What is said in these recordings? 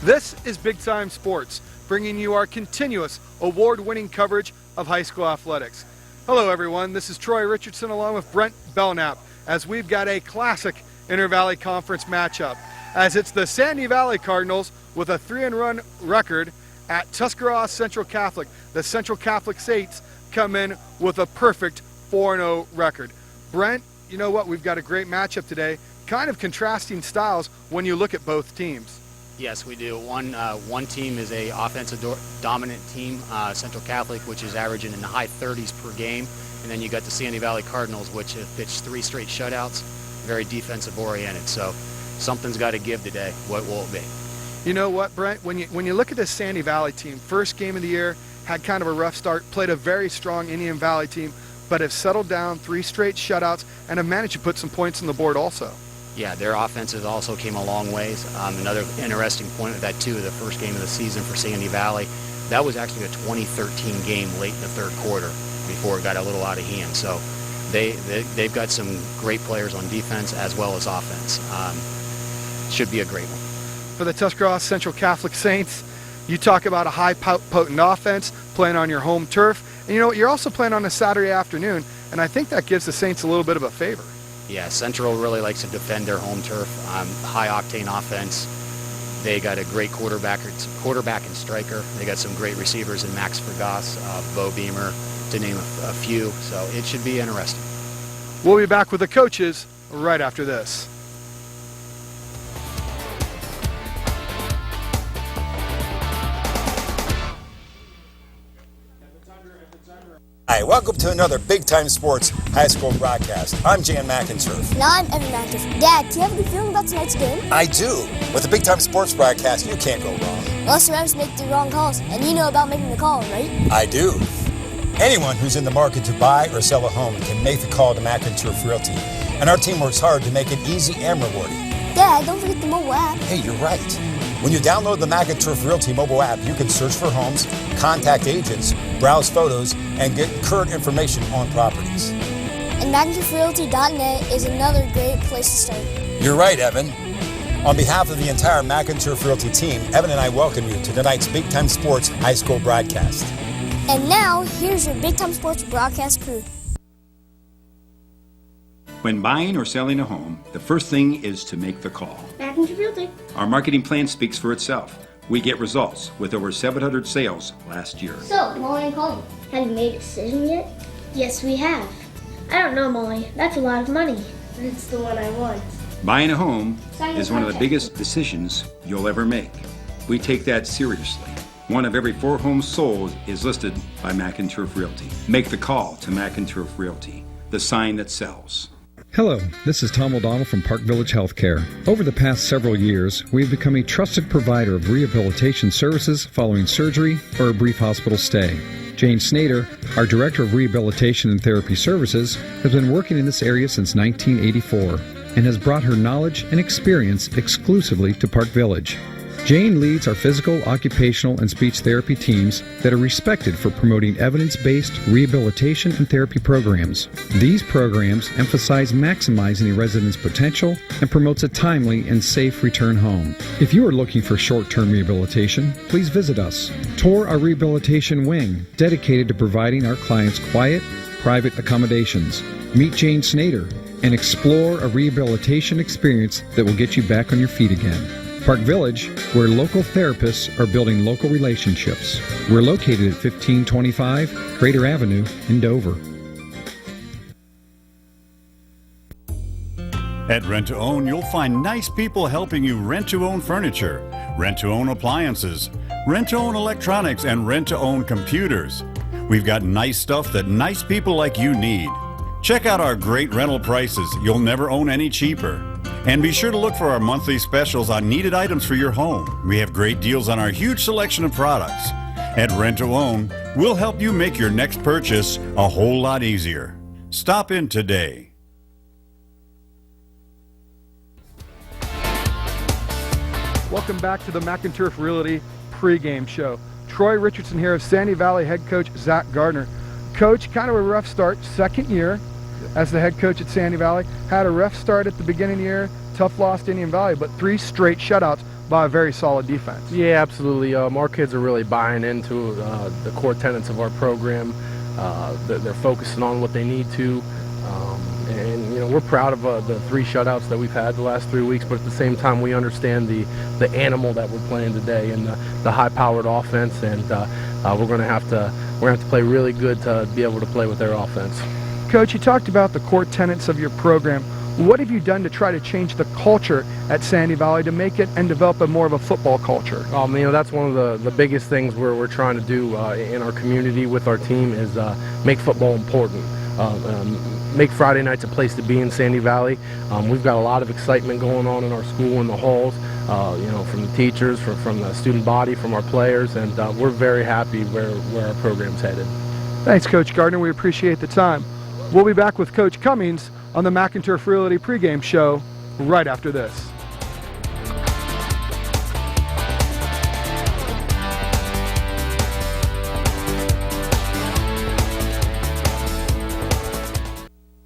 This is Big Time Sports, bringing you our continuous award-winning coverage of high school athletics. Hello everyone, this is Troy Richardson along with Brent Belknap as we've got a classic Inter-Valley Conference matchup as it's the Sandy Valley Cardinals with a 3-1 record at Tuscarawas Central Catholic. The Central Catholic Saints come in with a perfect 4-0 record. Brent, you know what, we've got a great matchup today, kind of contrasting styles when you look at both teams. Yes, we do. One team is a offensive dominant team, Central Catholic, which is averaging in the high 30s per game. And then you got the Sandy Valley Cardinals, which have pitched 3 straight shutouts, very defensive oriented. So something's got to give today. What will it be? You know what, Brent, when you look at this Sandy Valley team, first game of the year, had kind of a rough start, played a very strong Indian Valley team, but have settled down, 3 straight shutouts, and have managed to put some points on the board also. Yeah, their offenses also came a long ways. Another interesting point with that, too, the first game of the season for Sandy Valley, that was actually a 2013 game late in the third quarter before it got a little out of hand. So they've got some great players on defense as well as offense. Should be a great one. For the Tuscarawas Central Catholic Saints, you talk about a high potent offense, playing on your home turf. And you know what, you're also playing on a Saturday afternoon, and I think that gives the Saints a little bit of a favor. Yeah, Central really likes to defend their home turf. High-octane offense. They got a great quarterback and striker. They got some great receivers in Max Fergas, Bo Beamer, to name a few. So it should be interesting. We'll be back with the coaches right after this. Hi, welcome to another Big Time Sports high school broadcast. I'm Jan McInturf. And I'm Evan McInturf. Dad, do you have any feeling about tonight's game? I do. With the Big Time Sports broadcast, you can't go wrong. Unless the refs make the wrong calls, and you know about making the call, right? I do. Anyone who's in the market to buy or sell a home can make the call to McInturf Realty. And our team works hard to make it easy and rewarding. Dad, don't forget the mobile app. Hey, you're right. When you download the McInturf Realty mobile app, you can search for homes, contact agents, browse photos, and get current information on properties. And McInturfRealty.net is another great place to start. You're right, Evan. On behalf of the entire McInturf Realty team, Evan and I welcome you to tonight's Big Time Sports high school broadcast. And now, here's your Big Time Sports broadcast crew. When buying or selling a home, the first thing is to make the call. McInturf Realty. Our marketing plan speaks for itself. We get results with over 700 sales last year. So, Molly and Colin, have you made a decision yet? Yes, we have. I don't know, Molly. That's a lot of money. But it's the one I want. Buying a home is one of the biggest decisions you'll ever make. We take that seriously. One of every 4 homes sold is listed by McInturf Realty. Make the call to McInturf Realty, the sign that sells. Hello, this is Tom O'Donnell from Park Village Healthcare. Over the past several years, we have become a trusted provider of rehabilitation services following surgery or a brief hospital stay. Jane Snader, our Director of Rehabilitation and Therapy Services, has been working in this area since 1984 and has brought her knowledge and experience exclusively to Park Village. Jane leads our physical, occupational, and speech therapy teams that are respected for promoting evidence-based rehabilitation and therapy programs. These programs emphasize maximizing a resident's potential and promotes a timely and safe return home. If you are looking for short-term rehabilitation, please visit us. Tour our rehabilitation wing, dedicated to providing our clients quiet, private accommodations. Meet Jane Snader and explore a rehabilitation experience that will get you back on your feet again. Park Village, where local therapists are building local relationships. We're located at 1525 Crater Avenue in Dover. At Rent to Own, you'll find nice people helping you rent to own furniture, rent to own appliances, rent to own electronics, and rent to own computers. We've got nice stuff that nice people like you need. Check out our great rental prices. You'll never own any cheaper. And be sure to look for our monthly specials on needed items for your home. We have great deals on our huge selection of products. At Rent to Own, we'll help you make your next purchase a whole lot easier. Stop in today. Welcome back to the McInturf Realty pregame show. Troy Richardson here of Sandy Valley head coach Zach Gardner. Coach, kind of a rough start, second year as the head coach at Sandy Valley. Had a rough start at the beginning of the year, tough loss to Indian Valley, but 3 straight shutouts. by a very solid defense. Yeah, absolutely. Our kids are really buying into the core tenets of our program. They're focusing on what they need to. And, you know, we're proud of the 3 shutouts that we've had the last 3 weeks, but at the same time, we understand the animal that we're playing today and the high-powered offense, and we're going to have to play really good to be able to play with their offense. Coach, you talked about the core tenets of your program. What have you done to try to change the culture at Sandy Valley to make it and develop more of a football culture? You know, that's one of the biggest things we're trying to do in our community with our team is make football important. Make Friday nights a place to be in Sandy Valley. We've got a lot of excitement going on in our school in the halls, you know, from the teachers, from the student body, from our players, and we're very happy where our program's headed. Thanks, Coach Gardner. We appreciate the time. We'll be back with Coach Cummings on the McInturf Realty pregame show right after this.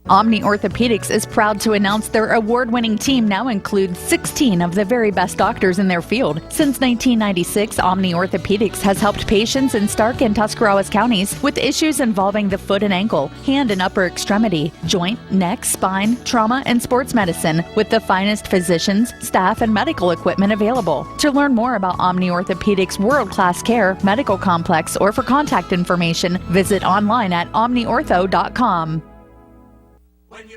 Omni Orthopedics is proud to announce their award-winning team now includes 16 of the very best doctors in their field. Since 1996, Omni Orthopedics has helped patients in Stark and Tuscarawas counties with issues involving the foot and ankle, hand and upper extremity, joint, neck, spine, trauma, and sports medicine with the finest physicians, staff, and medical equipment available. To learn more about Omni Orthopedics' world-class care, medical complex, or for contact information, visit online at omniortho.com.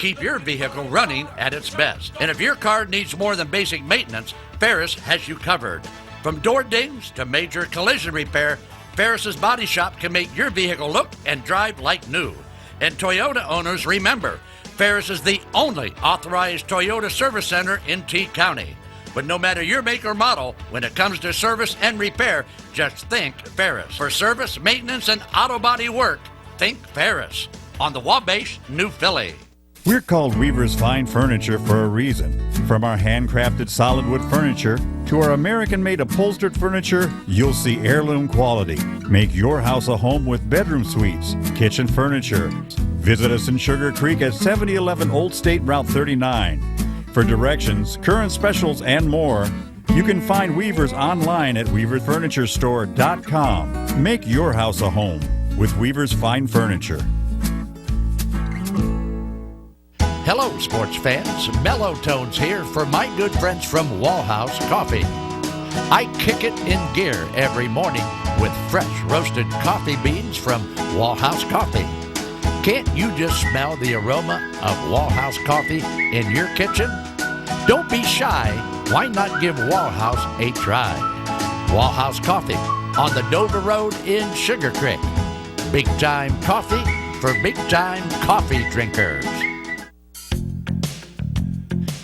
Keep your vehicle running at its best. And if your car needs more than basic maintenance, Ferris has you covered. From door dings to major collision repair, Ferris's Body Shop can make your vehicle look and drive like new. And Toyota owners, remember, Ferris is the only authorized Toyota service center in T County. But no matter your make or model, when it comes to service and repair, just think Ferris. For service, maintenance, and auto body work, think Ferris. On the Wabash, New Philly. We're called Weaver's Fine Furniture for a reason. From our handcrafted solid wood furniture to our American-made upholstered furniture, you'll see heirloom quality. Make your house a home with bedroom suites, kitchen furniture. Visit us in Sugar Creek at 7011 Old State Route 39. For directions, current specials, and more, you can find Weaver's online at weaverfurniturestore.com. Make your house a home with Weaver's Fine Furniture. Hello, sports fans. Mellow Tones here for my good friends from Wallhouse Coffee. I kick it in gear every morning with fresh roasted coffee beans from Wallhouse Coffee. Can't you just smell the aroma of Wallhouse Coffee in your kitchen? Don't be shy. Why not give Wallhouse a try? Wallhouse Coffee on the Dover Road in Sugar Creek. Big time coffee for big time coffee drinkers.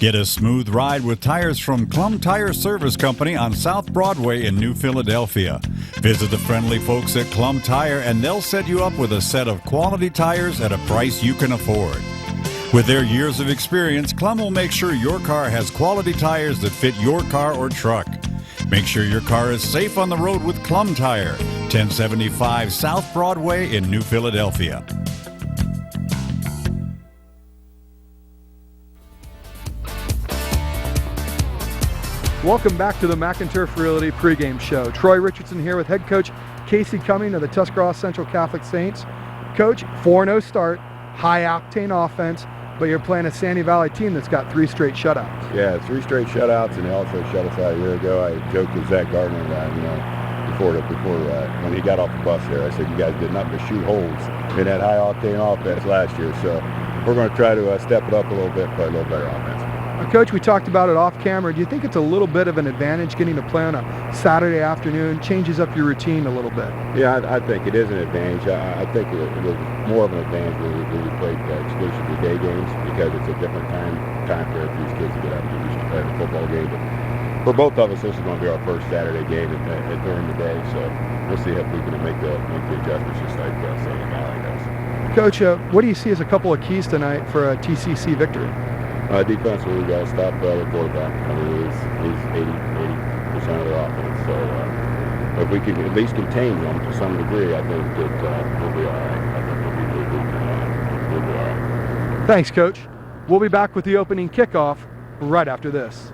Get a smooth ride with tires from Clum Tire Service Company on South Broadway in New Philadelphia. Visit the friendly folks at Clum Tire and they'll set you up with a set of quality tires at a price you can afford. With their years of experience, Clum will make sure your car has quality tires that fit your car or truck. Make sure your car is safe on the road with Clum Tire, 1075 South Broadway in New Philadelphia. Welcome back to the McInturf Realty pregame show. Troy Richardson here with head coach Casey Cumming of the Tuscarawas Central Catholic Saints. Coach, 4-0 start, high-octane offense, but you're playing a Sandy Valley team that's got 3 straight shutouts. Yeah, 3 straight shutouts, and they also shut us out a year ago. I joked with Zach Gardner, before when he got off the bus there, I said, you guys did nothing but shoot holes in that high-octane offense last year, so we're going to try to step it up a little bit, play a little better offense. Coach, we talked about it off camera. Do you think it's a little bit of an advantage getting to play on a Saturday afternoon, changes up your routine a little bit? Yeah, I think it is an advantage. I think it was more of an advantage when we played exclusively day games because it's a different time period for these kids to get up and get used to playing a football game. But for both of us, this is going to be our first Saturday game during the day, so we'll see if we can make the adjustments just like Sandy Valley does. Coach, what do you see as a couple of keys tonight for a TCC victory? Defensively, we got to stop the quarterback. I mean, he's 80% of their offense. So if we can at least contain them to some degree, I think that we'll be all right. I think we'll be all right. Thanks, Coach. We'll be back with the opening kickoff right after this.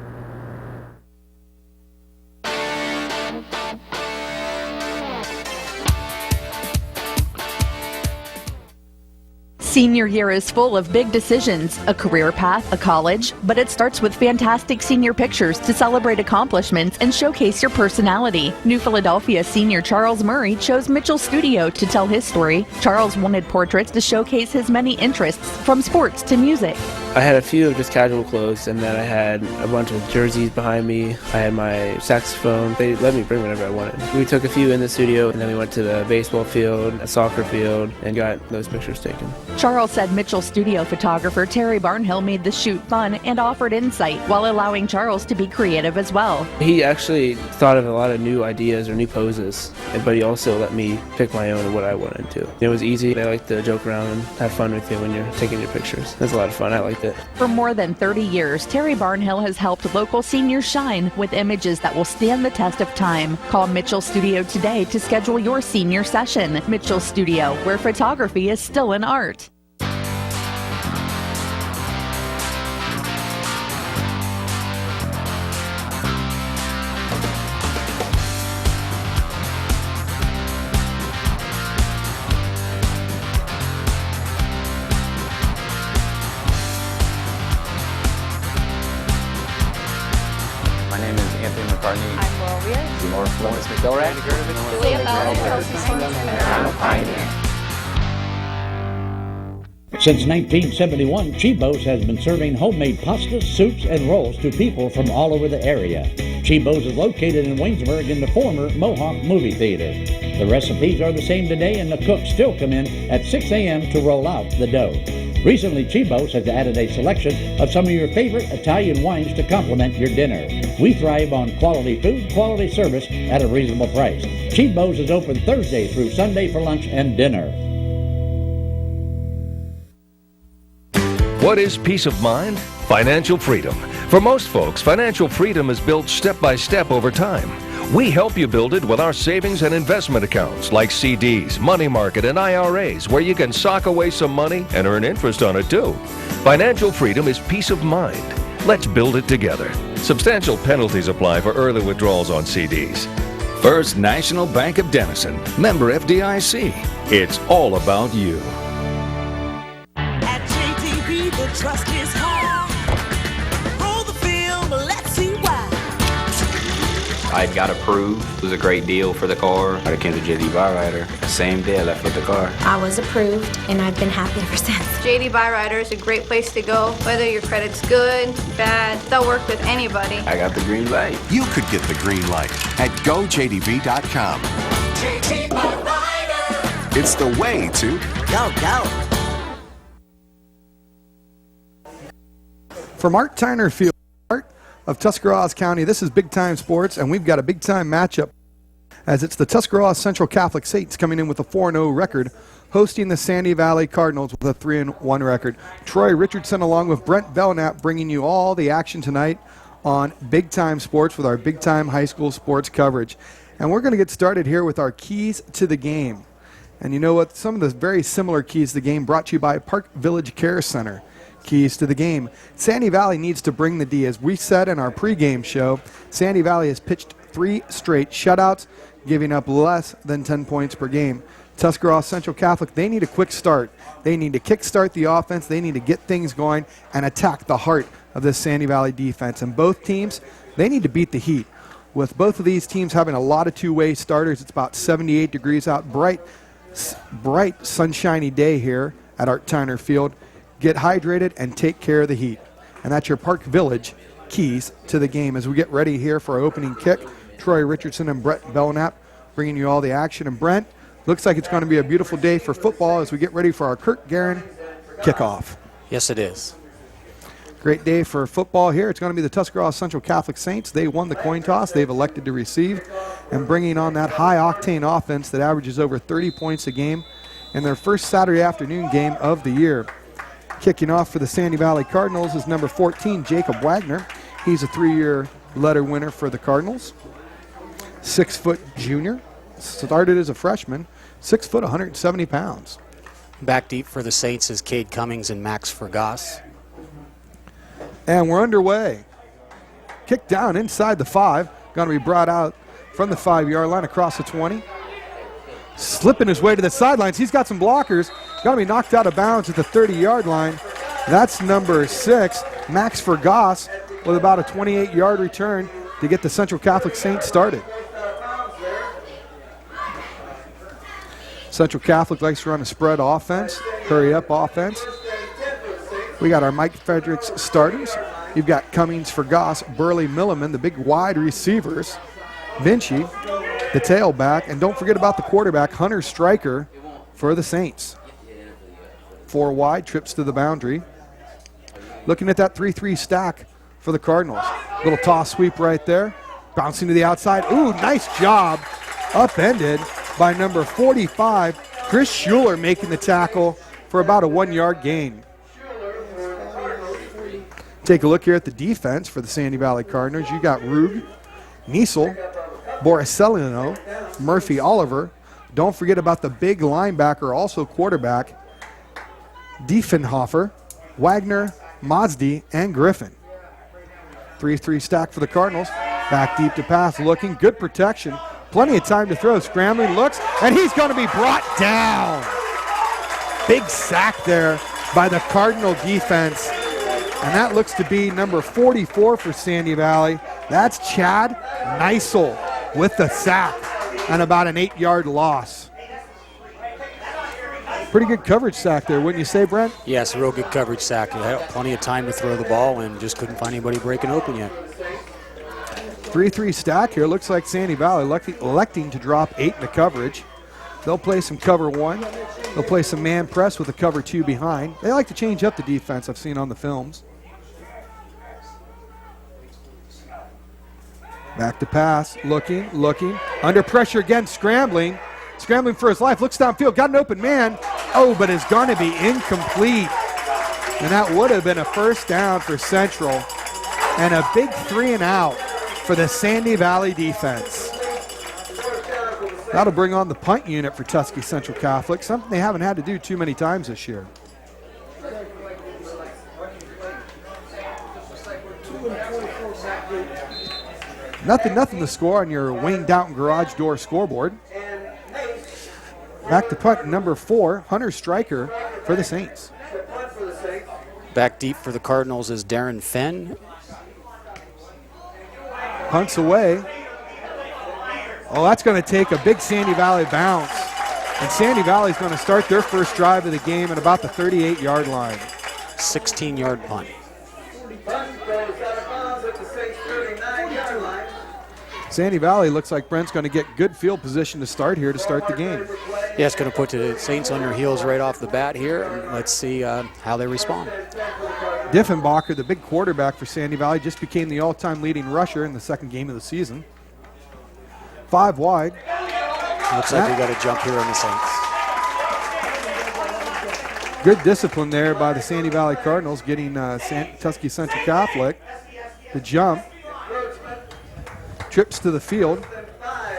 Senior year is full of big decisions, a career path, a college, but it starts with fantastic senior pictures to celebrate accomplishments and showcase your personality. New Philadelphia senior Charles Murray chose Mitchell Studio to tell his story. Charles wanted portraits to showcase his many interests, from sports to music. I had a few of just casual clothes, and then I had a bunch of jerseys behind me. I had my saxophone. They let me bring whatever I wanted. We took a few in the studio, and then we went to the baseball field, a soccer field, and got those pictures taken. Charles said Mitchell Studio photographer Terry Barnhill made the shoot fun and offered insight while allowing Charles to be creative as well. He actually thought of a lot of new ideas or new poses, but he also let me pick my own and what I wanted to. It was easy. They like to joke around and have fun with you when you're taking your pictures. It was a lot of fun. I liked it. For more than 30 years, Terry Barnhill has helped local seniors shine with images that will stand the test of time. Call Mitchell Studio today to schedule your senior session. Mitchell Studio, where photography is still an art. Since 1971, Chibo's has been serving homemade pastas, soups, and rolls to people from all over the area. Chibo's is located in Waynesburg in the former Mohawk Movie Theater. The recipes are the same today, and the cooks still come in at 6 a.m. to roll out the dough. Recently, Chibo's has added a selection of some of your favorite Italian wines to complement your dinner. We thrive on quality food, quality service at a reasonable price. Chibo's is open Thursday through Sunday for lunch and dinner. What is peace of mind? Financial freedom. For most folks, financial freedom is built step by step over time. We help you build it with our savings and investment accounts like CDs, money market, and IRAs, where you can sock away some money and earn interest on it too. Financial freedom is peace of mind. Let's build it together. Substantial penalties apply for early withdrawals on CDs. First National Bank of Denison, member FDIC. It's all about you. Trust is high. Roll the film, let's see why. I got approved. It was a great deal for the car. I came to JD Byrider. Same day I left with the car. I was approved, and I've been happy ever since. JD Byrider is a great place to go. Whether your credit's good, bad, they'll work with anybody. I got the green light. You could get the green light at gojdv.com. JD Byrider. It's the way to go. From Art Tyner Field, part of Tuscarawas County, this is Big Time Sports, and we've got a big time matchup as it's the Tuscarawas Central Catholic Saints coming in with a 4-0 record, hosting the Sandy Valley Cardinals with a 3-1 record. Troy Richardson along with Brent Belknap bringing you all the action tonight on Big Time Sports with our Big Time High School sports coverage. And we're going to get started here with our keys to the game. And you know what? Some of the very similar keys to the game brought to you by Park Village Care Center. Keys to the game. Sandy Valley needs to bring the D. As we said in our pregame show, Sandy Valley has pitched 3 straight shutouts, giving up less than 10 points per game. Tuscarawas Central Catholic, they need a quick start. They need to kickstart the offense. They need to get things going and attack the heart of this Sandy Valley defense. And both teams, they need to beat the heat. With both of these teams having a lot of two-way starters, it's about 78 degrees out. Bright, sunshiny day here at Art Tyner Field. Get hydrated and take care of the heat. And that's your Park Village keys to the game. As we get ready here for our opening kick, Troy Richardson and Brent Belknap bringing you all the action. And Brent, looks like it's going to be a beautiful day for football as we get ready for our Kurt Guerin kickoff. Yes, it is. Great day for football here. It's going to be the Tuscarawas Central Catholic Saints. They won the coin toss. They've elected to receive and bringing on that high-octane offense that averages over 30 points a game in their first Saturday afternoon game of the year. Kicking off for the Sandy Valley Cardinals is number 14, Jacob Wagner. He's a 3-year letter winner for the Cardinals. 6-foot junior. Started as a freshman. 6 foot, 170 pounds. Back deep for the Saints is Cade Cummings and Max Fergas. And we're underway. Kick down inside the 5. Going to be brought out from the 5-yard line across the 20. Slipping his way to the sidelines. He's got some blockers. Going to be knocked out of bounds at the 30-yard line. That's number 6, Max Fergas, with about a 28-yard return to get the Central Catholic Saints started. Central Catholic likes to run a spread offense, hurry-up offense. We got our Mike Fredericks starters. You've got Cummings, Fergas, Burley, Milliman, the big wide receivers. Vinci, the tailback. And don't forget about the quarterback, Hunter Stryker, for the Saints. 4 wide, trips to the boundary. Looking at that 3-3 stack for the Cardinals. Little toss sweep right there. Bouncing to the outside. Ooh, nice job. Upended by number 45, Chris Schuler, making the tackle for about a 1-yard gain. Take a look here at the defense for the Sandy Valley Cardinals. You got Rug, Niesel, Boriselino, Murphy, Oliver. Don't forget about the big linebacker, also quarterback, Diefenhofer, Wagner, Mazdi, and Griffin. 3-3 stack for the Cardinals. Back deep to pass, looking, good protection. Plenty of time to throw, scrambling, looks, and he's going to be brought down. Big sack there by the Cardinal defense. And that looks to be number 44 for Sandy Valley. That's Chad Neisel with the sack and about an 8-yard loss. Pretty good coverage sack there, wouldn't you say, Brent? Yes, a real good coverage sack. He had plenty of time to throw the ball and just couldn't find anybody breaking open yet. 3-3 stack here. Looks like Sandy Valley electing to drop 8 in the coverage. They'll play some cover 1. They'll play some man press with a cover 2 behind. They like to change up the defense, I've seen on the films. Back to pass, looking. Under pressure again, scrambling for his life. Looks downfield, got an open man. Oh, but it's going to be incomplete. And that would have been a first down for Central. And a big 3-and-out for the Sandy Valley defense. That'll bring on the punt unit for Tuskegee Central Catholic, something they haven't had to do too many times this year. Nothing to score on your Wayne Doughton garage door scoreboard. Back to punt number 4, Hunter Stryker for the Saints. Back deep for the Cardinals is Darren Fenn. Punts away. Oh, that's going to take a big Sandy Valley bounce. And Sandy Valley's going to start their first drive of the game at about the 38-yard line. 16-yard punt. Sandy Valley looks like Brent's going to get good field position to start here to start the game. Yeah, it's going to put the Saints on their heels right off the bat here. And let's see how they respond. Diffenbacher, the big quarterback for Sandy Valley, just became the all-time leading rusher in the second game of the season. 5 wide. Looks like we got a jump here on the Saints. Good discipline there by the Sandy Valley Cardinals, getting Tuskegee Central Catholic to jump. Trips to the field.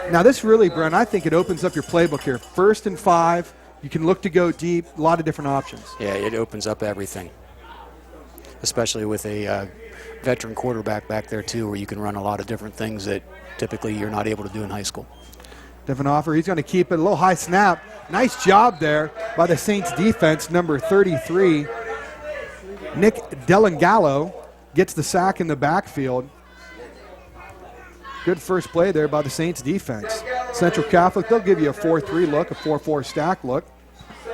Now this really, Brent, I think it opens up your playbook here. 1st and 5, you can look to go deep, a lot of different options. Yeah, it opens up everything, especially with a veteran quarterback back there too, where you can run a lot of different things that typically you're not able to do in high school. Diffenbacher, he's going to keep it, a little high snap. Nice job there by the Saints defense, number 33. Nick Delangallo gets the sack in the backfield. Good first play there by the Saints defense. Central Catholic, they'll give you a 4-3 look, a 4-4 stack look.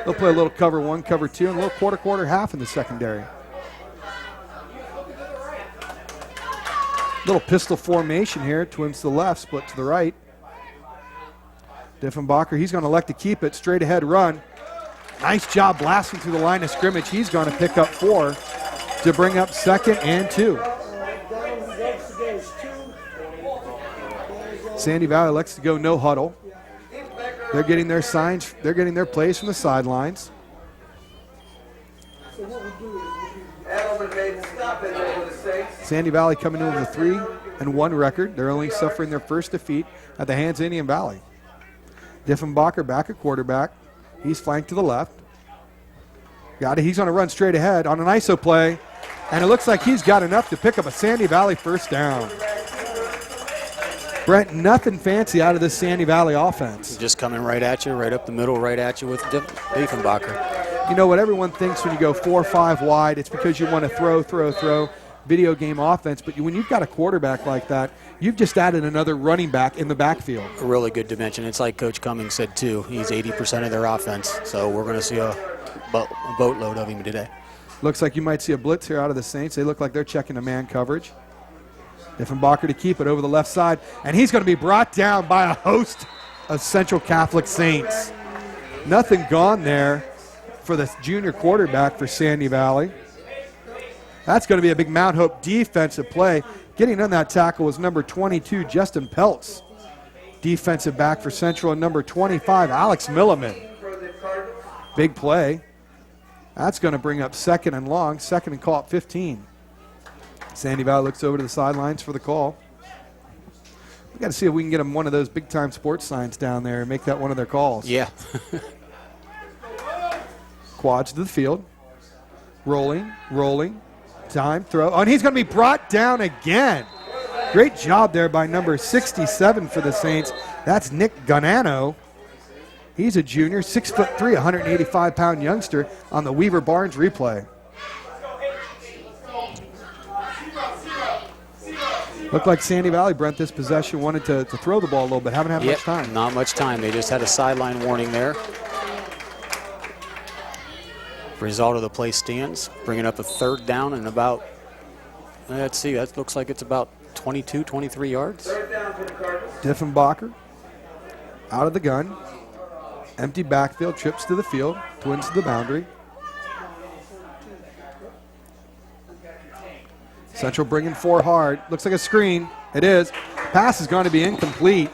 They'll play a little cover 1, cover 2, and a little quarter half in the secondary. Little pistol formation here, twins to the left, split to the right. Diffenbacher, he's going to elect to keep it, straight ahead run. Nice job blasting through the line of scrimmage. He's going to pick up 4 to bring up 2nd and 2. Sandy Valley likes to go no huddle. They're getting their signs, they're getting their plays from the sidelines. Sandy Valley coming in with a 3-1 record. They're only suffering their first defeat at the hands of Indian Valley. Diffenbacher back at quarterback. He's flanked to the left. Got it. He's going to run straight ahead on an ISO play, and it looks like he's got enough to pick up a Sandy Valley first down. Brent, nothing fancy out of this Sandy Valley offense. Just coming right at you, right up the middle, right at you with Diffenbacher. you know what everyone thinks when you go 4 or 5 wide, it's because you want to throw, video game offense. But when you've got a quarterback like that, you've just added another running back in the backfield. A really good dimension. It's like Coach Cummings said, too. He's 80% of their offense, so we're going to see a boatload of him today. Looks like you might see a blitz here out of the Saints. They look like they're checking the man coverage. Diffenbacher to keep it over the left side, and he's going to be brought down by a host of Central Catholic Saints. Nothing gone there for the junior quarterback for Sandy Valley. That's going to be a big Mount Hope defensive play. Getting on that tackle was number 22, Justin Peltz. Defensive back for Central, and number 25, Alex Milliman. Big play. That's going to bring up 2nd and long, 2nd and call at 15. Sandy Valley looks over to the sidelines for the call. We got to see if we can get them one of those big time sports signs down there and make that one of their calls. Yeah. Quads to the field. Rolling. Time, throw. Oh, and he's going to be brought down again. Great job there by number 67 for the Saints. That's Nick Ganano. He's a junior, 6'3", 185-pound youngster on the Weaver Barnes replay. Looked like Sandy Valley, Brent, this possession wanted to throw the ball a little bit. Haven't had much time. Not much time. They just had a sideline warning there. Result of the play stands, bringing up a 3rd down and about, let's see, that looks like it's about 22, 23 yards. Diffenbacher out of the gun. Empty backfield, trips to the field, twins to the boundary. Central bringing 4 hard. Looks like a screen. It is. Pass is going to be incomplete.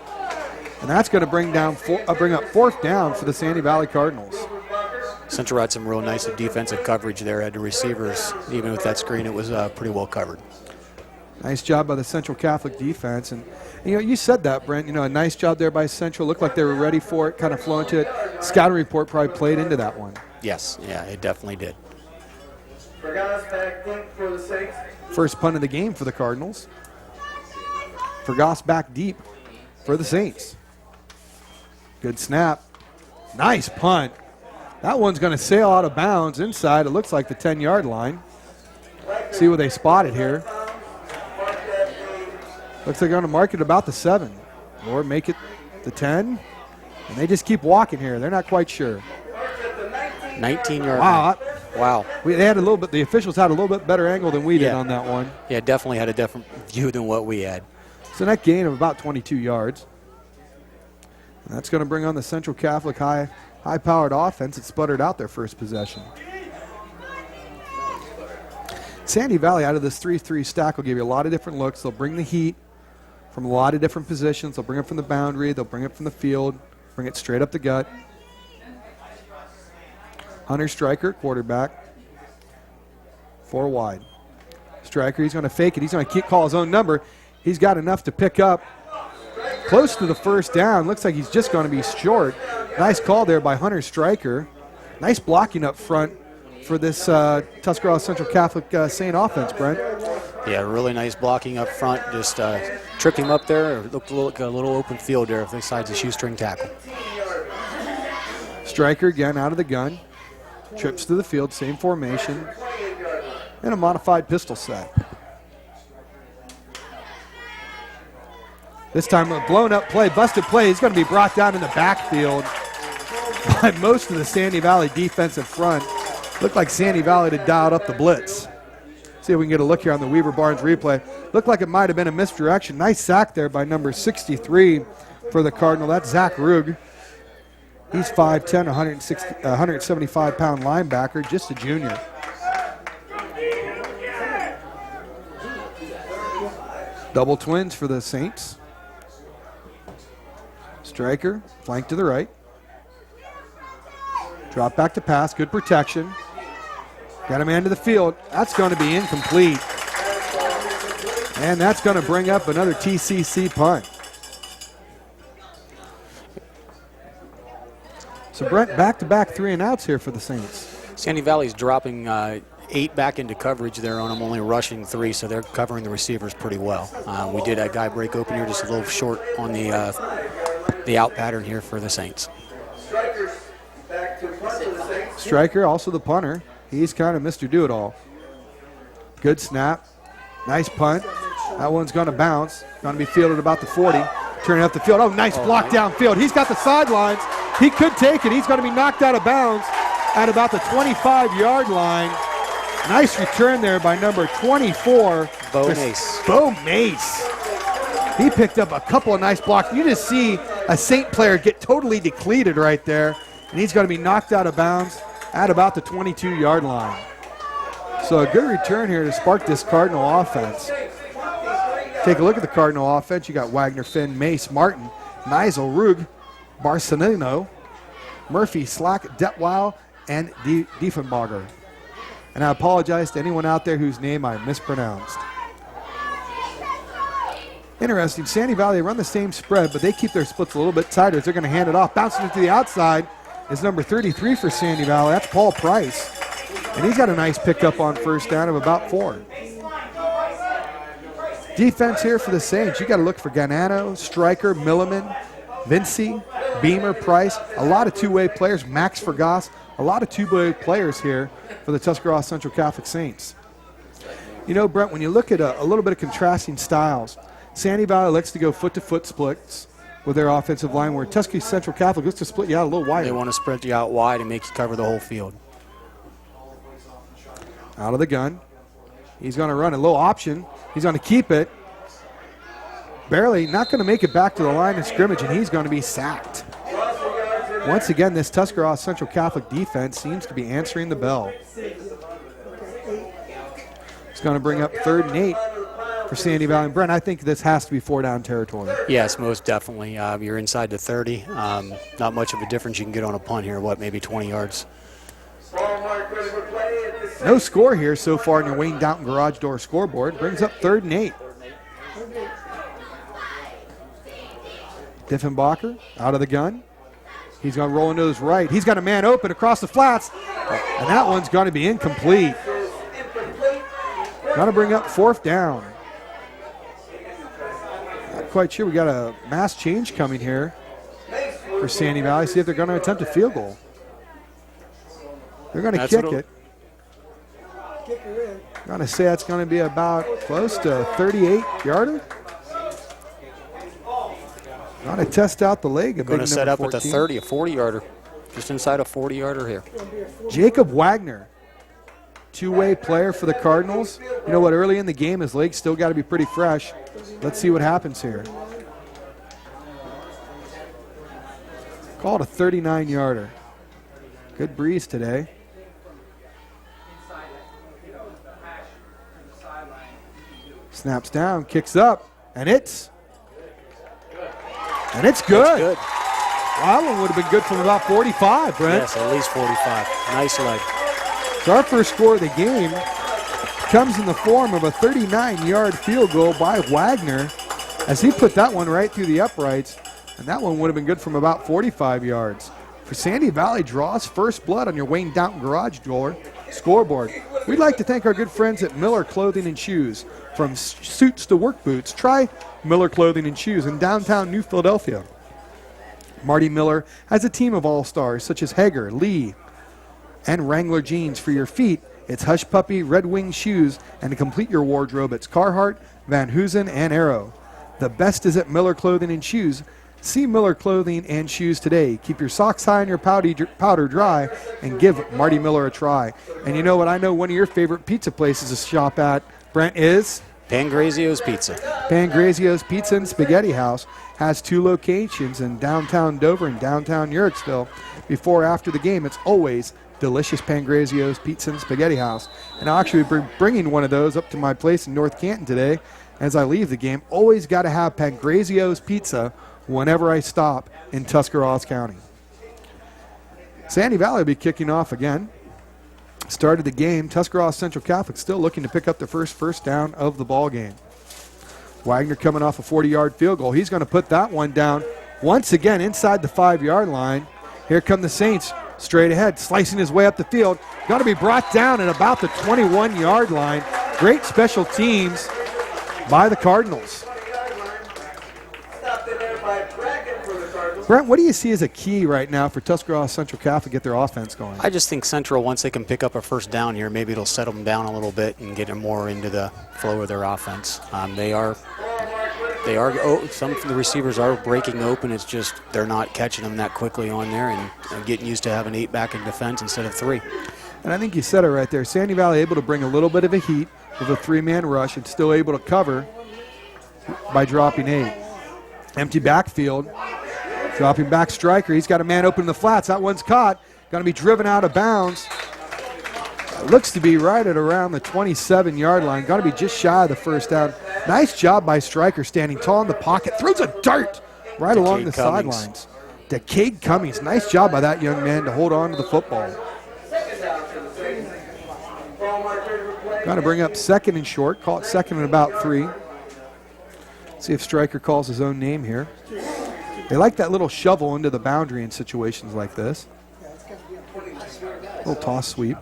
And that's going to bring up 4th down for the Sandy Valley Cardinals. Central had some real nice defensive coverage there. Had the receivers, even with that screen, it was pretty well covered. Nice job by the Central Catholic defense. And, you said that, Brent. A nice job there by Central. Looked like they were ready for it, kind of flowing to it. Scouting report probably played into that one. Yes, yeah, it definitely did. First punt of the game for the Cardinals. Fergoss back deep for the Saints. Good snap. Nice punt. That one's going to sail out of bounds inside. It looks like the 10-yard line. See where they spot it here. Looks like they're going to mark it about the 7 or make it the 10. And they just keep walking here. They're not quite sure. 19-yard line. Wow. They had a little bit. The officials had a little bit better angle than we did on that one. Yeah, definitely had a different view than what we had. So net gain of about 22 yards. And that's going to bring on the Central Catholic high-powered offense that sputtered out their first possession. Sandy Valley, out of this 3-3 stack, will give you a lot of different looks. They'll bring the heat from a lot of different positions. They'll bring it from the boundary. They'll bring it from the field. Bring it straight up the gut. Hunter Stryker, quarterback. 4 wide. Stryker, he's going to fake it. He's going to call his own number. He's got enough to pick up close to the first down. Looks like he's just going to be short. Nice call there by Hunter Stryker. Nice blocking up front for this Tuscarawas Central Catholic Saint offense, Brent. Yeah, really nice blocking up front. Just tripped him up there. It looked like a little open field there besides a shoestring tackle. Stryker again out of the gun. Trips to the field, same formation. And a modified pistol set. This time a blown up play, busted play. He's going to be brought down in the backfield by most of the Sandy Valley defensive front. Looked like Sandy Valley had dialed up the blitz. See if we can get a look here on the Weaver Barnes replay. Looked like it might have been a misdirection. Nice sack there by number 63 for the Cardinal. That's Zach Rugg. He's 5'10", 175-pound linebacker, just a junior. Double twins for the Saints. Stryker, flank to the right. Drop back to pass, good protection. Got a man to the field. That's going to be incomplete. And that's going to bring up another TCC punt. So Brent, back-to-back 3-and-outs here for the Saints. Sandy Valley's dropping 8 back into coverage there on them, only rushing 3, so they're covering the receivers pretty well. We did a guy break open here, just a little short on the out pattern here for the Saints. Stryker, also the punter. He's kind of Mr. Do-It-All. Good snap. Nice punt. That one's going to bounce. Going to be fielded about the 40. Turning up the field. Oh, nice block downfield. He's got the sidelines. He could take it. He's going to be knocked out of bounds at about the 25-yard line. Nice return there by number 24. Bo Mace. Bo Mace. He picked up a couple of nice blocks. You just see a St. player get totally depleted right there, and he's going to be knocked out of bounds at about the 22-yard line. So a good return here to spark this Cardinal offense. Take a look at the Cardinal offense. You got Wagner, Finn, Mace, Martin, Nizel, Rug, Barcelino, Murphy, Slack, Detweiler, and Diefenbacher. And I apologize to anyone out there whose name I mispronounced. Interesting, Sandy Valley run the same spread, but they keep their splits a little bit tighter as they're going to hand it off. Bouncing it to the outside is number 33 for Sandy Valley. That's Paul Price. And he's got a nice pickup on first down of about 4. Defense here for the Saints. You got to look for Ganano, Stryker, Milliman, Vinci, Beamer, Price. A lot of two-way players. Max Fergas. A lot of two-way players here for the Tuscarawas Central Catholic Saints. You know, Brent, when you look at a little bit of contrasting styles, Sandy Valley likes to go foot-to-foot splits with their offensive line, where Tuscarawas Central Catholic looks to split you out a little wider. They want to spread you out wide and make you cover the whole field. Out of the gun. He's going to run a little option. He's going to keep it. Barely, not going to make it back to the line of scrimmage, and he's going to be sacked. Once again, this Tuscarawas Central Catholic defense seems to be answering the bell. It's going to bring up 3rd and 8 for Sandy Valley. And Brent, I think this has to be 4-down territory. Yes, most definitely. You're inside the 30. Not much of a difference you can get on a punt here. Maybe 20 yards. No score here so far in your Wayne Downton Garage Door scoreboard. Brings up 3rd and 8. Diefenbacher out of the gun. He's going to roll into his right. He's got a man open across the flats, and that one's going to be incomplete. Going to bring up 4th down. Not quite sure. We got a mass change coming here for Sandy Valley. See if they're going to attempt a field goal. They're going to kick it. I'm going to say that's going to be about close to 38-yarder. Going to test out the leg. Going to set up with a 30, a 40-yarder. Just inside a 40-yarder here. Jacob Wagner, two-way player for the Cardinals. You know what, early in the game, his legs still got to be pretty fresh. Let's see what happens here. Called a 39-yarder. Good breeze today. Snaps down, kicks up, and it's good. Well, that one would have been good from about 45, Brent. Yes, at least 45. Nice leg. So our first score of the game comes in the form of a 39-yard field goal by Wagner as he put that one right through the uprights, and that one would have been good from about 45 yards. For Sandy Valley draws first blood on your Wayne Downton Garage Door scoreboard. We'd like to thank our good friends at Miller Clothing and Shoes. From suits to work boots, try Miller Clothing and Shoes in downtown New Philadelphia. Marty Miller has a team of all-stars such as Hager, Lee, and Wrangler jeans for your feet. It's Hush Puppy, Red Wing shoes, and to complete your wardrobe, it's Carhartt, Van Heusen, and Arrow. The best is at Miller Clothing and Shoes. See Miller Clothing and Shoes today. Keep your socks high and your powder dry, and give Marty Miller a try. And you know what? I know one of your favorite pizza places to shop at, Brent, is? Pangrazio's Pizza. Pangrazio's Pizza and Spaghetti House has 2 locations in downtown Dover and downtown Uhrichsville. Before or after the game, it's always delicious Pangrazio's Pizza and Spaghetti House. And I'll actually be bringing one of those up to my place in North Canton today as I leave the game. Always got to have Pangrazio's Pizza whenever I stop in Tuscarawas County. Sandy Valley will be kicking off again. Started the game. Tuscarawas Central Catholic still looking to pick up the first down of the ball game. Wagner coming off a 40-yard field goal. He's going to put that one down once again inside the 5-yard line. Here come the Saints straight ahead, slicing his way up the field. Going to be brought down at about the 21-yard line. Great special teams by the Cardinals. Brent, what do you see as a key right now for Tuscarawas Central Catholic to get their offense going? I just think Central, once they can pick up a first down here, maybe it'll settle them down a little bit and get them more into the flow of their offense. Some of the receivers are breaking open. It's just they're not catching them that quickly on there and getting used to having 8 back in defense instead of 3. And I think you said it right there. Sandy Valley able to bring a little bit of a heat with a 3-man rush and still able to cover by dropping 8. Empty backfield. Dropping back Stryker. He's got a man open in the flats. That one's caught. Going to be driven out of bounds. Looks to be right at around the 27-yard line. Got to be just shy of the first down. Nice job by Stryker standing tall in the pocket. Throws a dart right along the sidelines. Decade Cummings. Nice job by that young man to hold on to the football. Got to bring up 2nd and short. Call it 2nd and about 3. See if Stryker calls his own name here. They like that little shovel into the boundary in situations like this. Little toss sweep.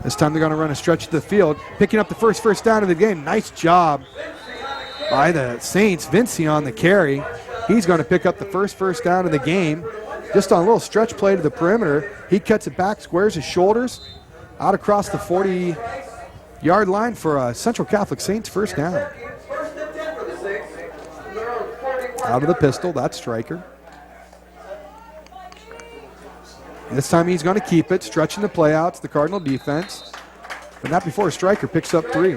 This time they're going to run a stretch of the field, picking up the first down of the game. Nice job by the Saints. Vinci on the carry. He's going to pick up the first down of the game. Just on a little stretch play to the perimeter. He cuts it back, squares his shoulders, out across the 40-yard line for a Central Catholic Saints first down. Out of the pistol, that's Stryker. This time he's going to keep it, stretching the play out to the Cardinal defense. But not before Stryker picks up 3.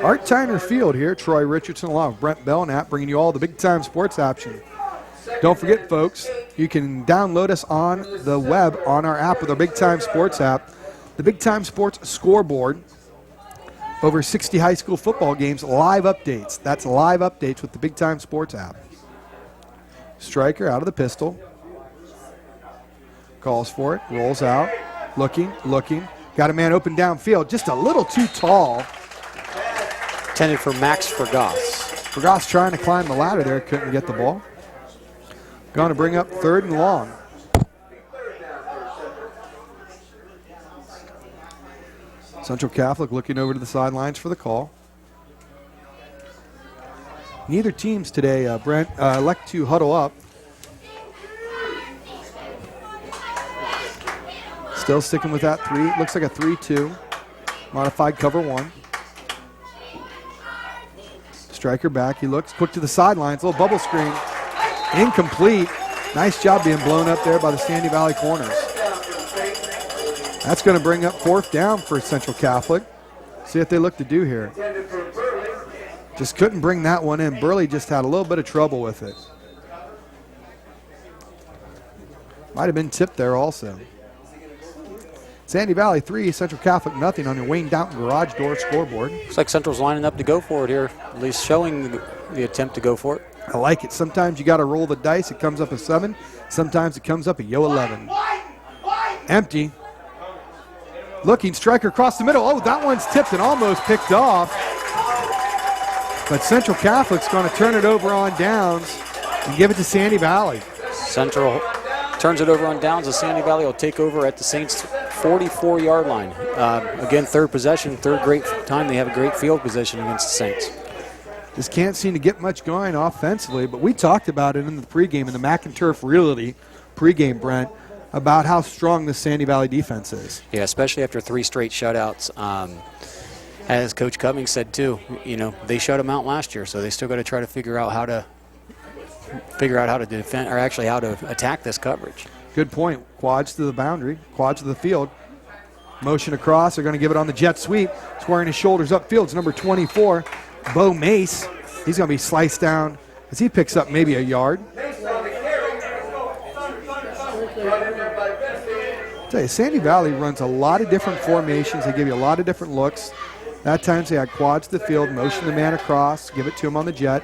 Art Tyner Field here, Troy Richardson along with Brent Belknap bringing you all the big time sports action. Don't forget, folks, you can download us on the web on our app with our Big Time Sports app. The Big Time Sports scoreboard. Over 60 high school football games, live updates. That's live updates with the Big Time Sports app. Stryker out of the pistol. Calls for it, rolls out, looking. Got a man open downfield, just a little too tall. Intended for Max Fergas. Fergas trying to climb the ladder there, couldn't get the ball. Going to bring up 3rd and long. Central Catholic looking over to the sidelines for the call. Neither teams today, Brent, elect to huddle up. Still sticking with that 3. Looks like a 3-2. Modified cover 1. Stryker back. He looks quick to the sidelines. Little bubble screen. Incomplete. Nice job being blown up there by the Sandy Valley corners. That's going to bring up 4th down for Central Catholic. See what they look to do here. Just couldn't bring that one in. Burley just had a little bit of trouble with it. Might have been tipped there also. Sandy Valley 3, Central Catholic nothing on your Wayne Downton garage door scoreboard. Looks like Central's lining up to go for it here, at least showing the attempt to go for it. I like it. Sometimes you got to roll the dice. It comes up a 7. Sometimes it comes up a 11. Empty. Looking, Stryker across the middle. Oh, that one's tipped and almost picked off. But Central Catholic's going to turn it over on downs and give it to Sandy Valley. Central turns it over on downs, and Sandy Valley will take over at the Saints' 44-yard line. Again, 3rd possession, 3rd great time they have a great field position against the Saints. Just can't seem to get much going offensively, but we talked about it in the pregame, in the McInturf Realty pregame, Brent, about how strong the Sandy Valley defense is. Yeah, especially after 3 straight shutouts. As Coach Cummings said too, they shut them out last year, so they still got to try to figure out how to defend, or actually how to attack this coverage. Good point. Quads to the boundary, quads to the field. Motion across. They're going to give it on the jet sweep. Squaring his shoulders upfield. It's number 24, Bo Mace. He's going to be sliced down as he picks up maybe a yard. I tell you, Sandy Valley runs a lot of different formations. They give you a lot of different looks. That time they had quads to the field, motion the man across, give it to him on the jet.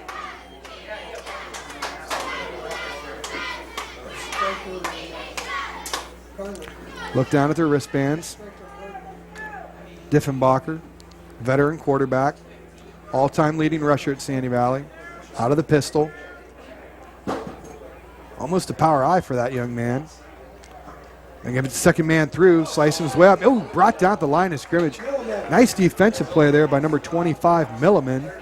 Look down at their wristbands. Diffenbacher, veteran quarterback, all-time leading rusher at Sandy Valley, out of the pistol. Almost a power eye for that young man. And give it to second man through, slicing his way up. Oh, brought down at the line of scrimmage. Nice defensive play there by number 25, Milliman.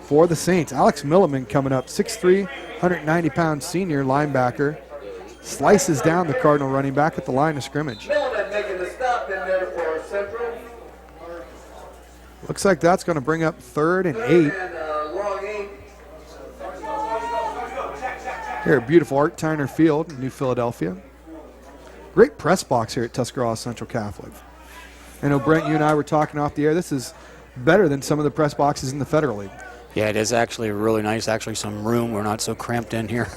for the Saints. Alex Milliman coming up, 6'3", 190-pound senior linebacker. Slices down the Cardinal running back at the line of scrimmage. Milliman making the stop in there for Central. Looks like that's going to bring up 3rd and 8. Long 8. Here at beautiful Art Tyner Field in New Philadelphia. Great press box here at Tuscarawas Central Catholic. I know, Brent, you and I were talking off the air. This is better than some of the press boxes in the Federal League. Yeah, it is actually really nice. Actually, some room. We're not so cramped in here.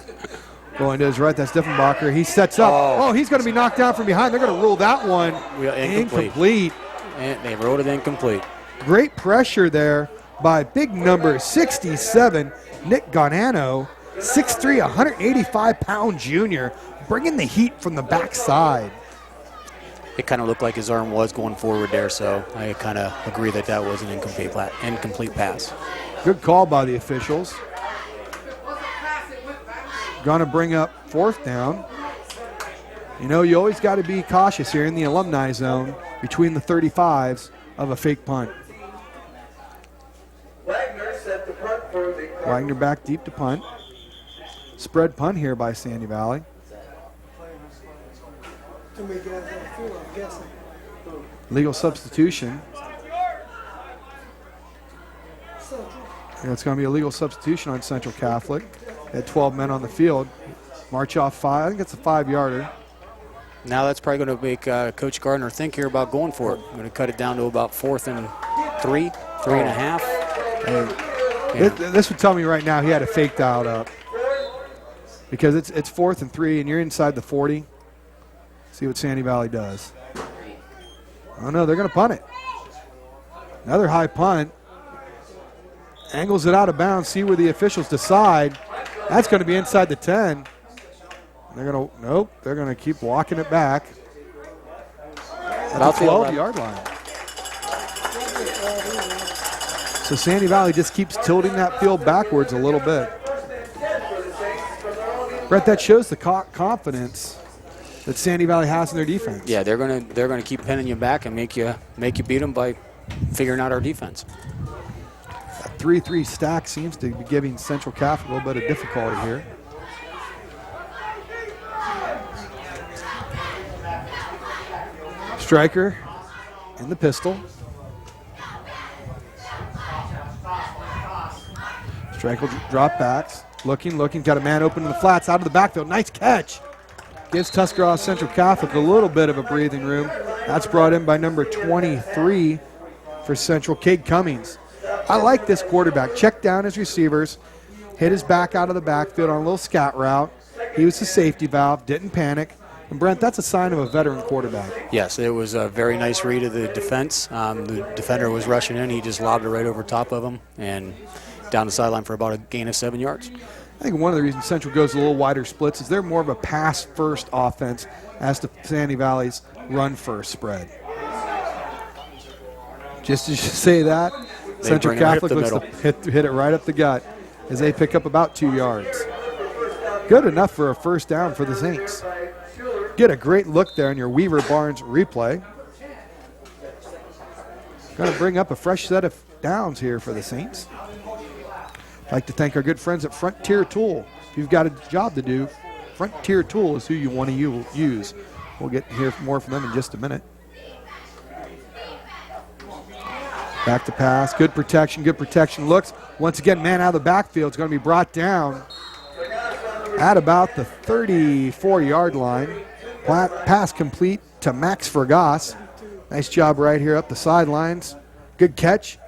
Going to his right, that's Diffenbacher. He sets up. Oh, he's going to be knocked down from behind. They're going to rule that one incomplete. And they rolled it incomplete. Great pressure there by big number 67, Nick Gonano, 6'3", 185-pound junior, bringing the heat from the backside. It kind of looked like his arm was going forward there, so I kind of agree that that was an incomplete pass. Good call by the officials. Going to bring up 4th down. You know, you always got to be cautious here in the alumni zone between the 35s of a fake punt. Wagner back deep to punt. Spread punt here by Sandy Valley. Legal substitution. Yeah, it's going to be a legal substitution on Central Catholic. They had 12 men on the field. March off 5. I think it's a 5-yarder. Now that's probably going to make Coach Gardner think here about going for it. I'm going to cut it down to about 4th and 3, 3.5. This would tell me right now he had a fake dialed up. Because it's 4th and 3, and you're inside the 40. See what Sandy Valley does. Oh, no, they're going to punt it. Another high punt. Angles it out of bounds. See where the officials decide. That's going to be inside the 10. They're going to, nope, they're going to keep walking it back at the 12-yard line. So Sandy Valley just keeps tilting that field backwards a little bit. Brett, that shows the confidence that Sandy Valley has in their defense. Yeah, they're gonna keep pinning you back and make you beat them by figuring out our defense. That 3-3 stack seems to be giving Central Catholic a little bit of difficulty here. Striker in the pistol. Striker drop backs. Looking, got a man open in the flats, out of the backfield. Nice catch. Gives Tuscarawas Central Catholic a little bit of a breathing room. That's brought in by number 23 for Central, Cade Cummings. I like this quarterback. Check down his receivers, hit his back out of the backfield on a little scat route. He was the safety valve, didn't panic. And Brent, that's a sign of a veteran quarterback. Yes, it was a very nice read of the defense. The defender was rushing in. He just lobbed it right over top of him and down the sideline for about a gain of 7 yards. I think one of the reasons Central goes a little wider splits is they're more of a pass-first offense as to Sandy Valley's run-first spread. Just to say that, Central Catholic looks to hit it right up the gut as they pick up about 2 yards. Good enough for a first down for the Saints. Get a great look there in your Weaver Barnes replay. Going to bring up a fresh set of downs here for the Saints. I'd like to thank our good friends at Frontier Tool. If you've got a job to do, Frontier Tool is who you want to use. We'll get to hear more from them in just a minute. Back to pass, good protection looks. Once again, man out of the backfield is going to be brought down at about the 34-yard line. Pass complete to Max Vergas. Nice job right here up the sidelines. Good catch.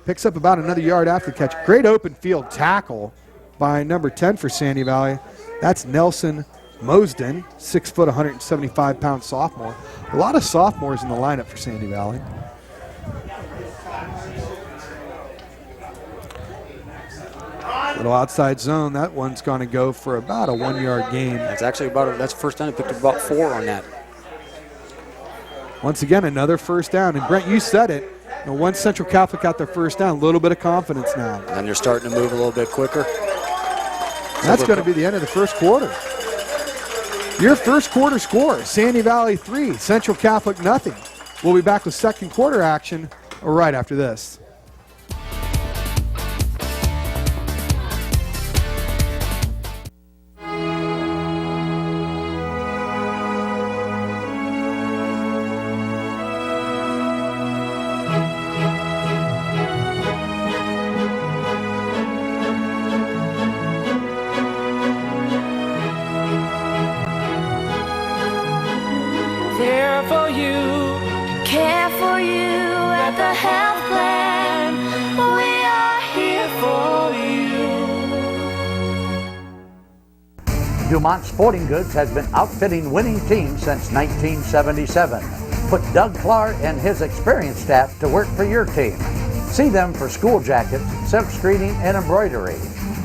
Picks up about another yard after the catch. Great open field tackle by number 10 for Sandy Valley. That's Nelson Mosden, 6 foot, 175-pound sophomore. A lot of sophomores in the lineup for Sandy Valley. Little outside zone. That one's going to go for about a 1 yard gain. That's actually that's the first time they picked up about 4 on that. Once again, another first down. And Brent, you said it. You know, once Central Catholic got their first down, a little bit of confidence now. And they're starting to move a little bit quicker. That's going to be the end of the first quarter. Your first quarter score, Sandy Valley 3, Central Catholic nothing. We'll be back with second quarter action right after this. you, care for you at the health plan. We are here for you. Dumont Sporting Goods has been outfitting winning teams since 1977. Put Doug Clark and his experienced staff to work for your team. See them for school jackets, silk screening, and embroidery.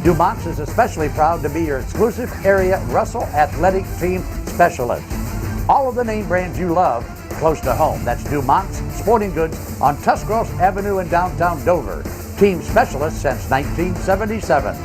Dumont's is especially proud to be your exclusive area Russell Athletic Team Specialist. All of the name brands you love close to home. That's Dumont's Sporting Goods on Tuscarawas Avenue in downtown Dover. Team Specialist since 1977.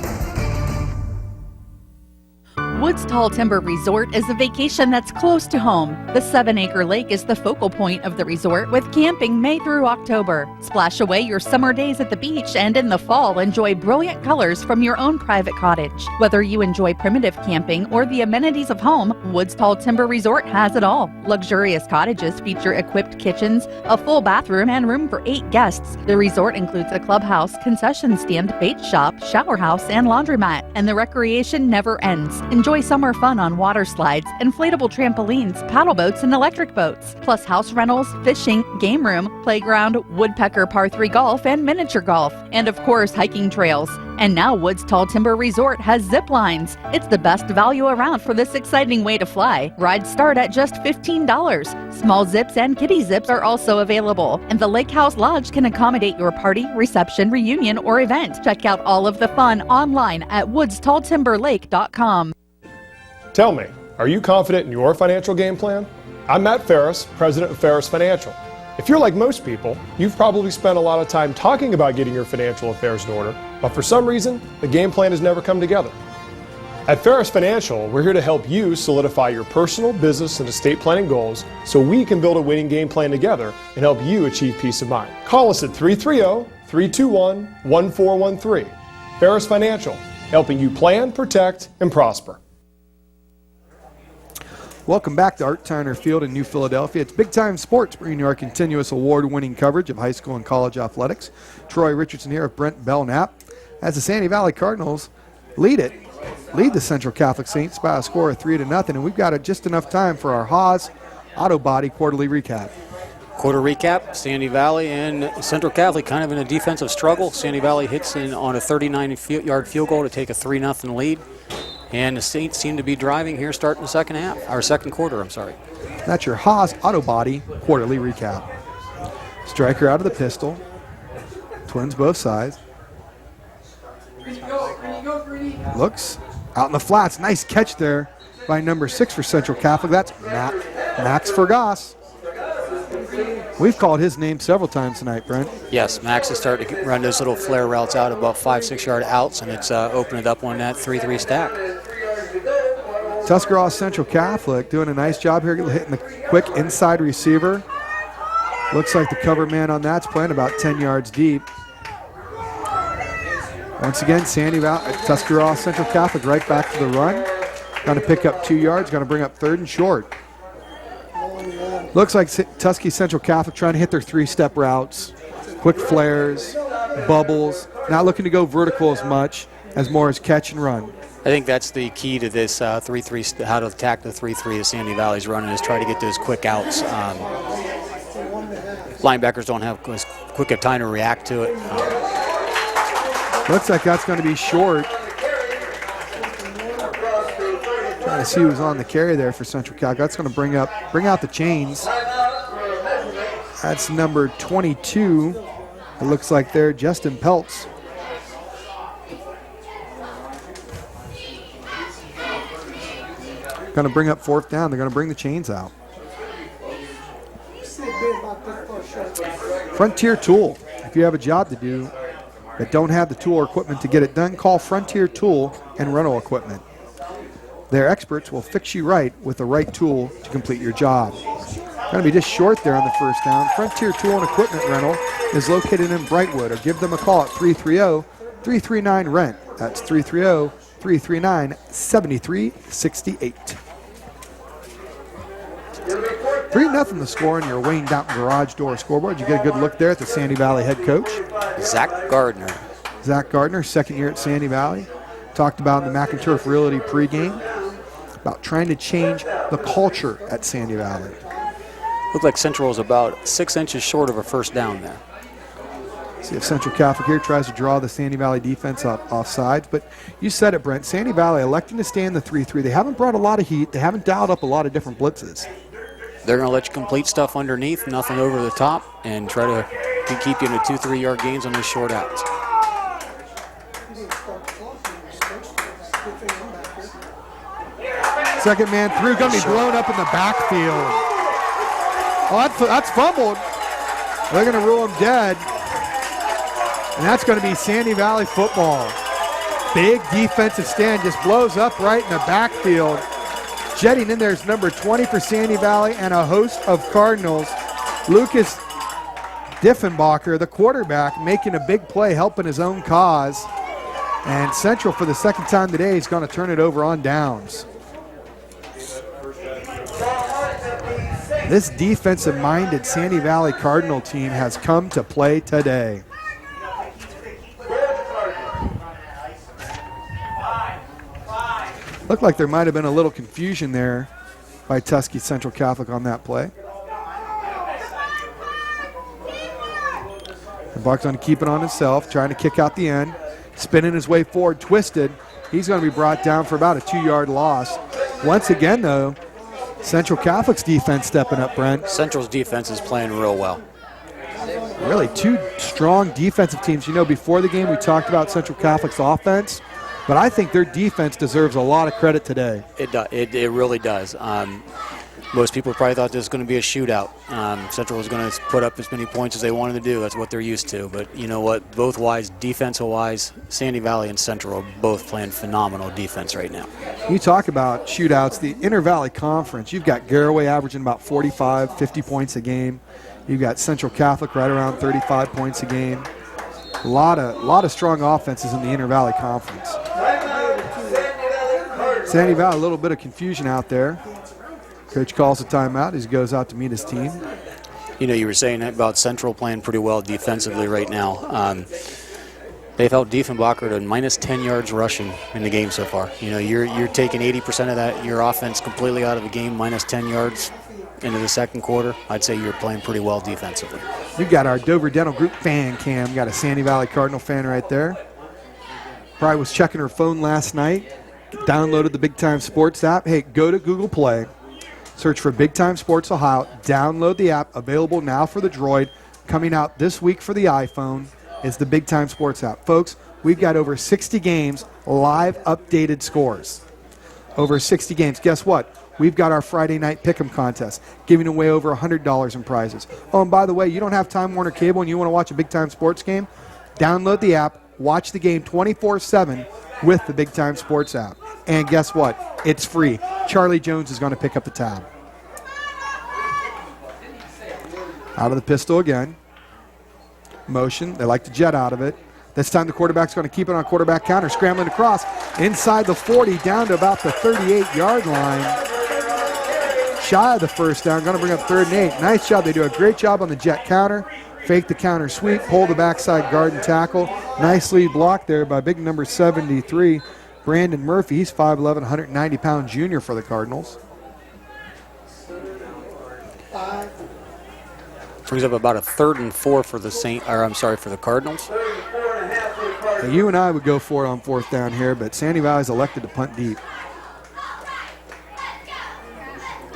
Woods Tall Timber Resort is a vacation that's close to home. The 7-acre lake is the focal point of the resort with camping May through October. Splash away your summer days at the beach and in the fall enjoy brilliant colors from your own private cottage. Whether you enjoy primitive camping or the amenities of home, Woods Tall Timber Resort has it all. Luxurious cottages feature equipped kitchens, a full bathroom, and room for 8 guests. The resort includes a clubhouse, concession stand, bait shop, shower house, and laundromat, and the recreation never ends. Enjoy summer fun on water slides, inflatable trampolines, paddle boats, and electric boats, plus house rentals, fishing, game room, playground, woodpecker par 3 golf, and miniature golf, and of course hiking trails. And now Woods Tall Timber Resort has zip lines. It's the best value around for this exciting way to fly. Rides start at just $15. Small zips and kiddie zips are also available, and the Lake House Lodge can accommodate your party, reception, reunion, or event. Check out all of the fun online at woodstalltimberlake.com. Tell me, are you confident in your financial game plan? I'm Matt Ferris, president of Ferris Financial. If you're like most people, you've probably spent a lot of time talking about getting your financial affairs in order, but for some reason, the game plan has never come together. At Ferris Financial, we're here to help you solidify your personal, business, and estate planning goals so we can build a winning game plan together and help you achieve peace of mind. Call us at 330-321-1413. Ferris Financial, helping you plan, protect, and prosper. Welcome back to Art Tyner Field in New Philadelphia. It's Big Time Sports, bringing you our continuous award-winning coverage of high school and college athletics. Troy Richardson here with Brent Belknap as the Sandy Valley Cardinals lead the Central Catholic Saints by a score of 3-0, and we've got just enough time for our Haas Auto Body quarterly recap. Quarter recap, Sandy Valley and Central Catholic kind of in a defensive struggle. Sandy Valley hits in on a 39-yard field goal to take a 3-0 lead. And the Saints seem to be driving here starting the second quarter. That's your Haas Auto Body quarterly recap. Striker out of the pistol. Twins both sides. Looks out in the flats. Nice catch there by number 6 for Central Catholic. That's Max Fergas. We've called his name several times tonight, Brent. Yes, Max is starting to run those little flare routes out about 5-6 yard outs, and it's opened it up on that 3-3 stack. Tuscarawas Central Catholic doing a nice job here, hitting the quick inside receiver. Looks like the cover man on that's playing about 10 yards deep. Once again, Tuscarawas Central Catholic right back to the run. Going to pick up 2 yards, going to bring up 3rd and short. Looks like Tusky Central Catholic trying to hit their 3-step routes, quick flares, bubbles, not looking to go vertical as much as more as catch and run. I think that's the key to this 3-3, how to attack the 3-3 that Sandy Valley's running, is try to get those quick outs. Linebackers don't have as quick a time to react to it. Looks like that's going to be short. Trying to see who's on the carry there for Central Catholic. That's going to bring out the chains. That's number 22. It looks like there, Justin Peltz. Going to bring up 4th down. They're going to bring the chains out. Frontier Tool. If you have a job to do that don't have the tool or equipment to get it done, call Frontier Tool and Rental Equipment. Their experts will fix you right with the right tool to complete your job. Going to be just short there on the 1st down. Frontier Tool and Equipment Rental is located in Brightwood, or give them a call at 330-339-RENT. That's 330-339-7368. 3-0 the score on your Wayne Downton Garage Door scoreboard. You get a good look there at the Sandy Valley head coach, Zach Gardner. Zach Gardner, 2nd year at Sandy Valley. Talked about in the McInturf Realty pregame about trying to change the culture at Sandy Valley. Looked like Central was about 6 inches short of a first down there. See if Central Catholic here tries to draw the Sandy Valley defense offsides. But you said it, Brent. Sandy Valley electing to stay in the 3-3. They haven't brought a lot of heat. They haven't dialed up a lot of different blitzes. They're going to let you complete stuff underneath, nothing over the top, and try to keep you in the 2-3 yard gains on these short outs. Second man through, going to be blown up in the backfield. Oh, that's fumbled. They're going to rule him dead. And that's going to be Sandy Valley football. Big defensive stand, just blows up right in the backfield. Jetting in there is number 20 for Sandy Valley and a host of Cardinals. Lucas Diffenbacher, the quarterback, making a big play, helping his own cause. And Central, for the second time today, is going to turn it over on downs. This defensive-minded Sandy Valley Cardinal team has come to play today. Looked like there might have been a little confusion there by Tuskegee Central Catholic on that play. The Buck's going to keep it on himself, trying to kick out the end, spinning his way forward, twisted. He's going to be brought down for about a 2-yard loss. Once again, though, Central Catholic's defense stepping up, Brent. Central's defense is playing real well. Really, two strong defensive teams. You know, before the game, we talked about Central Catholic's offense. But I think their defense deserves a lot of credit today. It really does. Most people probably thought this was going to be a shootout. Central was going to put up as many points as they wanted to do. That's what they're used to. But you know what? Both wise, defensive-wise, Sandy Valley and Central are both playing phenomenal defense right now. You talk about shootouts, the Inter-Valley Conference. You've got Garaway averaging about 45, 50 points a game. You've got Central Catholic right around 35 points a game. A lot of strong offenses in the Inter-Valley Conference. Sandy Valley, a little bit of confusion out there. Coach calls a timeout as he goes out to meet his team. You know, you were saying about Central playing pretty well defensively right now. They've held Diefenbacher to minus 10 yards rushing in the game so far. You know, you're taking 80% of that, your offense completely out of the game, minus 10 yards into the second quarter. I'd say you're playing pretty well defensively. You've got our Dover Dental Group fan cam. Got a Sandy Valley Cardinal fan right there. Probably was checking her phone last night. Downloaded the Big Time Sports app. Hey, go to Google Play. Search for Big Time Sports Ohio. Download the app. Available now for the Droid. Coming out this week for the iPhone is the Big Time Sports app. Folks, we've got over 60 games, live updated scores. Over 60 games. Guess what? We've got our Friday night pick'em contest, giving away over $100 in prizes. Oh, and by the way, you don't have Time Warner Cable and you want to watch a Big Time Sports game? Download the app. Watch the game 24/7 with the Big Time Sports app. And guess what? It's free. Charlie Jones is going to pick up the tab. Out of the pistol again. Motion. They like to jet out of it. This time the quarterback's going to keep it on quarterback counter. Scrambling across inside the 40 down to about the 38-yard line. Shy of the first down. Going to bring up 3rd and 8. Nice job. They do a great job on the jet counter. Fake the counter sweep. Pull the backside guard and tackle. Nice lead block there by big number 73, Brandon Murphy. He's 5'11", 190-pound junior for the Cardinals. Brings up about a 3rd and 4 for the for the Cardinals. Now, you and I would go for it on 4th down here, but Sandy Valley's elected to punt deep.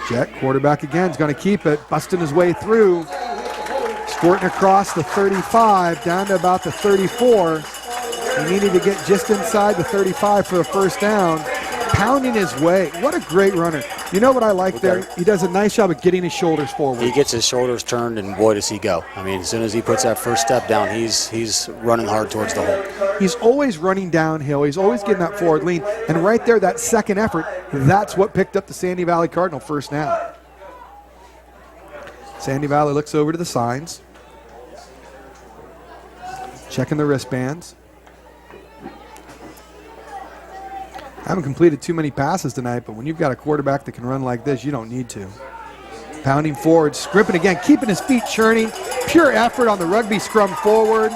Jet quarterback again is going to keep it, busting his way through. Squirting across the 35, down to about the 34. He needed to get just inside the 35 for the first down. Pounding his way. What a great runner. You know what I like there? He does a nice job of getting his shoulders forward. He gets his shoulders turned, and boy, does he go. I mean, as soon as he puts that first step down, he's running hard towards the hole. He's always running downhill. He's always getting that forward lean. And right there, that second effort, that's what picked up the Sandy Valley Cardinal first down. Sandy Valley looks over to the signs. Checking the wristbands. Haven't completed too many passes tonight, but when you've got a quarterback that can run like this, you don't need to. Pounding forward, scrimping again, keeping his feet churning. Pure effort on the rugby scrum forward.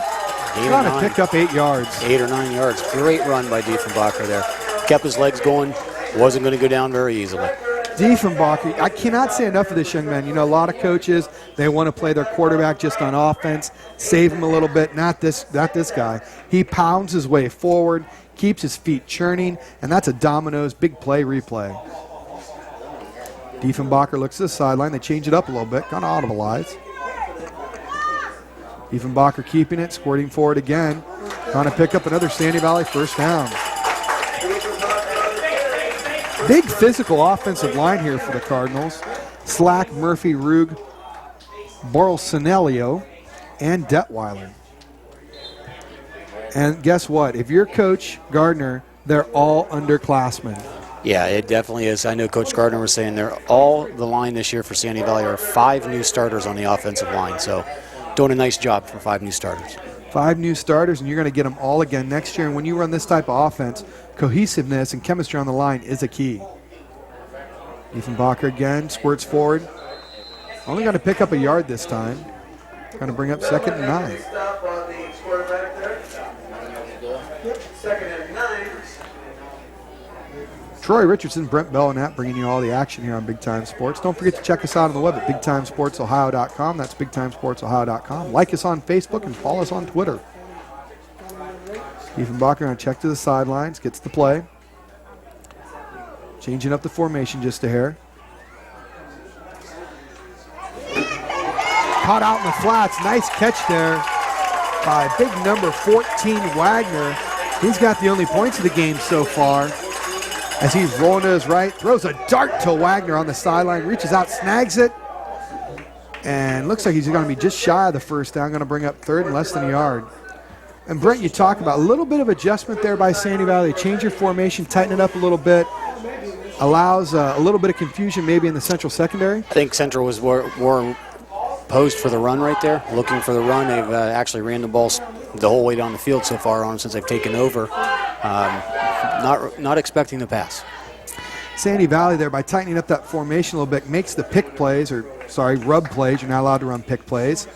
Trying to pick up 8 yards. 8 or 9 yards. Great run by Diefenbacher there. Kept his legs going. Wasn't going to go down very easily. Diefenbacher, I cannot say enough of this young man. You know, a lot of coaches, they want to play their quarterback just on offense, save him a little bit. Not this guy. He pounds his way forward, keeps his feet churning, and that's a Domino's big play replay. Diefenbacher looks to the sideline. They change it up a little bit, kind of audibilize. Diefenbacher keeping it, squirting forward again, trying to pick up another Sandy Valley first down. Big physical offensive line here for the Cardinals. Slack, Murphy, Rug, Borelsinelio, and Detweiler. And guess what? If you're Coach Gardner, they're all underclassmen. Yeah, it definitely is. I know Coach Gardner was saying the line this year for Sandy Valley are 5 new starters on the offensive line. So doing a nice job for 5 new starters. 5 new starters, and you're going to get them all again next year. And when you run this type of offense, cohesiveness and chemistry on the line is a key. Diefenbacher again, squirts forward. Only going to pick up a yard this time. Going to bring up 2nd and 9. Troy Richardson, Brent Belknap bringing you all the action here on Big Time Sports. Don't forget to check us out on the web at BigTimesportsohio.com. That's BigTimesportsohio.com. Like us on Facebook and follow us on Twitter. Diefenbacher going to check to the sidelines, gets the play. Changing up the formation just a hair. Caught out in the flats. Nice catch there by big number 14, Wagner. He's got the only points of the game so far. As he's rolling to his right, throws a dart to Wagner on the sideline, reaches out, snags it, and looks like he's going to be just shy of the first down, going to bring up 3rd and less than a yard. And Brent, you talk about a little bit of adjustment there by Sandy Valley. Change your formation, tighten it up a little bit, allows a little bit of confusion maybe in the Central secondary. I think Central was more posed for the run right there, looking for the run. They've actually ran the ball the whole way down the field so far on since they've taken over. Not expecting the pass. Sandy Valley there, by tightening up that formation a little bit, makes the pick plays, rub plays. You're not allowed to run pick plays.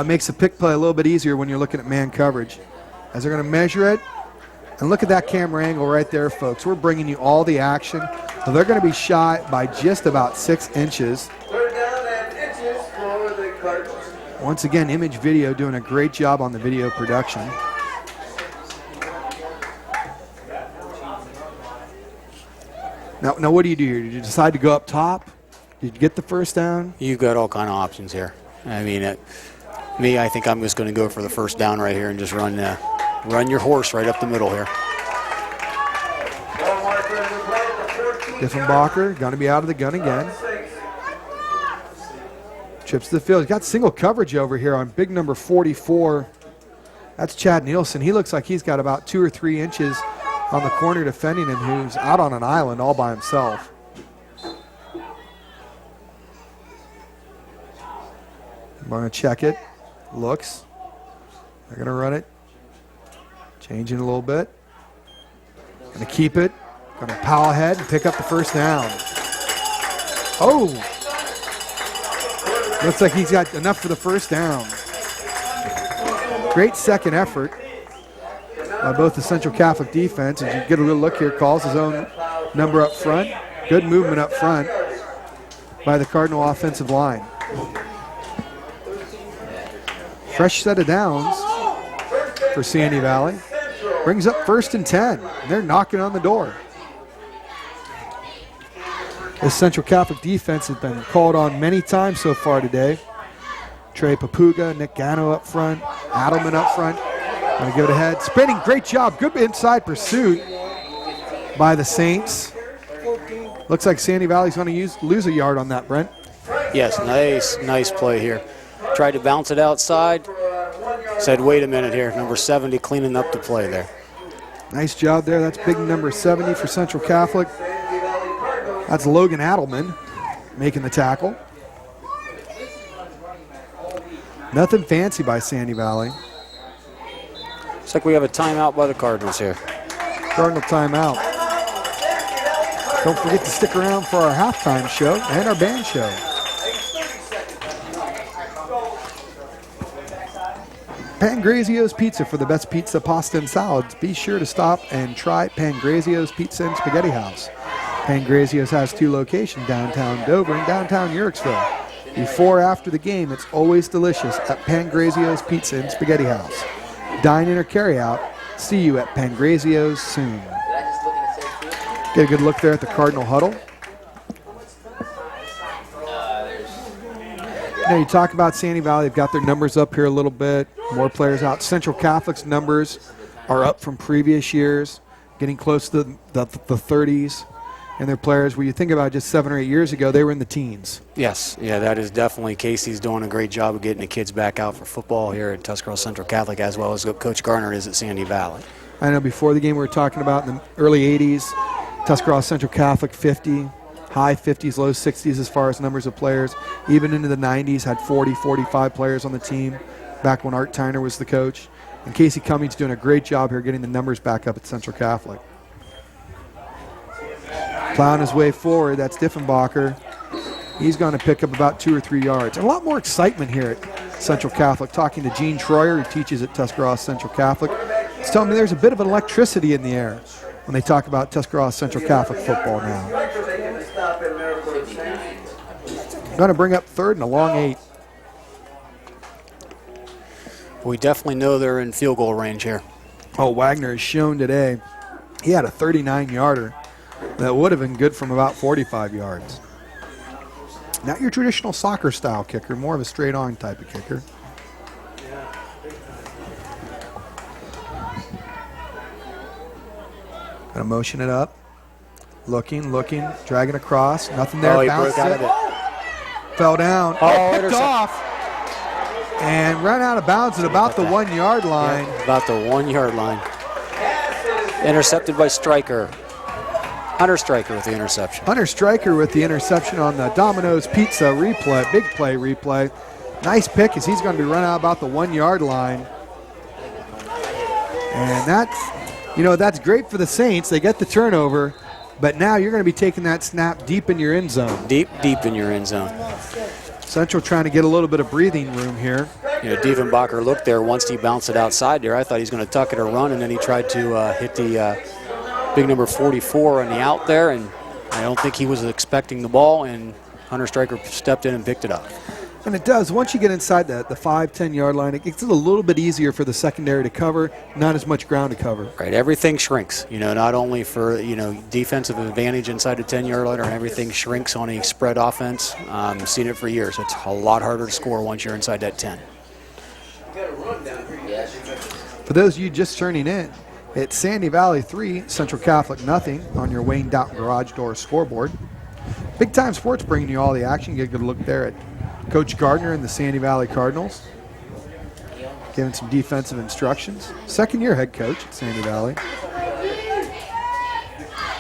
Makes the pick play a little bit easier when you're looking at man coverage. As they're going to measure it, and look at that camera angle right there, folks. We're bringing you all the action. So they're going to be shy by just about 6 inches. 3rd down and inches for the Cardinals. Once again, Image Video doing a great job on the video production. Now what do you do here? Did you decide to go up top? Did you get the first down? You've got all kind of options here. I mean, I think I'm just going to go for the first down right here and just run your horse right up the middle here. Diefenbacher going to be out of the gun again. Trips to the field. He's got single coverage over here on big number 44. That's Chad Nielsen. He looks like he's got about 2 or 3 inches on the corner defending him, who's out on an island all by himself. I'm going to check it. Looks. They're going to run it. Changing a little bit. Going to keep it. Going to power ahead and pick up the first down. Oh! Looks like he's got enough for the first down. Great second effort by both the Central Catholic defense. As you get a little look here, calls his own number up front. Good movement up front by the Cardinal offensive line. Fresh set of downs for Sandy Valley. Brings up 1st and 10. And they're knocking on the door. This Central Catholic defense has been called on many times so far today. Trey Papuga, Nick Gano up front, Adelman up front. Going to give it ahead. Spinning, great job. Good inside pursuit by the Saints. Looks like Sandy Valley's going to lose a yard on that, Brent. Yes, nice play here. Tried to bounce it outside. Said, wait a minute here. Number 70 cleaning up the play there. Nice job there. That's big number 70 for Central Catholic. That's Logan Adelman making the tackle. Nothing fancy by Sandy Valley. Looks like we have a timeout by the Cardinals here. Cardinal timeout. Don't forget to stick around for our halftime show and our band show. Pangrazio's Pizza for the best pizza, pasta, and salads. Be sure to stop and try Pangrazio's Pizza and Spaghetti House. Pangrazios has 2 locations, downtown Dover and downtown Yorksville. Before or after the game, it's always delicious at Pangrazios Pizza and Spaghetti House. Dine in or carry out. See you at Pangrazios soon. Get a good look there at the Cardinal huddle. You talk about Sandy Valley. They've got their numbers up here a little bit. More players out. Central Catholic's numbers are up from previous years, getting close to the 30s. And their players, when you think about just 7 or 8 years ago, they were in the teens. Yes, yeah, that is definitely. Casey's doing a great job of getting the kids back out for football here at Tuscarawas Central Catholic, as well as Coach Garner is at Sandy Valley. I know before the game we were talking about in the early 80s, Tuscarawas Central Catholic 50, high 50s, low 60s as far as numbers of players. Even into the 90s, had 40, 45 players on the team back when Art Tyner was the coach. And Casey Cummings doing a great job here getting the numbers back up at Central Catholic. Plowing his way forward, that's Diffenbacher. He's going to pick up about 2 or 3 yards. And a lot more excitement here at Central Catholic. Talking to Gene Troyer, who teaches at Tuscarawas Central Catholic. He's telling me there's a bit of an electricity in the air when they talk about Tuscarawas Central Catholic football now. Going to bring up 3rd and a long 8. We definitely know they're in field goal range here. Oh, Wagner has shown today he had a 39-yarder. That would have been good from about 45 yards. Not your traditional soccer-style kicker, more of a straight-on type of kicker. Gonna motion it up. Looking, dragging across. Nothing there. Oh, he bounced broke out it. of it. Fell down. Picked off. And ran out of bounds at about the 1 yard line. Yeah, about the 1 yard line. Intercepted by Stryker. Hunter Stryker with the interception. Hunter Stryker with the interception on the Domino's Pizza replay, big play replay. Nice pick as he's going to be run out about the 1 yard line. And that's great for the Saints. They get the turnover, but now you're going to be taking that snap deep in your end zone. Deep in your end zone. Central trying to get a little bit of breathing room here. Diffenbacher looked there once he bounced it outside there. I thought he was going to tuck it or run, and then he tried to hit the big number 44 on the out there, and I don't think he was expecting the ball, and Hunter Stryker stepped in and picked it up. And it does. Once you get inside the 5-10 yard line, it gets a little bit easier for the secondary to cover, not as much ground to cover. Right, everything shrinks, not only for, defensive advantage inside the 10 yard line, everything shrinks on a spread offense. Seen it for years. It's a lot harder to score once you're inside that 10. For those of you just turning in, it's Sandy Valley 3, Central Catholic nothing on your Wayne Doughton garage door scoreboard. Big Time Sports bringing you all the action. Get a good look there at Coach Gardner and the Sandy Valley Cardinals. Giving some defensive instructions. Second-year head coach at Sandy Valley.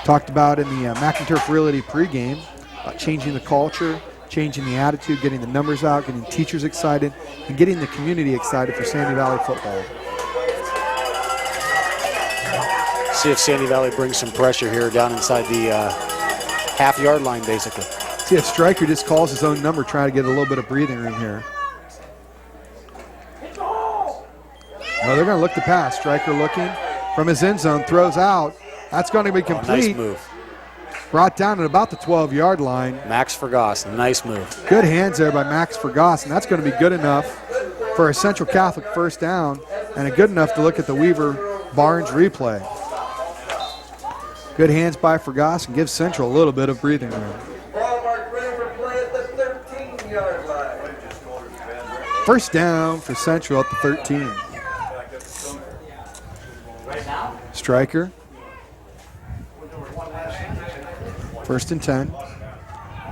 Talked about in the McInturf Realty pregame about changing the culture, changing the attitude, getting the numbers out, getting teachers excited, and getting the community excited for Sandy Valley football. See if Sandy Valley brings some pressure here down inside the half-yard line, basically. See if Stryker just calls his own number, trying to get a little bit of breathing room here. Well, they're going to look to pass. Stryker looking from his end zone, throws out. That's going to be complete. Nice move. Brought down at about the 12-yard line. Max Fergoss, nice move. Good hands there by Max Fergoss, and that's going to be good enough for a Central Catholic first down, and good enough to look at the Weaver-Barnes replay. Good hands by Fergoss and gives Central a little bit of breathing room. First down for Central at the 13. Stryker. First and 10.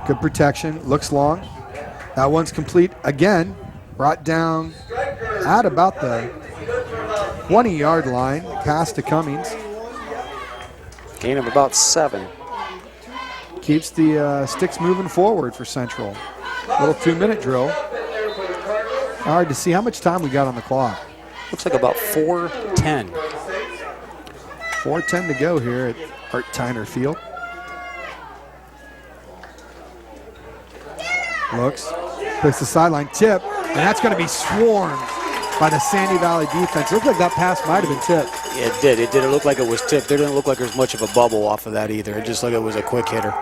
Good protection. Looks long. That one's complete again. Brought down at about the 20-yard line. Pass to Cummings. Gain of about 7. Keeps the sticks moving forward for Central. Little 2-minute drill. Hard to see how much time we got on the clock. Looks like about 4:10. 4:10 to go here at Art Tyner Field. Looks, takes the sideline tip, and that's going to be swarmed by the Sandy Valley defense. It looked like that pass might have been tipped. Yeah, it did. It did. It looked like it was tipped. It didn't look like there was much of a bubble off of that either. It just looked like it was a quick hitter.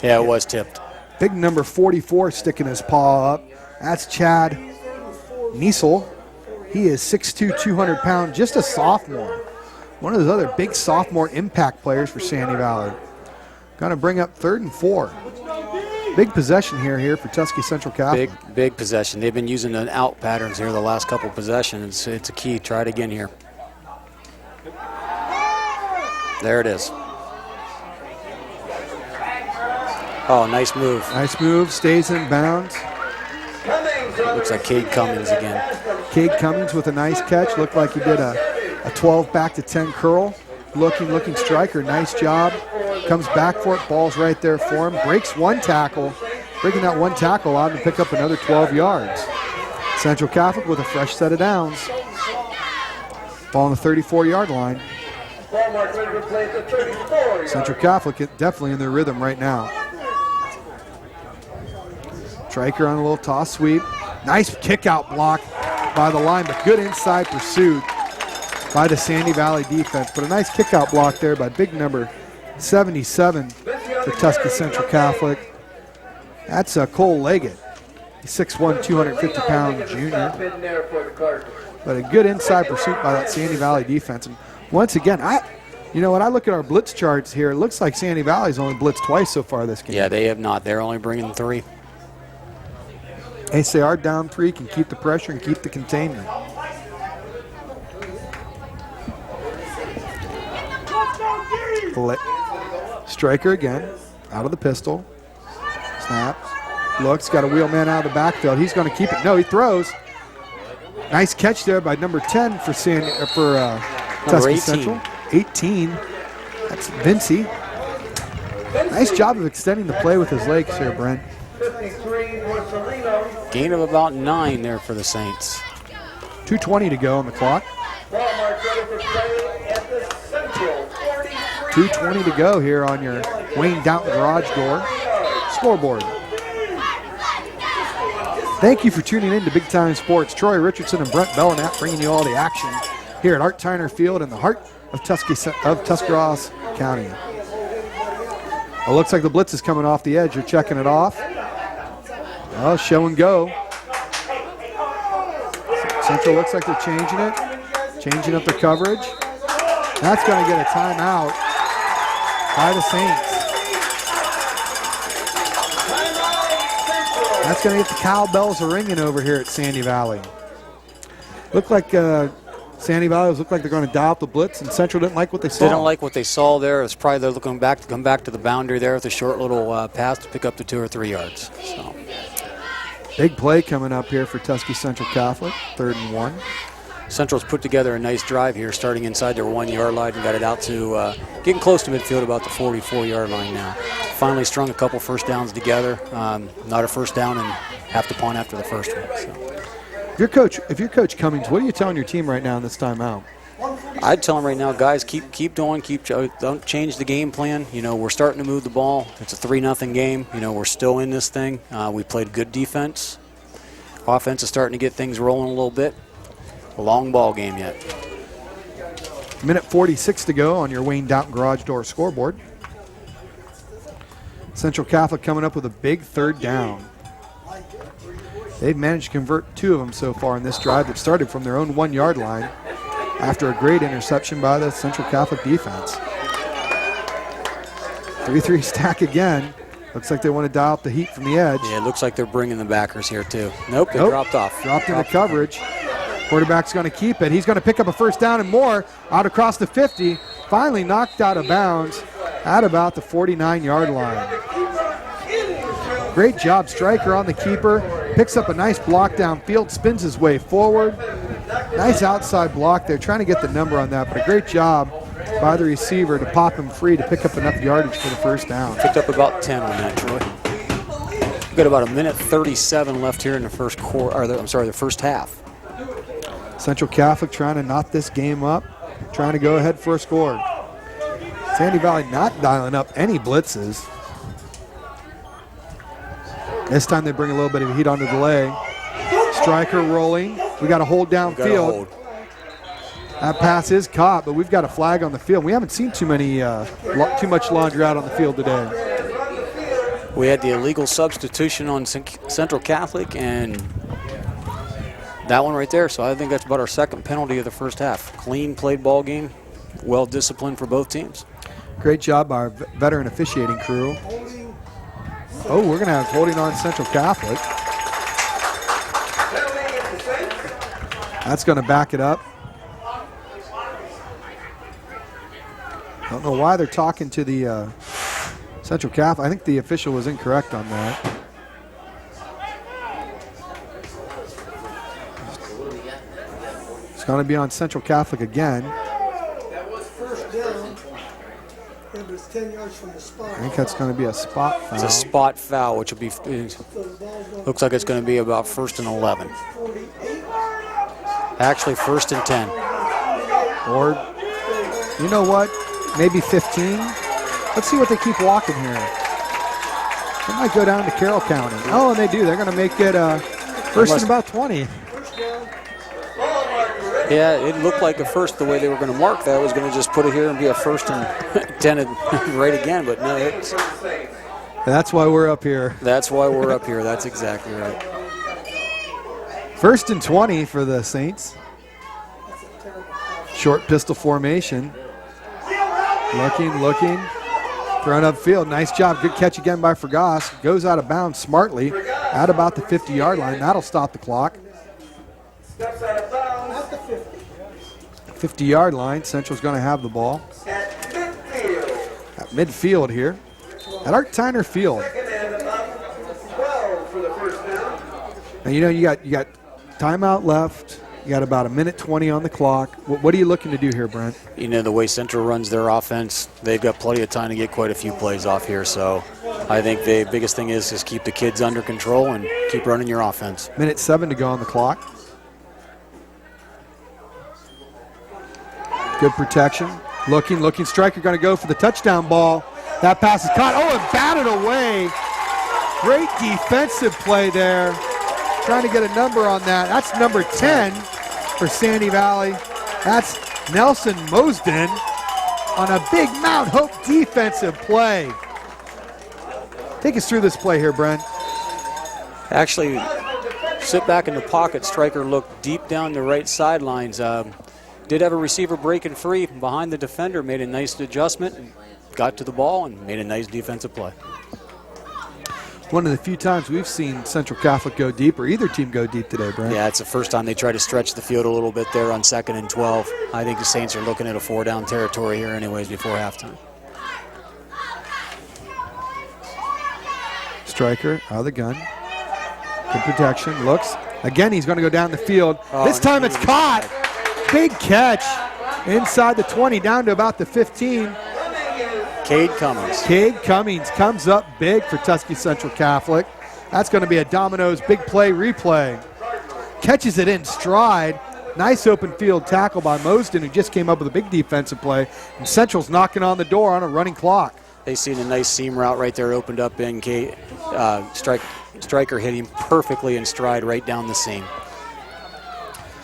Yeah, it was tipped. Big number 44 sticking his paw up. That's Chad Niesel. He is 6'2", 200 pounds, just a sophomore. One of those other big sophomore impact players for Sandy Valley. Going to bring up 3rd and 4. Big possession here for Tuskegee Central Catholic. Big possession. They've been using an out patterns here the last couple possessions. It's a key. Try it again here. There it is. Oh, nice move. Nice move. Stays in bounds. Looks like Cade Cummings again. Cade Cummings with a nice catch. Looked like he did a 12 back to 10 curl. Looking striker. Nice job. Comes back for it. Ball's right there for him. Breaks one tackle. Breaking that one tackle out and pick up another 12 yards. Central Catholic with a fresh set of downs. Ball on the 34-yard line. Central Catholic definitely in their rhythm right now. Stryker on a little toss sweep. Nice kick out block by the line, but good inside pursuit by the Sandy Valley defense. But a nice kick out block there by big number 77 for Tuskegee Central Catholic. That's Cole Leggett. He's 6'1", 250-pound junior. But a good inside pursuit by that Sandy Valley defense. And once again, when I look at our blitz charts here, it looks like Sandy Valley's only blitzed twice so far this game. Yeah, they have not. They're only bringing 3. They say our down 3 can keep the pressure and keep the containment. Stryker again, out of the pistol. Snaps. Looks, got a wheel man out of the backfield. He's going to keep it. No, he throws. Nice catch there by number 10 for Tuskegee Central. 18. That's Vinci. Nice job of extending the play with his legs here, Brent. Gain of about 9 there for the Saints. 2:20 to go on the clock. 2:20 to go here on your Wayne Downton garage door scoreboard. Thank you for tuning in to Big Time Sports. Troy Richardson and Brent Belknap bringing you all the action here at Art Tyner Field in the heart of Tuscarawas County. Well, looks like the blitz is coming off the edge. You're checking it off. Well, show and go. Central looks like they're changing up their coverage. That's going to get a timeout by the Saints. That's going to get the cowbells ringing over here at Sandy Valley. Looked like Sandy Valley looked like they're going to dial up the blitz, and Central didn't like what they saw. They don't like what they saw there. It's probably they're looking back to come back to the boundary there with a short little pass to pick up the 2 or 3 yards. So. Big play coming up here for Tuskegee Central Catholic, 3rd and 1. Central's put together a nice drive here, starting inside their 1-yard line and got it out to getting close to midfield, about the 44-yard line now. Finally strung a couple first downs together. Not a first down and have to punt after the first one. So. If you're Coach Cummings, what are you telling your team right now in this timeout? I'd tell them right now, guys, keep going, don't change the game plan. We're starting to move the ball. It's a 3-0 game. We're still in this thing. We played good defense. Offense is starting to get things rolling a little bit. A long ball game yet. Minute 46 to go on your Wayne Downton garage door scoreboard. Central Catholic coming up with a big 3rd down. They've managed to convert 2 of them so far in this drive that started from their own 1-yard line after a great interception by the Central Catholic defense. 3-3 stack again. Looks like they want to dial up the heat from the edge. Yeah, it looks like they're bringing the backers here too. Nope, they dropped off. Dropped into coverage. Quarterback's going to keep it. He's going to pick up a first down and more out across the 50. Finally knocked out of bounds at about the 49-yard line. Great job, Stryker on the keeper. Picks up a nice block downfield, spins his way forward. Nice outside block there, trying to get the number on that, but a great job by the receiver to pop him free to pick up enough yardage for the first down. Picked up about 10 on that, Troy. We've got about a minute 37 left here in the first the first half. Central Catholic trying to knot this game up, trying to go ahead for a score. Sandy Valley not dialing up any blitzes. This time they bring a little bit of heat on the delay. Stryker rolling. We got a hold downfield. That pass is caught, but we've got a flag on the field. We haven't seen too much laundry out on the field today. We had the illegal substitution on Central Catholic, and that one right there. So I think that's about our second penalty of the first half. Clean played ball game, well disciplined for both teams. Great job by our veteran officiating crew. Oh, we're going to have holding on Central Catholic. That's going to back it up. Don't know why they're talking to the Central Catholic. I think the official was incorrect on that. It's going to be on Central Catholic again. That was first down. It was 10 yards from the spot. I think that's going to be a spot foul. It's a spot foul, which will be, looks like it's going to be about 1st and 11. Actually, 1st and 10. Or, you know what? Maybe 15. Let's see what they keep walking here. They might go down to Carroll County. Oh, and they do. They're going to make it 1st and about 20. Yeah, it looked like at first the way they were going to mark that was going to just put it here and be a 1st and 10 right again, but no. That's why we're up here. That's why we're up here. That's exactly right. 1st and 20 for the Saints. Short pistol formation. Looking, thrown upfield. Nice job. Good catch again by Fergas. Goes out of bounds smartly at about the 50-yard line. That'll stop the clock. 50-yard line. Central's going to have the ball. At midfield here. At Art Tyner Field. Now, you know, you got timeout left. You got about 1:20 on the clock. What are you looking to do here, Brent? You know, the way Central runs their offense, they've got plenty of time to get quite a few plays off here. So I think the biggest thing is just keep the kids under control and keep running your offense. 1:07 to go on the clock. Good protection. Looking. Striker going to go for the touchdown ball. That pass is caught. Oh, and batted away. Great defensive play there. Trying to get a number on that. That's number 10 for Sandy Valley. That's Nelson Mosden on a big Mount Hope defensive play. Take us through this play here, Brent. Actually, sit back in the pocket. Striker looked deep down the right sidelines. Did have a receiver breaking free behind the defender, made a nice adjustment, got to the ball, and made a nice defensive play. One of the few times we've seen Central Catholic go deep, or either team go deep today, Brent. Yeah, it's the first time they try to stretch the field a little bit there on 2nd and 12. I think the Saints are looking at a 4-down territory here anyways before halftime. Striker out of the gun. Good protection. Looks. Again, he's going to go down the field. This time it's caught. Big catch inside the 20, down to about the 15. Cade Cummings comes up big for Tuskegee Central Catholic. That's going to be a Domino's big play replay. Catches it in stride. Nice open field tackle by Mosden, who just came up with a big defensive play. And Central's knocking on the door on a running clock. They see the nice seam route right there opened up in Cade. Striker hit him perfectly in stride right down the seam.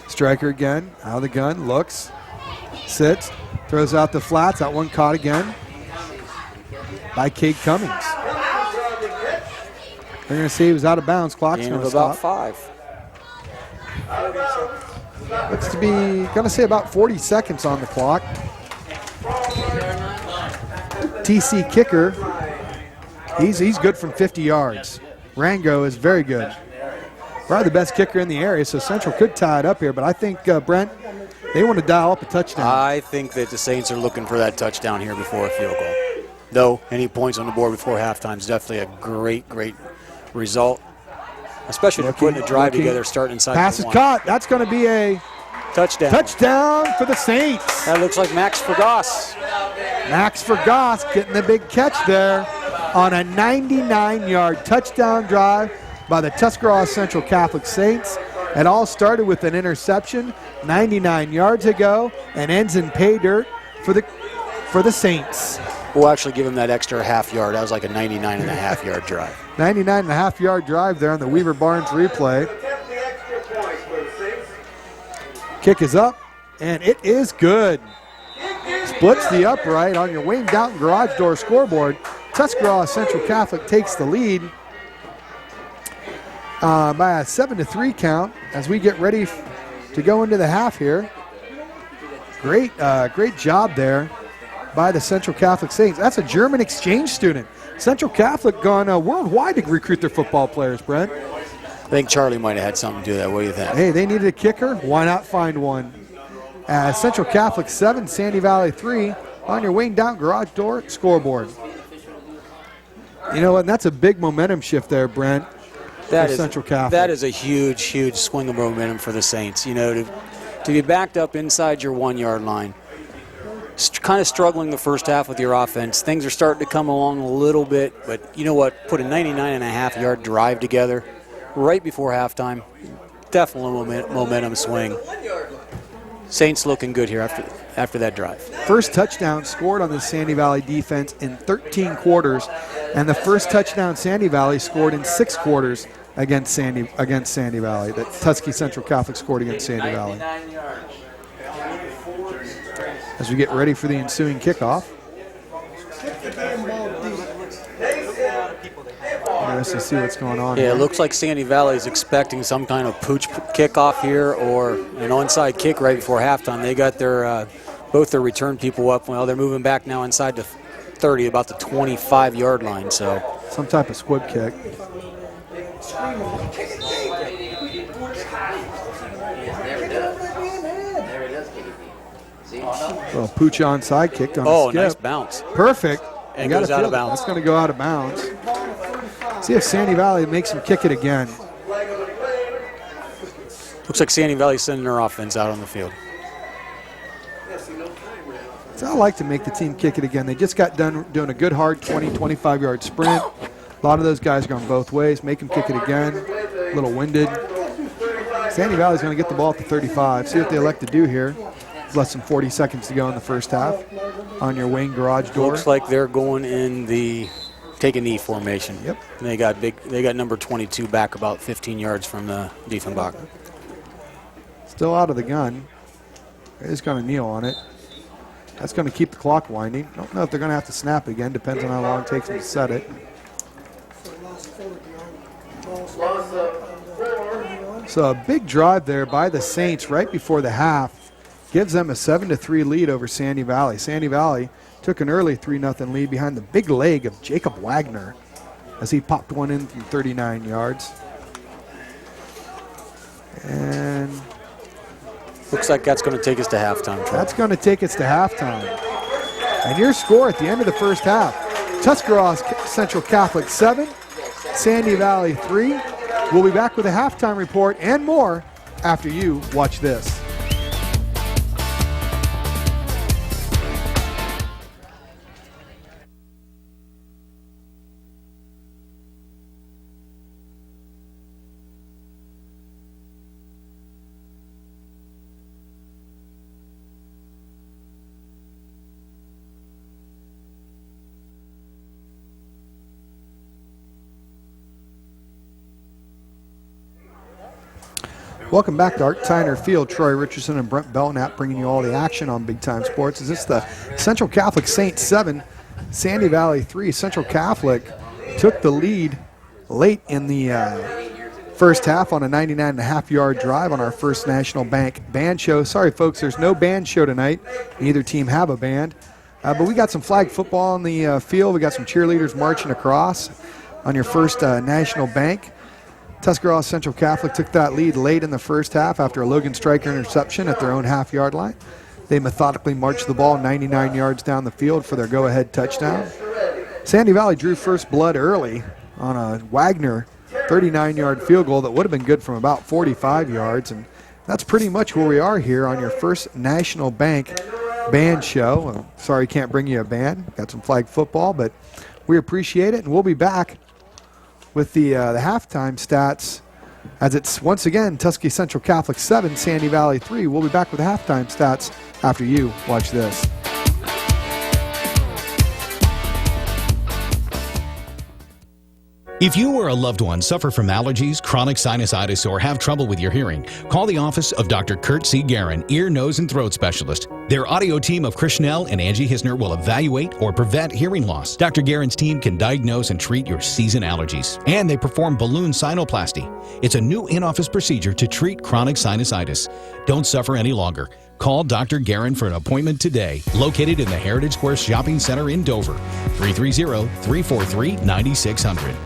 Striker again, out of the gun, looks, sits, throws out the flats. That one caught again by Cade Cummings. They're going to see he was out of bounds. Clock's going to stop. About 5. Looks to be going to say about 40 seconds on the clock. TC kicker, he's good from 50 yards. Rango is very good. Probably the best kicker in the area, so Central could tie it up here, but I think, Brent, they want to dial up a touchdown. I think that the Saints are looking for that touchdown here before a field goal. Though, any points on the board before halftime is definitely a great result, especially putting a drive together starting inside Pass is caught. That's going to be a touchdown. Touchdown for the Saints. That looks like Max Fergas. Max Fergas getting the big catch there on a 99-yard touchdown drive by the Tuscarawas Central Catholic Saints. It all started with an interception 99 yards ago and ends in pay dirt for the Saints. We'll actually give him that extra half yard. That was like a 99.5-yard drive. 99.5-yard drive there on the Weaver Barnes replay. Kick is up, and it is good. Splits the upright on your Wayne Downton garage door scoreboard. Tuscarawas Central Catholic takes the lead by a 7-3 count as we get ready to go into the half here. Great job there by the Central Catholic Saints. That's a German exchange student. Central Catholic gone worldwide to recruit their football players, Brent. I think Charlie might have had something to do that. What do you think? Hey, they needed a kicker. Why not find one? Central Catholic 7, Sandy Valley 3 on your Wayne Downton garage door scoreboard. You know what? That's a big momentum shift there, Brent. That is Central Catholic. That is a huge, huge swing of momentum for the Saints. You know, to be backed up inside your 1-yard line, kind of struggling the first half with your offense. Things are starting to come along a little bit, but you know what? Put a 99.5-yard drive together right before halftime. Definitely momentum swing. Saints looking good here after that drive. First touchdown scored on the Sandy Valley defense in 13 quarters, and the first touchdown Sandy Valley scored in 6 quarters against Sandy Valley. That Tuskegee Central Catholic scored against Sandy Valley. As we get ready for the ensuing kickoff. Interesting to see what's going on. Yeah, it looks like Sandy Valley is expecting some kind of pooch kickoff here or an onside kick right before halftime. They got their both their return people up. Well, they're moving back now inside the 30, about the 25-yard line. So some type of squib kick. Well, pooch onside kicked on a skip. Nice bounce. Perfect. And goes out of bounds. That's going to go out of bounds. See if Sandy Valley makes him kick it again. Looks like Sandy Valley's sending their offense out on the field. So I like to make the team kick it again. They just got done doing a good hard 20, 25-yard sprint. A lot of those guys are going both ways. Make them kick it again. A little winded. Sandy Valley's going to get the ball at the 35. See what they elect to do here. Less than 40 seconds to go in the first half on your Wayne garage door. Looks like they're going in the take a knee formation. Yep. And they got number 22 back about 15 yards from the Diefenbach. Still out of the gun. He's going to kneel on it. That's going to keep the clock winding. Don't know if they're going to have to snap again. Depends on how long it takes them to set it. So a big drive there by the Saints right before the half. Gives them a 7-3 lead over Sandy Valley. Sandy Valley took an early 3-0 lead behind the big leg of Jacob Wagner as he popped one in from 39 yards. And looks like that's going to take us to halftime. That's going to take us to halftime. And your score at the end of the first half, Tuscarawas Central Catholic 7, Sandy Valley 3. We'll be back with a halftime report and more after you watch this. Welcome back to Art Tyner Field. Troy Richardson and Brent Belknap bringing you all the action on Big Time Sports. Is this the Central Catholic Saints 7, Sandy Valley 3? Central Catholic took the lead late in the first half on a 99.5-yard drive on our First National Bank band show. Sorry, folks, there's no band show tonight. Neither team have a band. But we got some flag football on the field. We got some cheerleaders marching across on your First National Bank. Tuscarawas Central Catholic took that lead late in the first half after a Logan Stryker interception at their own half-yard line. They methodically marched the ball 99 yards down the field for their go-ahead touchdown. Sandy Valley drew first blood early on a Wagner 39-yard field goal that would have been good from about 45 yards, and that's pretty much where we are here on your First National Bank band show. Well, sorry can't bring you a band. Got some flag football, but we appreciate it, and we'll be back with the halftime stats as it's once again Tuskegee Central Catholic 7, Sandy Valley 3. We'll be back with the halftime stats after you watch this. If you or a loved one suffer from allergies, chronic sinusitis, or have trouble with your hearing, call the office of Dr. Kurt C. Guerin, ear, nose, and throat specialist. Their audio team of Chris Schnell and Angie Hisner will evaluate or prevent hearing loss. Dr. Guerin's team can diagnose and treat your season allergies. And they perform balloon sinuplasty. It's a new in-office procedure to treat chronic sinusitis. Don't suffer any longer. Call Dr. Guerin for an appointment today. Located in the Heritage Square Shopping Center in Dover. 330-343-9600.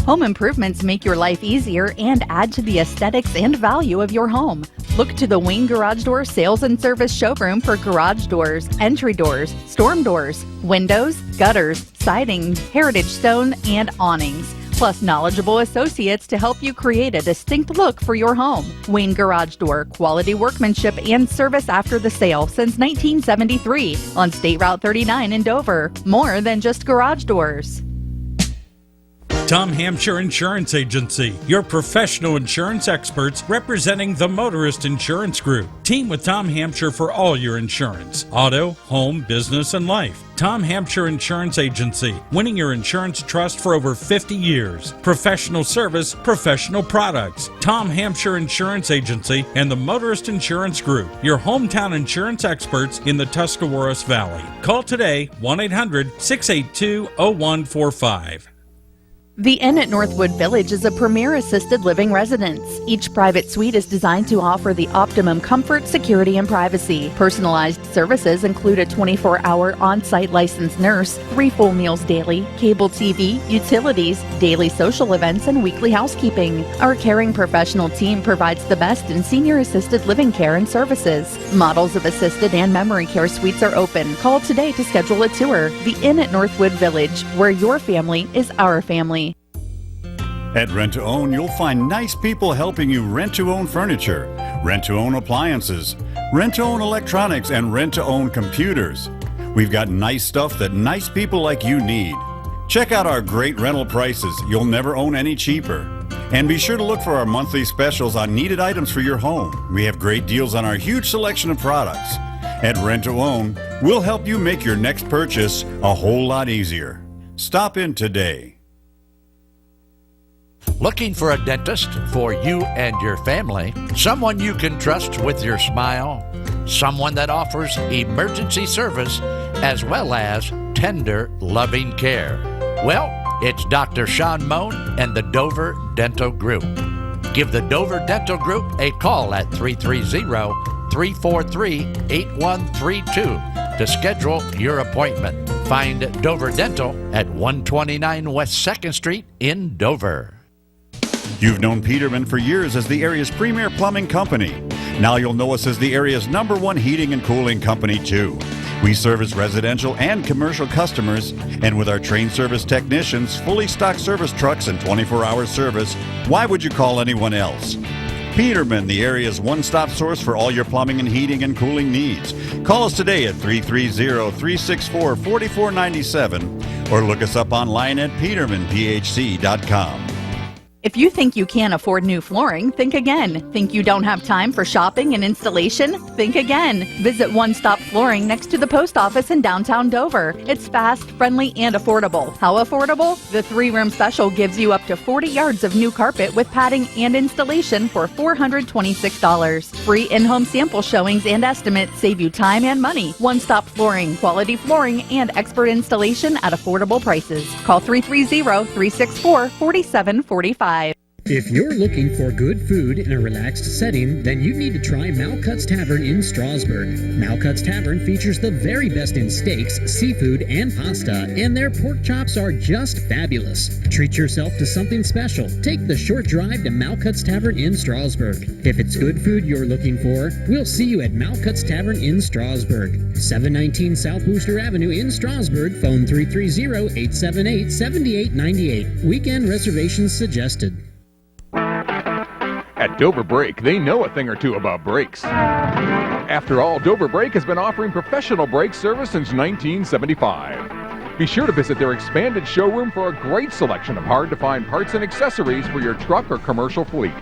Home improvements make your life easier and add to the aesthetics and value of your home. Look to the Wayne Garage Door Sales and Service Showroom for garage doors, entry doors, storm doors, windows, gutters, siding, heritage stone, and awnings. Plus knowledgeable associates to help you create a distinct look for your home. Wayne Garage Door, quality workmanship and service after the sale since 1973 on State Route 39 in Dover. More than just garage doors. Tom Hampshire Insurance Agency, your professional insurance experts representing the Motorist Insurance Group. Team with Tom Hampshire for all your insurance, auto, home, business, and life. Tom Hampshire Insurance Agency, winning your insurance trust for over 50 years. Professional service, professional products. Tom Hampshire Insurance Agency and the Motorist Insurance Group, your hometown insurance experts in the Tuscarawas Valley. Call today, 1-800-682-0145. The Inn at Northwood Village is a premier assisted living residence. Each private suite is designed to offer the optimum comfort, security, and privacy. Personalized services include a 24-hour on-site licensed nurse, 3 full meals daily, cable TV, utilities, daily social events, and weekly housekeeping. Our caring professional team provides the best in senior assisted living care and services. Models of assisted and memory care suites are open. Call today to schedule a tour. The Inn at Northwood Village, where your family is our family. At Rent to Own, you'll find nice people helping you rent to own furniture, rent to own appliances, rent to own electronics, and rent to own computers. We've got nice stuff that nice people like you need. Check out our great rental prices. You'll never own any cheaper. And be sure to look for our monthly specials on needed items for your home. We have great deals on our huge selection of products. At Rent to Own, we'll help you make your next purchase a whole lot easier. Stop in today. Looking for a dentist for you and your family? Someone you can trust with your smile? Someone that offers emergency service as well as tender, loving care? Well, it's Dr. Sean Moan and the Dover Dental Group. Give the Dover Dental Group a call at 330-343-8132 to schedule your appointment. Find Dover Dental at 129 West 2nd Street in Dover. You've known Peterman for years as the area's premier plumbing company. Now you'll know us as the area's #1 heating and cooling company, too. We service residential and commercial customers, and with our trained service technicians, fully stocked service trucks, and 24-hour service, why would you call anyone else? Peterman, the area's one-stop source for all your plumbing and heating and cooling needs. Call us today at 330-364-4497 or look us up online at petermanphc.com. If you think you can't afford new flooring, think again. Think you don't have time for shopping and installation? Think again. Visit One Stop Flooring next to the post office in downtown Dover. It's fast, friendly, and affordable. How affordable? The 3-room special gives you up to 40 yards of new carpet with padding and installation for $426. Free in-home sample showings and estimates save you time and money. One Stop Flooring, quality flooring, and expert installation at affordable prices. Call 330-364-4745. If you're looking for good food in a relaxed setting, then you need to try Malcutt's Tavern in Strasburg. Malcutt's Tavern features the very best in steaks, seafood, and pasta, and their pork chops are just fabulous. Treat yourself to something special. Take the short drive to Malcutt's Tavern in Strasburg. If it's good food you're looking for, we'll see you at Malcutt's Tavern in Strasburg. 719 South Wooster Avenue in Strasburg. Phone 330-878-7898. Weekend reservations suggested. At Dover Brake, they know a thing or two about brakes. After all, Dover Brake has been offering professional brake service since 1975. Be sure to visit their expanded showroom for a great selection of hard-to-find parts and accessories for your truck or commercial fleet.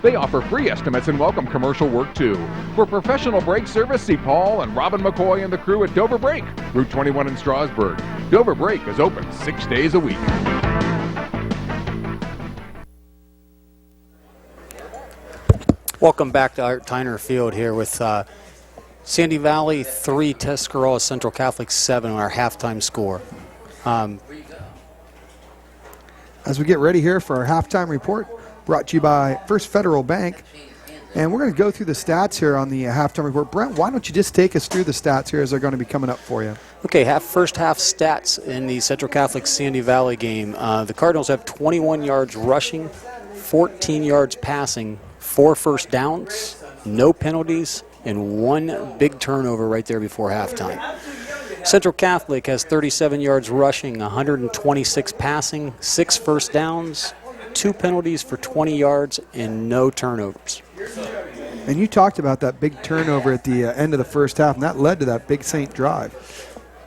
They offer free estimates and welcome commercial work, too. For professional brake service, see Paul and Robin McCoy and the crew at Dover Brake, Route 21 in Strasburg. Dover Brake is open 6 days a week. Welcome back to Art Tyner Field here with Sandy Valley 3, Tuscarawas Central Catholic 7 on our halftime score. As we get ready here for our halftime report, brought to you by First Federal Bank. And we're going to go through the stats here on the halftime report. Brent, why don't you just take us through the stats here as they're going to be coming up for you? Okay, first half stats in the Central Catholic Sandy Valley game. The Cardinals have 21 yards rushing, 14 yards passing, 4 first downs, no penalties, and 1 big turnover right there before halftime. Central Catholic has 37 yards rushing, 126 passing, 6 first downs, 2 penalties for 20 yards, and no turnovers. And you talked about that big turnover at the end of the first half, and that led to that Big Saint drive.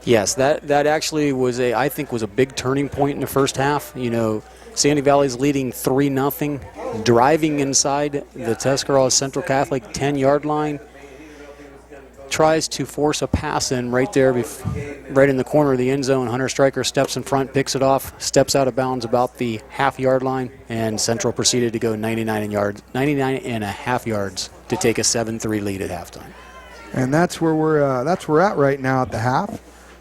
Yes, that actually was I think was a big turning point in the first half. You know, Sandy Valley's leading 3-0, driving inside the Tuscarawas Central Catholic 10-yard line. Tries to force a pass in right there, right in the corner of the end zone. Hunter Stryker steps in front, picks it off, steps out of bounds about the half-yard line, and Central proceeded to go 99 and a half yards to take a 7-3 lead at halftime. And that's where we're at right now at the half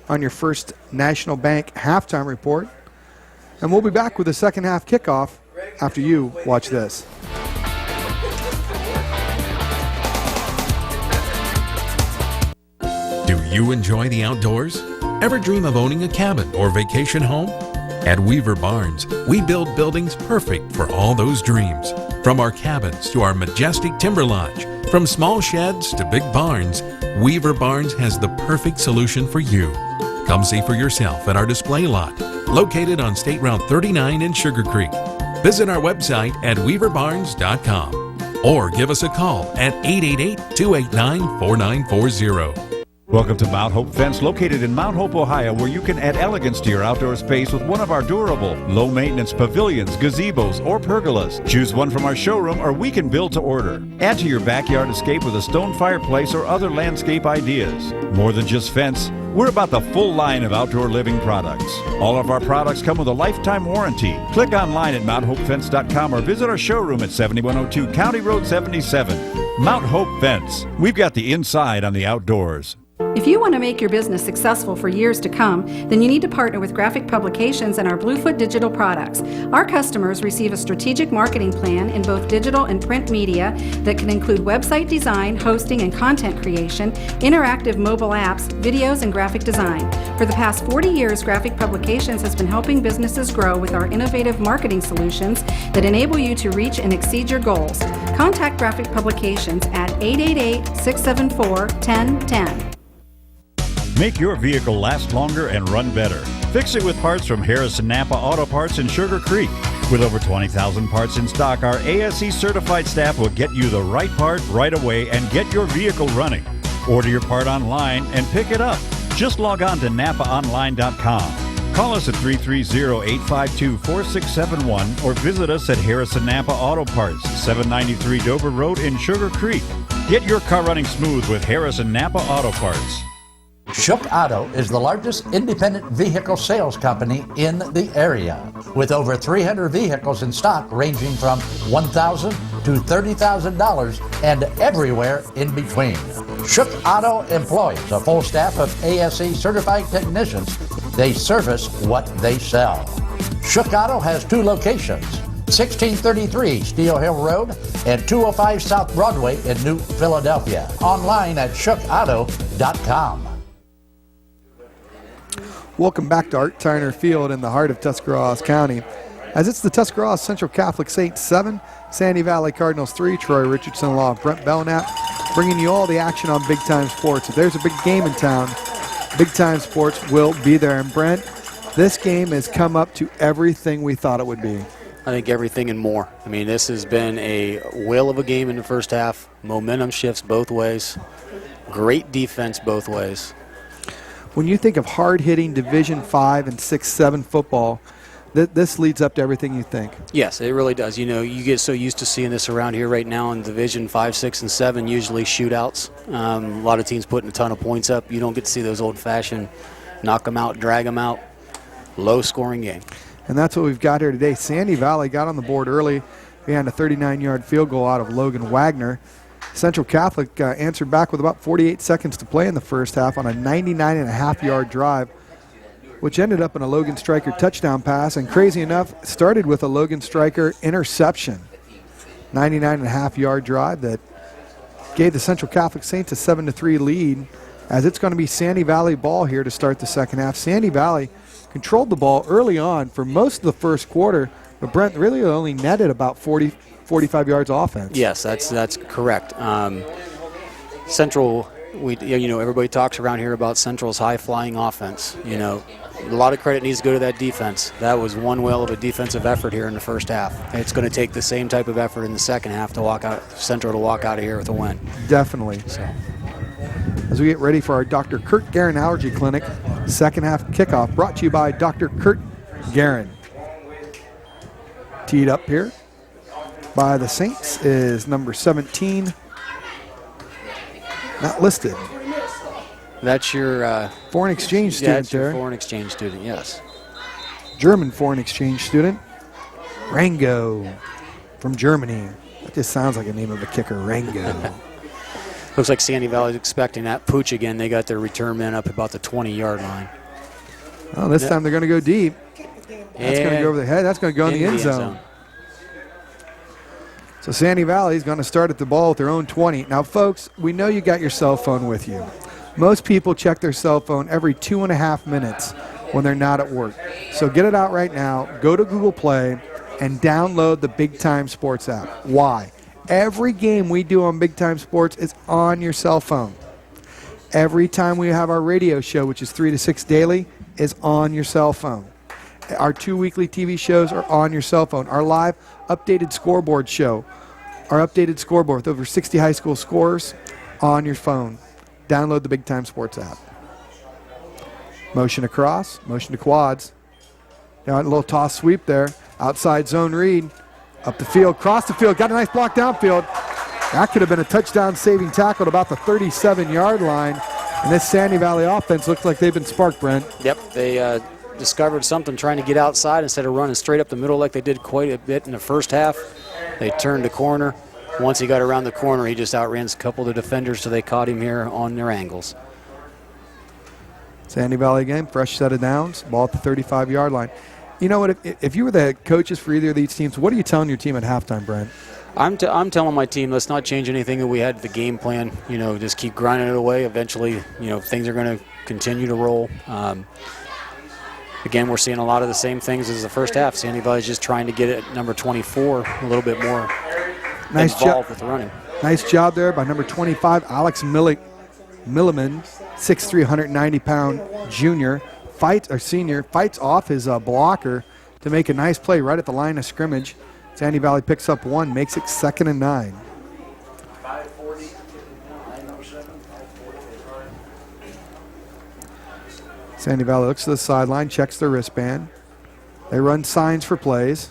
on your First National Bank halftime report. And we'll be back with the second half kickoff after you watch this. Do you enjoy the outdoors? Ever dream of owning a cabin or vacation home? At Weaver Barnes, we build buildings perfect for all those dreams. From our cabins to our majestic timber lodge, from small sheds to big barns, Weaver Barnes has the perfect solution for you. Come see for yourself at our display lot, located on State Route 39 in Sugar Creek. Visit our website at weaverbarnes.com or give us a call at 888-289-4940. Welcome to Mount Hope Fence, located in Mount Hope, Ohio, where you can add elegance to your outdoor space with one of our durable, low-maintenance pavilions, gazebos, or pergolas. Choose one from our showroom, or we can build to order. Add to your backyard escape with a stone fireplace or other landscape ideas. More than just fence, we're about the full line of outdoor living products. All of our products come with a lifetime warranty. Click online at mounthopefence.com or visit our showroom at 7102 County Road 77. Mount Hope Fence. We've got the inside on the outdoors. If you want to make your business successful for years to come, then you need to partner with Graphic Publications and our Bluefoot digital products. Our customers receive a strategic marketing plan in both digital and print media that can include website design, hosting and content creation, interactive mobile apps, videos, and graphic design. For the past 40 years, Graphic Publications has been helping businesses grow with our innovative marketing solutions that enable you to reach and exceed your goals. Contact Graphic Publications at 888-674-1010. Make your vehicle last longer and run better. Fix it with parts from Harrison Napa Auto Parts in Sugar Creek. With over 20,000 parts in stock, our ASE certified staff will get you the right part right away and get your vehicle running. Order your part online and pick it up. Just log on to napaonline.com. Call us at 330-852-4671 or visit us at Harrison Napa Auto Parts, 793 Dover Road in Sugar Creek. Get your car running smooth with Harrison Napa Auto Parts. Shook Auto is the largest independent vehicle sales company in the area, with over 300 vehicles in stock ranging from $1,000 to $30,000 and everywhere in between. Shook Auto employs a full staff of ASE certified technicians. They service what they sell. Shook Auto has 2 locations, 1633 Steel Hill Road and 205 South Broadway in New Philadelphia. Online at shookauto.com. Welcome back to Art Tyner Field in the heart of Tuscarawas County. As it's the Tuscarawas Central Catholic Saints 7, Sandy Valley Cardinals 3, Troy Richardson along with Brent Belknap, bringing you all the action on Big Time Sports. If there's a big game in town, Big Time Sports will be there. And Brent, this game has come up to everything we thought it would be. I think everything and more. I mean, this has been a whale of a game in the first half. Momentum shifts both ways. Great defense both ways. When you think of hard-hitting Division 5 and 6-7 football, this leads up to everything you think. Yes, it really does. You know, you get so used to seeing this around here right now in Division 5, 6, and 7, usually shootouts. A lot of teams putting a ton of points up. You don't get to see those old-fashioned knock them out, drag them out, low-scoring game. And that's what we've got here today. Sandy Valley got on the board early. behind a 39-yard field goal out of Logan Wagner. Central Catholic answered back with about 48 seconds to play in the first half on a 99.5-yard drive, which ended up in a Logan Stryker touchdown pass, and crazy enough, started with a Logan Stryker interception. 99.5-yard drive that gave the Central Catholic Saints a 7-3 lead, as it's going to be Sandy Valley ball here to start the second half. Sandy Valley controlled the ball early on for most of the first quarter, but Brent really only netted about 45 yards offense. Yes, that's correct. Central, everybody talks around here about Central's high-flying offense. A lot of credit needs to go to that defense. That was one whale of a defensive effort here in the first half. It's going to take the same type of effort in the second half to Central to walk out of here with a win. Definitely. So, as we get ready for our Dr. Kurt Guerin Allergy Clinic, second half kickoff brought to you by Dr. Kurt Guerin. Teed up here by the Saints is number 17. Not listed. That's your foreign exchange student that's your there. Foreign exchange student, yes. German foreign exchange student. Rango from Germany. That just sounds like a name of a kicker, Rango. Looks like Sandy Valley's expecting that pooch again. They got their return man up about the 20-yard line. Oh, this time they're going to go deep. That's going to go over the head. That's going to go in the end zone. So Sandy Valley is going to start at the ball with their own 20. Now, folks, we know you got your cell phone with you. Most people check their cell phone every 2.5 minutes when they're not at work. So get it out right now. Go to Google Play and download the Big Time Sports app. Why? Every game we do on Big Time Sports is on your cell phone. Every time we have our radio show, which is 3 to 6 daily, is on your cell phone. Our 2 weekly TV shows are on your cell phone. Our live updated scoreboard show, our updated scoreboard with over 60 high school scores on your phone. Download the Big Time Sports app. Motion across, motion to quads. A little toss sweep there. Outside zone read. Up the field, cross the field, got a nice block downfield. That could have been a touchdown saving tackle at about the 37-yard line. And this Sandy Valley offense looks like they've been sparked, Brent. Yep, they discovered something trying to get outside instead of running straight up the middle like they did quite a bit in the first half. They turned the corner. Once he got around the corner, he just outran a couple of the defenders, so they caught him here on their angles. Sandy Valley again, fresh set of downs, ball at the 35-yard line. You know what, if you were the coaches for either of these teams, what are you telling your team at halftime, Brent? I'm telling my team, let's not change anything that we had the game plan. Just keep grinding it away. Eventually, things are going to continue to roll. Again, we're seeing a lot of the same things as the first half. Sandy Valley's just trying to get it at number 24 a little bit more involved with running. Nice job there by number 25, Alex Milliman, 6'3", 190-pound junior. Senior fights off his blocker to make a nice play right at the line of scrimmage. Sandy Valley picks up one, makes it 2nd and 9. Sandy Valley looks to the sideline, checks their wristband. They run signs for plays.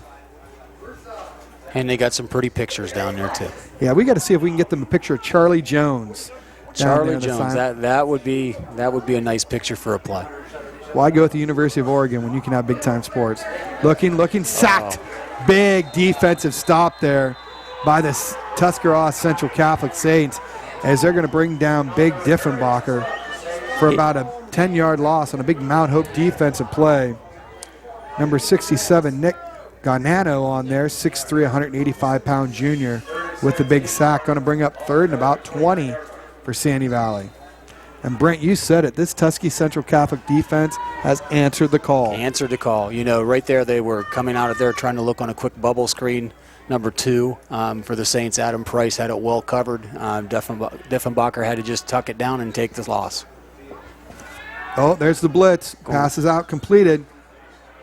And they got some pretty pictures down there, too. Yeah, we got to see if we can get them a picture of Charlie Jones. Charlie Jones, that would be a nice picture for a play. Why go with the University of Oregon when you can have Big Time Sports? Looking, sacked. Big defensive stop there by the Tuscarawas Central Catholic Saints as they're going to bring down Big Diffenbacher for about a 10-yard loss on a big Mount Hope defensive play. Number 67, Nick Ganano on there, 6'3", 185-pound junior with the big sack. Going to bring up 3rd and about 20 for Sandy Valley. And Brent, you said it. This Tusky Central Catholic defense has answered the call. Right there they were coming out of there trying to look on a quick bubble screen. Number 2 for the Saints, Adam Price had it well covered. Diffenbacher had to just tuck it down and take the loss. Oh, there's the blitz. Passes out completed,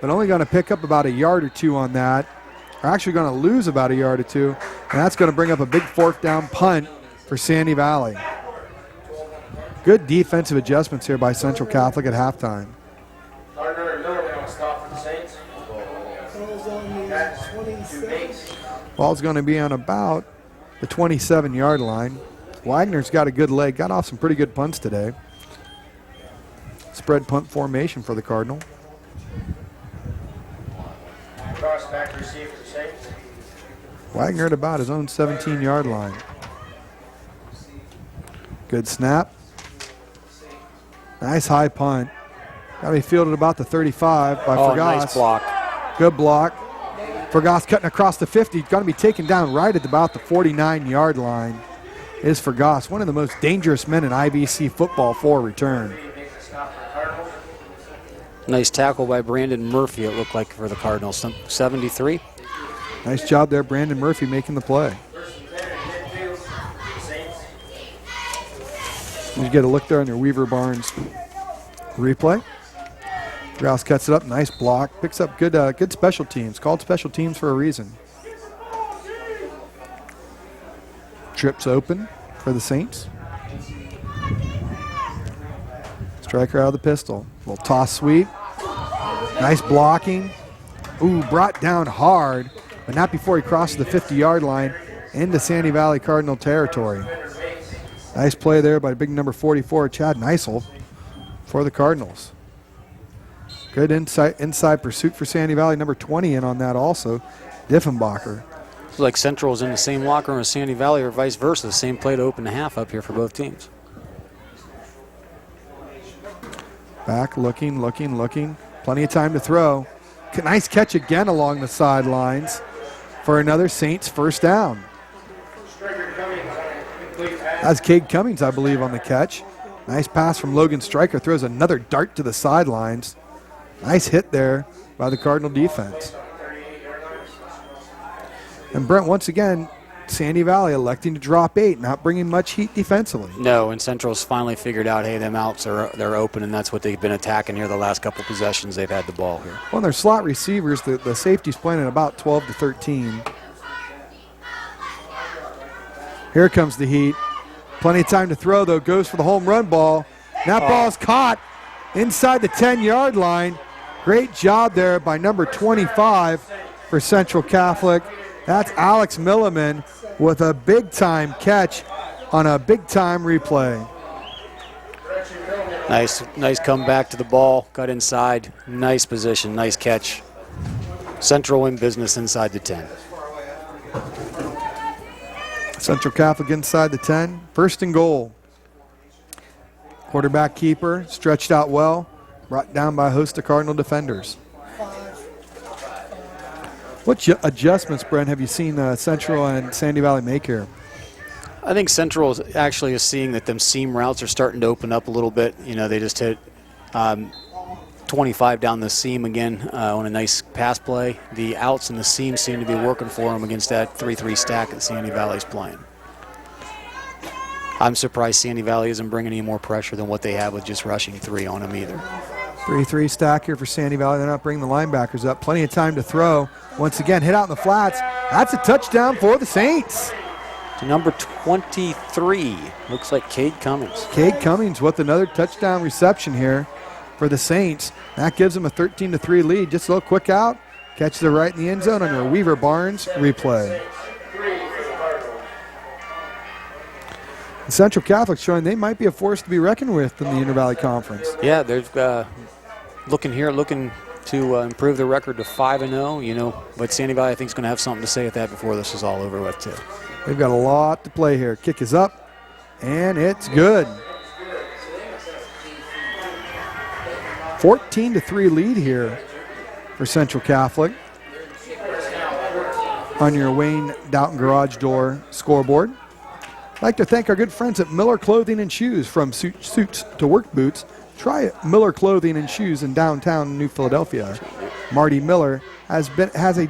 but only going to pick up about a yard or two on that. They're actually going to lose about a yard or two, and that's going to bring up a big 4th down punt for Sandy Valley. Good defensive adjustments here by Central Catholic at halftime. Ball's going to be on about the 27-yard line. Wagner's got a good leg, got off some pretty good punts today. Spread punt formation for the Cardinal. Wagner at about his own 17-yard line. Good snap. Nice high punt. Got to be fielded about the 35 by Fergas. Nice block. Good block. Fergas cutting across the 50. Going to be taken down right at about the 49-yard line. Is Fergas, one of the most dangerous men in IVC football for return. Nice tackle by Brandon Murphy, it looked like, for the Cardinals. 73. Nice job there, Brandon Murphy making the play. You get a look there on your Weaver Barnes replay. Grouse cuts it up, nice block, picks up good special teams. Called special teams for a reason. Trips open for the Saints. Striker out of the pistol. Little toss sweep. Nice blocking. Ooh, brought down hard, but not before he crosses the 50-yard line into Sandy Valley Cardinal territory. Nice play there by big number 44, Chad Neisel, for the Cardinals. Good inside pursuit for Sandy Valley. Number 20 in on that also, Diffenbacher. It's like Central's in the same locker room as Sandy Valley or vice versa. The same play to open the half up here for both teams. Back, looking. Plenty of time to throw. Nice catch again along the sidelines for another Saints first down. That's Cade Cummings, I believe, on the catch. Nice pass from Logan Stryker. Throws another dart to the sidelines. Nice hit there by the Cardinal defense. And Brent, once again, Sandy Valley electing to drop 8, not bringing much heat defensively. No, and Central's finally figured out, hey, them outs they're open, and that's what they've been attacking here the last couple possessions they've had the ball here. Well, their slot receivers, the safety's playing at about 12 to 13. Here comes the heat. Plenty of time to throw, though. Goes for the home run ball. That ball's caught inside the 10-yard line. Great job there by number 25 for Central Catholic. That's Alex Milliman with a big-time catch on a big-time replay. Nice comeback to the ball. Got inside. Nice position. Nice catch. Central in business inside the 10. Central Catholic inside the 10. First and goal. Quarterback keeper stretched out well. Brought down by a host of Cardinal defenders. What adjustments, Brent, have you seen Central and Sandy Valley make here? I think Central actually is seeing that them seam routes are starting to open up a little bit. You know, they just hit 25 down the seam again on a nice pass play. The outs and the seams seem to be working for them against that 3-3 stack that Sandy Valley's playing. I'm surprised Sandy Valley isn't bringing any more pressure than what they have with just rushing 3 on them either. 3-3 stack here for Sandy Valley. They're not bringing the linebackers up. Plenty of time to throw. Once again, hit out in the flats. That's a touchdown for the Saints. To number 23, looks like Cade Cummings. Cade Cummings with another touchdown reception here for the Saints. That gives them a 13-3 lead. Just a little quick out. Catches it right in the end zone on your Weaver Barnes replay. Central Catholic showing they might be a force to be reckoned with in the Inter-Valley Conference. Yeah, they're looking to improve their record to 5-0, you know, but Sandy Valley I think is going to have something to say at that before this is all over with too. They've got a lot to play here. Kick is up, and it's good. 14-3 lead here for Central Catholic on your Wayne Doughton Garage Door scoreboard. I'd like to thank our good friends at Miller Clothing and Shoes. From suits to work boots, try Miller Clothing and Shoes in downtown New Philadelphia. Marty Miller has a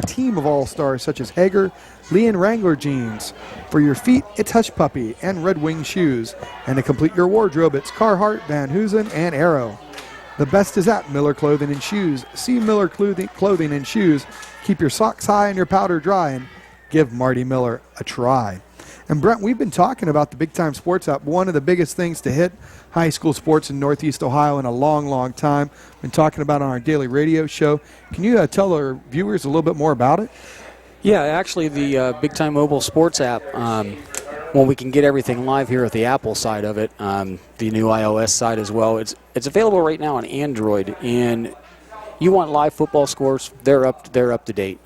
team of all-stars such as Hager, Lee and Wrangler jeans. For your feet, it's Hush Puppy and Red Wing shoes. And to complete your wardrobe, it's Carhartt, Van Heusen, and Arrow. The best is at Miller Clothing and Shoes. See Miller Clothing and Shoes. Keep your socks high and your powder dry, and give Marty Miller a try. And Brent, we've been talking about the Big Time Sports app, one of the biggest things to hit high school sports in Northeast Ohio in a long, long time. Been talking about it on our daily radio show. Can you tell our viewers a little bit more about it? Yeah, actually the Big Time Mobile Sports app, when we can get everything live here at the Apple side of it, the new iOS side as well, it's available right now on Android. And you want live football scores, they're up to date.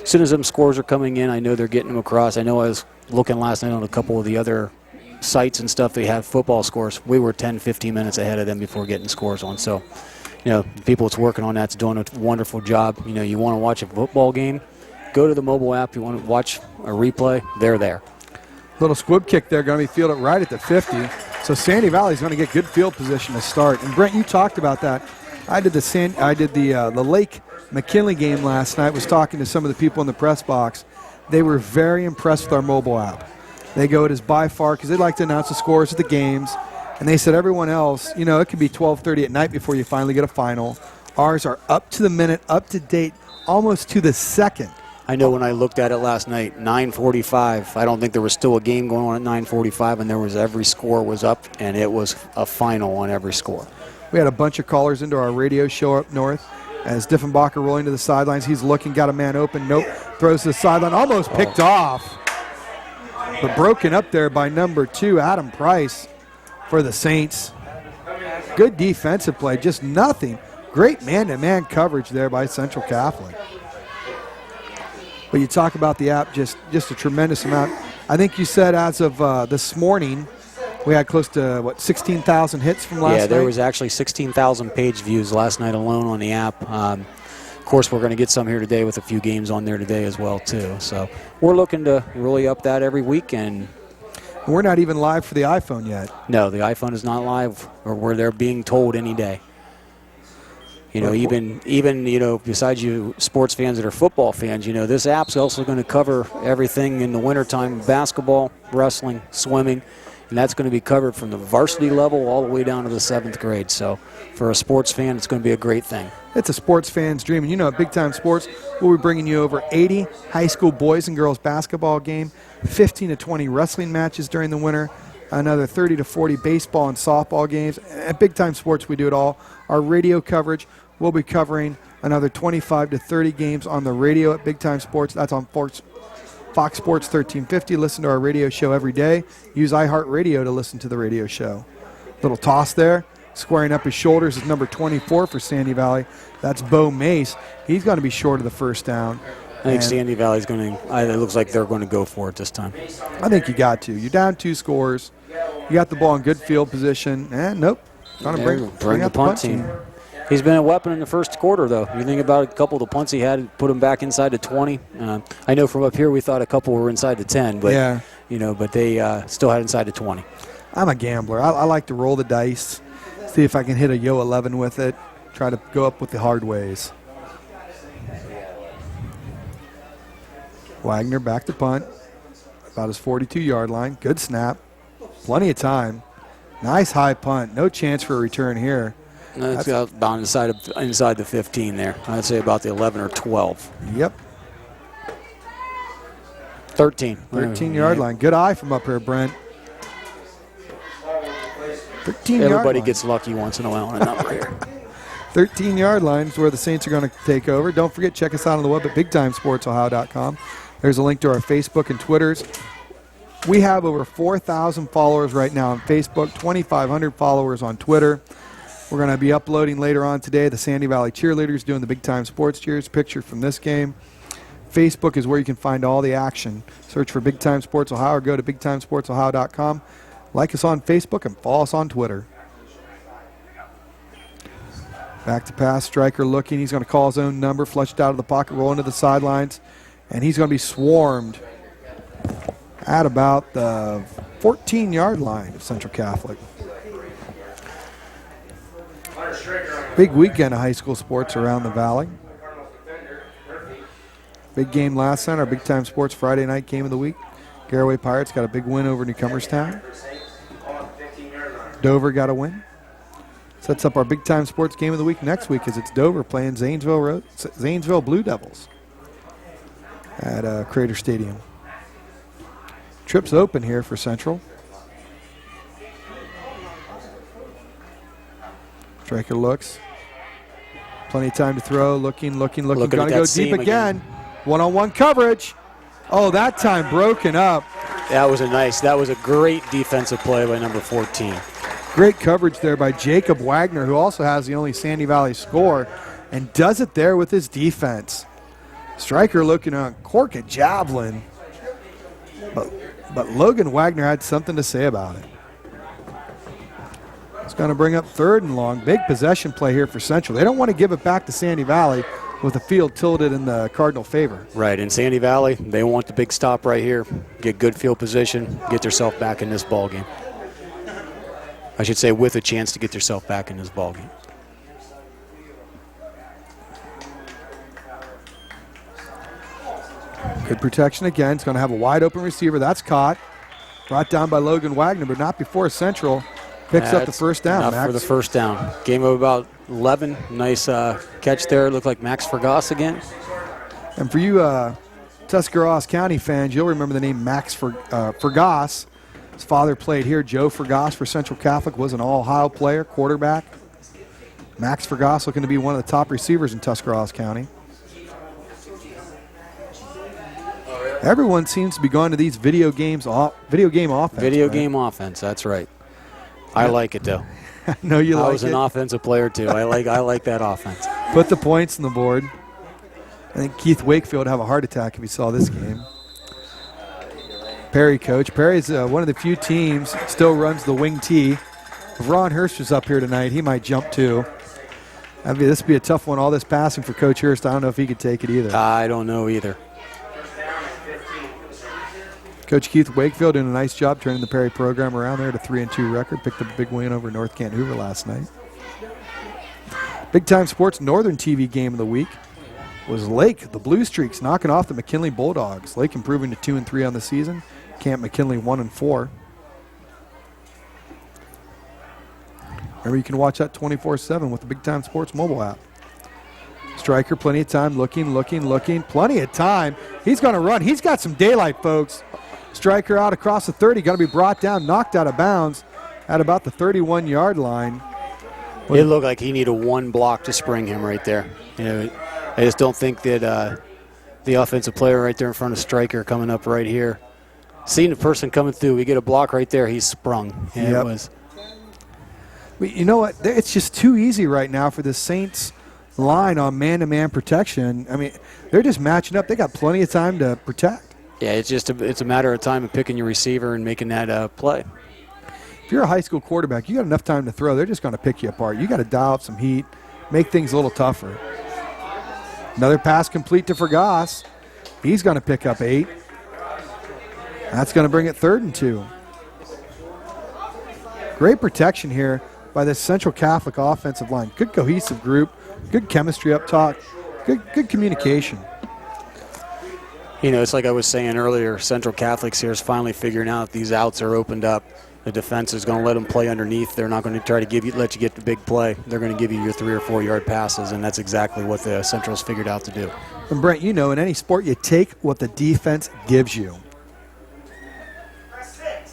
as soon as them scores are coming in, I know they're getting them across. I know I was looking last night on a couple of the other sites and stuff. They have football scores. We were 10, 15 minutes ahead of them before getting scores on. So, people that's working on that's doing a wonderful job. You want to watch a football game, go to the mobile app. You want to watch a replay, they're there. Little squib kick there, going to be fielded right at the 50. So Sandy Valley's going to get good field position to start. And Brent, you talked about that. I did the Lake McKinley game last night. Was talking to some of the people in the press box. They were very impressed with our mobile app. They go, it is by far, because they like to announce the scores of the games. And they said everyone else, it could be 12:30 at night before you finally get a final. Ours are up to the minute, up to date, almost to the second. I know when I looked at it last night, 9:45. I don't think there was still a game going on at 9:45, and every score was up, and it was a final on every score. We had a bunch of callers into our radio show up north. As Diffenbacher rolling to the sidelines, he's looking, got a man open. Nope, throws to the sideline, almost picked off. But broken up there by number 2, Adam Price, for the Saints. Good defensive play, just nothing. Great man-to-man coverage there by Central Catholic. But you talk about the app, just a tremendous amount. I think you said as of this morning, we had close to, 16,000 hits from last night? Yeah, there was actually 16,000 page views last night alone on the app. Of course, we're going to get some here today with a few games on there today as well, too. So we're looking to really up that every week. And we're not even live for the iPhone yet. No, the iPhone is not live, or where they're being told any day. Even besides you sports fans that are football fans, this app's also going to cover everything in the wintertime: basketball, wrestling, swimming, and that's going to be covered from the varsity level all the way down to the 7th grade. So for a sports fan, it's going to be a great thing. It's a sports fan's dream. And at Big Time Sports, we'll be bringing you over 80 high school boys and girls basketball game, 15 to 20 wrestling matches during the winter, another 30 to 40 baseball and softball games. At Big Time Sports, we do it all. Our radio coverage, we'll be covering another 25 to 30 games on the radio at Big Time Sports. That's on Fox Sports 1350. Listen to our radio show every day. Use iHeartRadio to listen to the radio show. Little toss there. Squaring up his shoulders is number 24 for Sandy Valley. That's Bo Mace. He's going to be short of the first down. I think Sandy Valley's going to, it looks like they're going to go for it this time. I think you got to. You're down 2 scores. You got the ball in good field position. And nope. Going to bring the punt team. He's been a weapon in the first quarter, though. You think about a couple of the punts he had, put him back inside the 20. I know from up here we thought a couple were inside the 10, but yeah. But they still had inside the 20. I'm a gambler. I like to roll the dice, see if I can hit a Yo 11 with it, try to go up with the hard ways. Wagner back to punt, about his 42-yard line. Good snap, plenty of time. Nice high punt. No chance for a return here. That's about inside the 15 there. I'd say about the 11 or 12. Yep. 13. 13-yard line. Good eye from up here, Brent. 13-yard Everybody line. gets lucky once in a while on a number here. 13-yard line is where the Saints are going to take over. Don't forget, check us out on the web at BigTimesportsohio.com. There's a link to our Facebook and Twitters. We have over 4,000 followers right now on Facebook, 2,500 followers on Twitter. We're going to be uploading later on today the Sandy Valley cheerleaders doing the Big Time Sports cheers, picture from this game. Facebook is where you can find all the action. Search for Big Time Sports Ohio or go to BigTimesportsohio.com. Like us on Facebook and follow us on Twitter. Back to pass, striker looking. He's going to call his own number, flushed out of the pocket, rolling to the sidelines, and he's going to be swarmed at about the 14-yard line of Central Catholic. Big weekend of high school sports around the Valley. Big game last night, our Big Time Sports Friday night game of the week. Garaway Pirates got a big win over Newcomerstown. Dover got a win. Sets up our Big Time Sports game of the week next week as it's Dover playing Zanesville Blue Devils at Crater Stadium. Trips open here for Central. Striker looks. Plenty of time to throw. Looking. Going to go deep again. One-on-one coverage. Oh, that time broken up. That was a great defensive play by number 14. Great coverage there by Jacob Wagner, who also has the only Sandy Valley score, and does it there with his defense. Stryker looking on cork a javelin, but Logan Wagner had something to say about it. It's going to bring up 3rd and long. Big possession play here for Central. They don't want to give it back to Sandy Valley with the field tilted in the Cardinal favor. Right, in Sandy Valley, they want the big stop right here, get good field position, get themselves back in this ball game. I should say with a chance to get yourself back in this ball game. Good protection again. It's going to have a wide open receiver. That's caught. Brought down by Logan Wagner, but not before Central picks up the first down. Enough for the first down. Game of about 11. Nice catch there. Looked like Max Fergas again. And for you Tuscarawas County fans, you'll remember the name Max Fergas. His father played here. Joe Fergas for Central Catholic was an all-Ohio player, quarterback. Max Fergas looking to be one of the top receivers in Tuscarawas County. Everyone seems to be going to these video game offense. Video game offense, that's right. I like it though. I know you like it. I was an offensive player too. I like that offense. Put the points on the board. I think Keith Wakefield would have a heart attack if he saw this game. Perry coach. Perry's one of the few teams still runs the wing tee. If Ron Hurst was up here tonight, he might jump too. This would be a tough one. All this passing for Coach Hurst. I don't know if he could take it either. I don't know either. Coach Keith Wakefield doing a nice job turning the Perry program around there to 3-2 record. Picked up a big win over North Canton Hoover last night. Big Time Sports Northern TV game of the week was Lake, the Blue Streaks, knocking off the McKinley Bulldogs. Lake improving to 2-3 on the season. Camp McKinley 1-4. Remember, you can watch that 24/7 with the Big Time Sports mobile app. Stryker, plenty of time, looking. Plenty of time. He's going to run. He's got some daylight, folks. Stryker out across the 30, going to be brought down, knocked out of bounds at about the 31-yard line. It looked like he needed one block to spring him right there. You know, I just don't think that the offensive player right there in front of Stryker coming up right here, seeing the person coming through, we get a block right there, he's sprung. And Yep. It was. You know what? It's just too easy right now for the Saints line on man-to-man protection. I mean, they're just matching up. They got plenty of time to protect. Yeah, it's a matter of time of picking your receiver and making that play. If you're a high school quarterback, you got enough time to throw. They're just going to pick you apart. You got to dial up some heat, make things a little tougher. Another pass complete to Fergas. He's going to pick up 8. That's going to bring it 3rd and 2. Great protection here by the Central Catholic offensive line. Good cohesive group, good chemistry up top, good communication. You know, it's like I was saying earlier, Central Catholics here is finally figuring out these outs are opened up. The defense is going to let them play underneath. They're not going to try to let you get the big play. They're going to give you your 3 or 4 yard passes, and that's exactly what the Central's figured out to do. And Brent, you know, in any sport, you take what the defense gives you.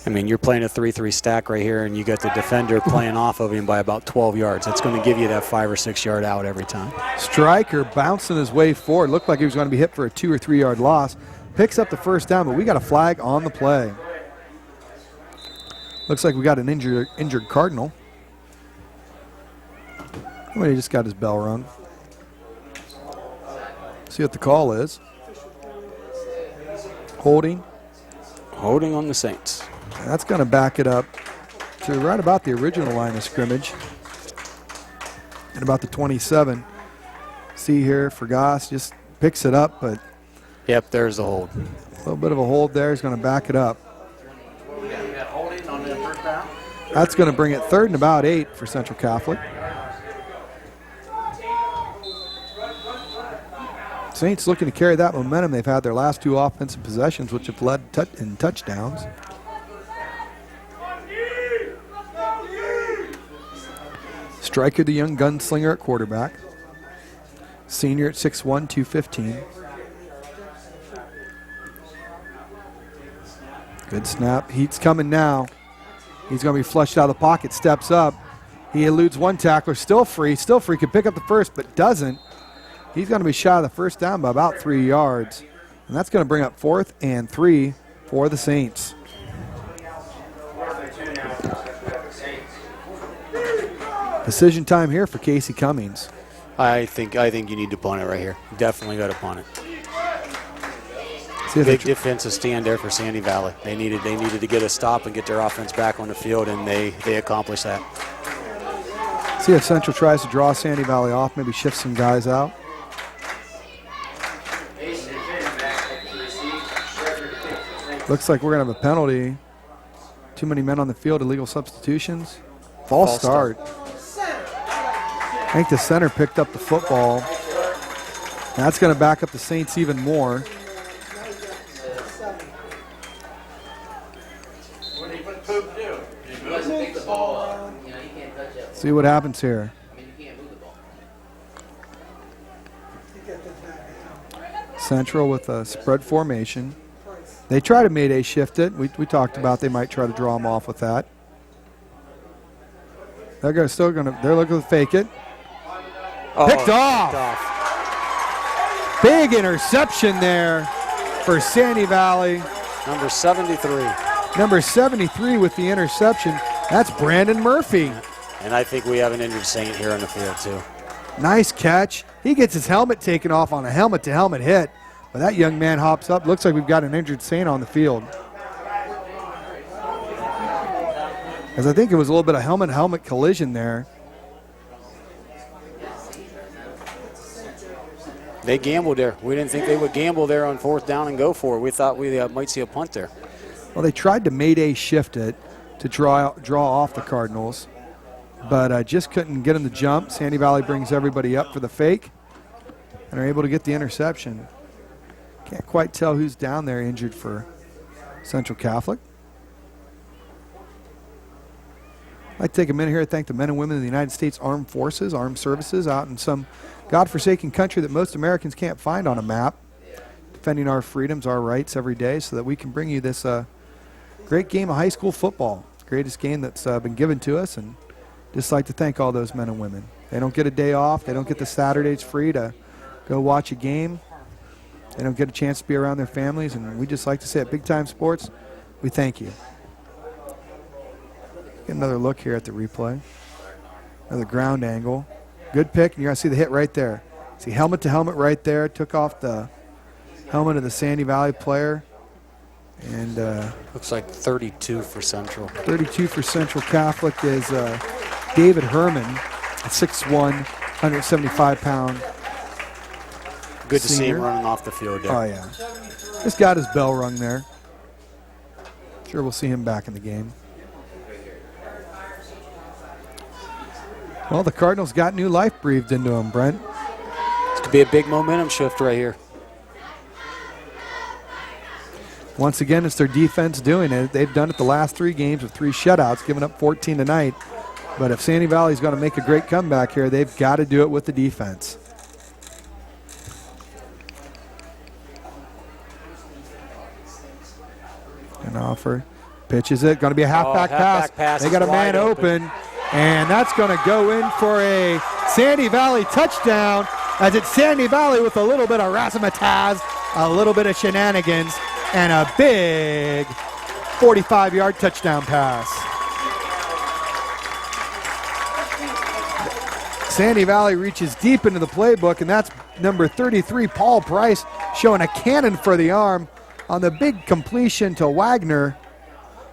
I mean, you're playing a 3-3 stack right here, and you got the defender playing off of him by about 12 yards. That's going to give you that 5 or 6 yard out every time. Stryker bouncing his way forward. Looked like he was going to be hit for a 2 or 3 yard loss. Picks up the first down, but we got a flag on the play. Looks like we got an injured Cardinal. Somebody just got his bell rung. See what the call is. Holding. Holding on the Saints. That's going to back it up to right about the original line of scrimmage. At about the 27. See here, Fergas just picks it up, but... Yep, there's the hold. A little bit of a hold there. He's going to back it up. That's going to bring it 3rd and about 8 for Central Catholic. Saints looking to carry that momentum. They've had their last 2 offensive possessions, which have led in touchdowns. Stryker, the young gunslinger at quarterback. Senior at 6'1", 215. Good snap. Heat's coming now. He's going to be flushed out of the pocket, steps up. He eludes one tackler, still free, could pick up the first, but doesn't. He's going to be shot of the first down by about 3 yards. And that's going to bring up 4th and 3 for the Saints. Decision time here for Casey Cummings. I think you need to punt it right here. Definitely got to punt it. Big defensive stand there for Sandy Valley. They needed to get a stop and get their offense back on the field, and they accomplished that. See if Central tries to draw Sandy Valley off, maybe shift some guys out. Looks like we're going to have a penalty. Too many men on the field, illegal substitutions. False start. I think the center picked up the football. That's going to back up the Saints even more. See what happens here. Central with a spread formation. They try to Mayday shift it. We talked about they might try to draw them off with that. They're looking to fake it. Picked off. Big interception there for Sandy Valley. Number 73. Number 73 with the interception. That's Brandon Murphy. And I think we have an injured Saint here on the field too. Nice catch. He gets his helmet taken off on a helmet-to-helmet hit. But that young man hops up. Looks like we've got an injured Saint on the field. Because I think it was a little bit of helmet-helmet collision there. They gambled there. We didn't think they would gamble there on 4th down and go for it. We thought we might see a punt there. Well, they tried to Mayday shift it to draw off the Cardinals, but just couldn't get them to jump. Sandy Valley brings everybody up for the fake and are able to get the interception. Can't quite tell who's down there injured for Central Catholic. I'd like to take a minute here to thank the men and women of the United States Armed Forces, Armed Services, out in some godforsaken country that most Americans can't find on a map, defending our freedoms, our rights every day so that we can bring you this great game of high school football, greatest game that's been given to us, and just like to thank all those men and women. They don't get a day off. They don't get the Saturdays free to go watch a game. They don't get a chance to be around their families, and we just like to say at Big Time Sports, we thank you. Get another look here at the replay. Another ground angle. Good pick, and you're going to see the hit right there. See helmet to helmet right there. Took off the helmet of the Sandy Valley player. And looks like 32 for Central. 32 for Central Catholic is David Herman, a 6'1", 175-pound Good to see him senior. running off the field there. Oh, yeah. Just got his bell rung there. Sure we'll see him back in the game. Well, the Cardinals got new life breathed into them, Brent. It's going to be a big momentum shift right here. Once again, it's their defense doing it. They've done it the last 3 games with 3 shutouts, giving up 14 tonight. But if Sandy Valley's going to make a great comeback here, they've got to do it with the defense. An offer. Pitches it. Going to be a halfback pass. They got a man open. And that's going to go in for a Sandy Valley touchdown, as it's Sandy Valley with a little bit of razzmatazz, a little bit of shenanigans, and a big 45-yard touchdown pass. Sandy Valley reaches deep into the playbook, and that's number 33, Paul Price, showing a cannon for the arm on the big completion to Wagner.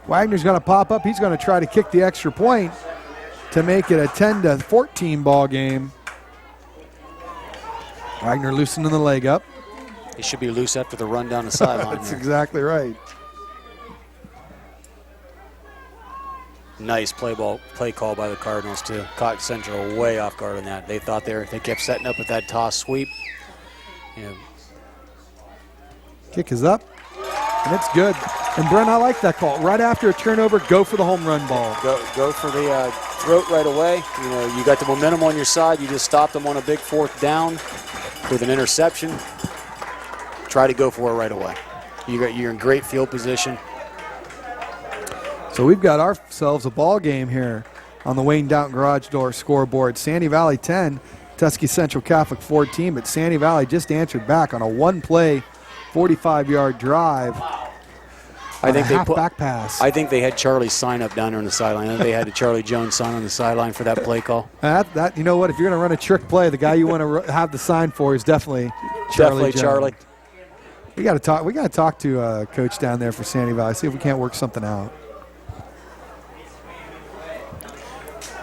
Wagner's going to pop up. He's going to try to kick the extra point to make it a 10-14 ball game. Wagner loosening the leg up. He should be loose after the run down the sideline. That's exactly right. Nice play call by the Cardinals too. Caught Central way off guard on that. They thought they kept setting up with that toss sweep. Kick is up, and it's good. And Brent, I like that call. Right after a turnover, go for the home run ball. Go for the throat right away. You got the momentum on your side. You just stopped them on a big 4th down with an interception. Try to go for it right away. You're in great field position. So we've got ourselves a ball game here on the Wayne Downton Garage Door scoreboard. Sandy Valley 10, Tuskegee Central Catholic 14, but Sandy Valley just answered back on a 1-play, 45-yard drive. I think pass. I think they had Charlie sign up down there on the sideline. I think they had Charlie Jones sign on the sideline for that play call. That you know what? If you're going to run a trick play, the guy you want to have the sign for is definitely Charlie Jones. We got to talk. We got to talk to coach down there for Sandy Valley. See if we can't work something out.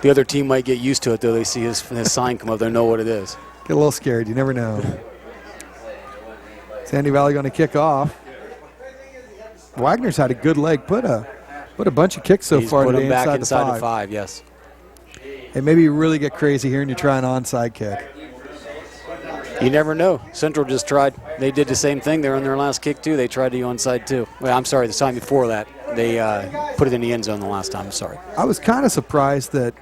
The other team might get used to it, though. They see his sign come up. They know what it is. Get a little scared. You never know. Sandy Valley going to kick off. Wagner's had a good leg. Put a bunch of kicks so far today back inside the 5. Yes. And maybe you really get crazy here and you try an onside kick. You never know. Central just tried. They did the same thing. They're on their last kick, too. They tried the onside, too. Well, I'm sorry, the time before that. They put it in the end zone the last time. I'm sorry. I was kind of surprised that,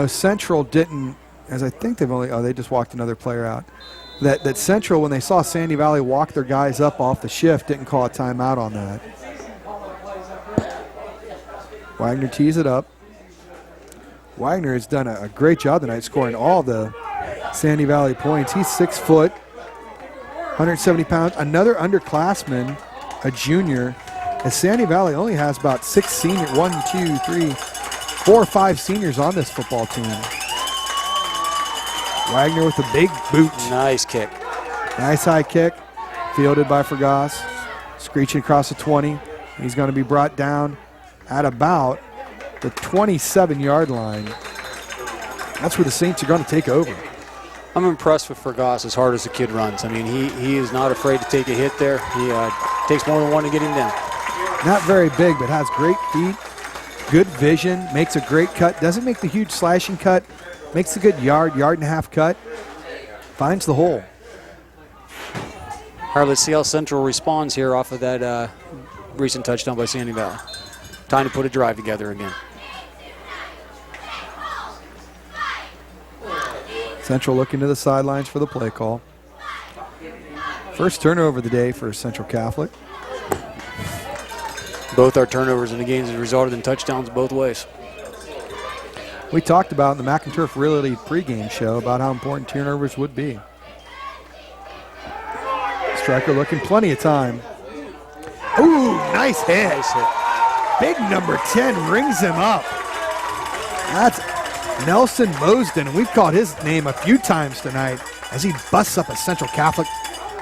Central didn't, as I think they just walked another player out. That Central, when they saw Sandy Valley walk their guys up off the shift, didn't call a timeout on that. Wagner tees it up. Wagner has done a great job tonight scoring all the Sandy Valley points. He's 6 foot, 170 pounds. Another underclassman, a junior. As Sandy Valley only has about 6 seniors, 4 or 5 seniors on this football team. Wagner with a big boot. Nice kick. Nice high kick, fielded by Fergas. Screeching across the 20. He's going to be brought down at about the 27-yard line. That's where the Saints are going to take over. I'm impressed with Fergas as hard as the kid runs. I mean, he is not afraid to take a hit there. He takes more than one to get him down. Not very big, but has great feet, good vision, makes a great cut. Doesn't make the huge slashing cut, makes a good yard and a half cut. Finds the hole. All right, let's see how Central responds here off of that recent touchdown by Sandy Valley. Time to put a drive together again. Central looking to the sidelines for the play call. First turnover of the day for Central Catholic. Both our turnovers in the games have resulted in touchdowns both ways. We talked about in the McInturf Realty pregame show about how important turnovers would be. Striker looking plenty of time. Ooh, nice hit. Nice hit. Big number 10 rings him up. That's Nelson Mosden, and we've called his name a few times tonight as he busts up a Central Catholic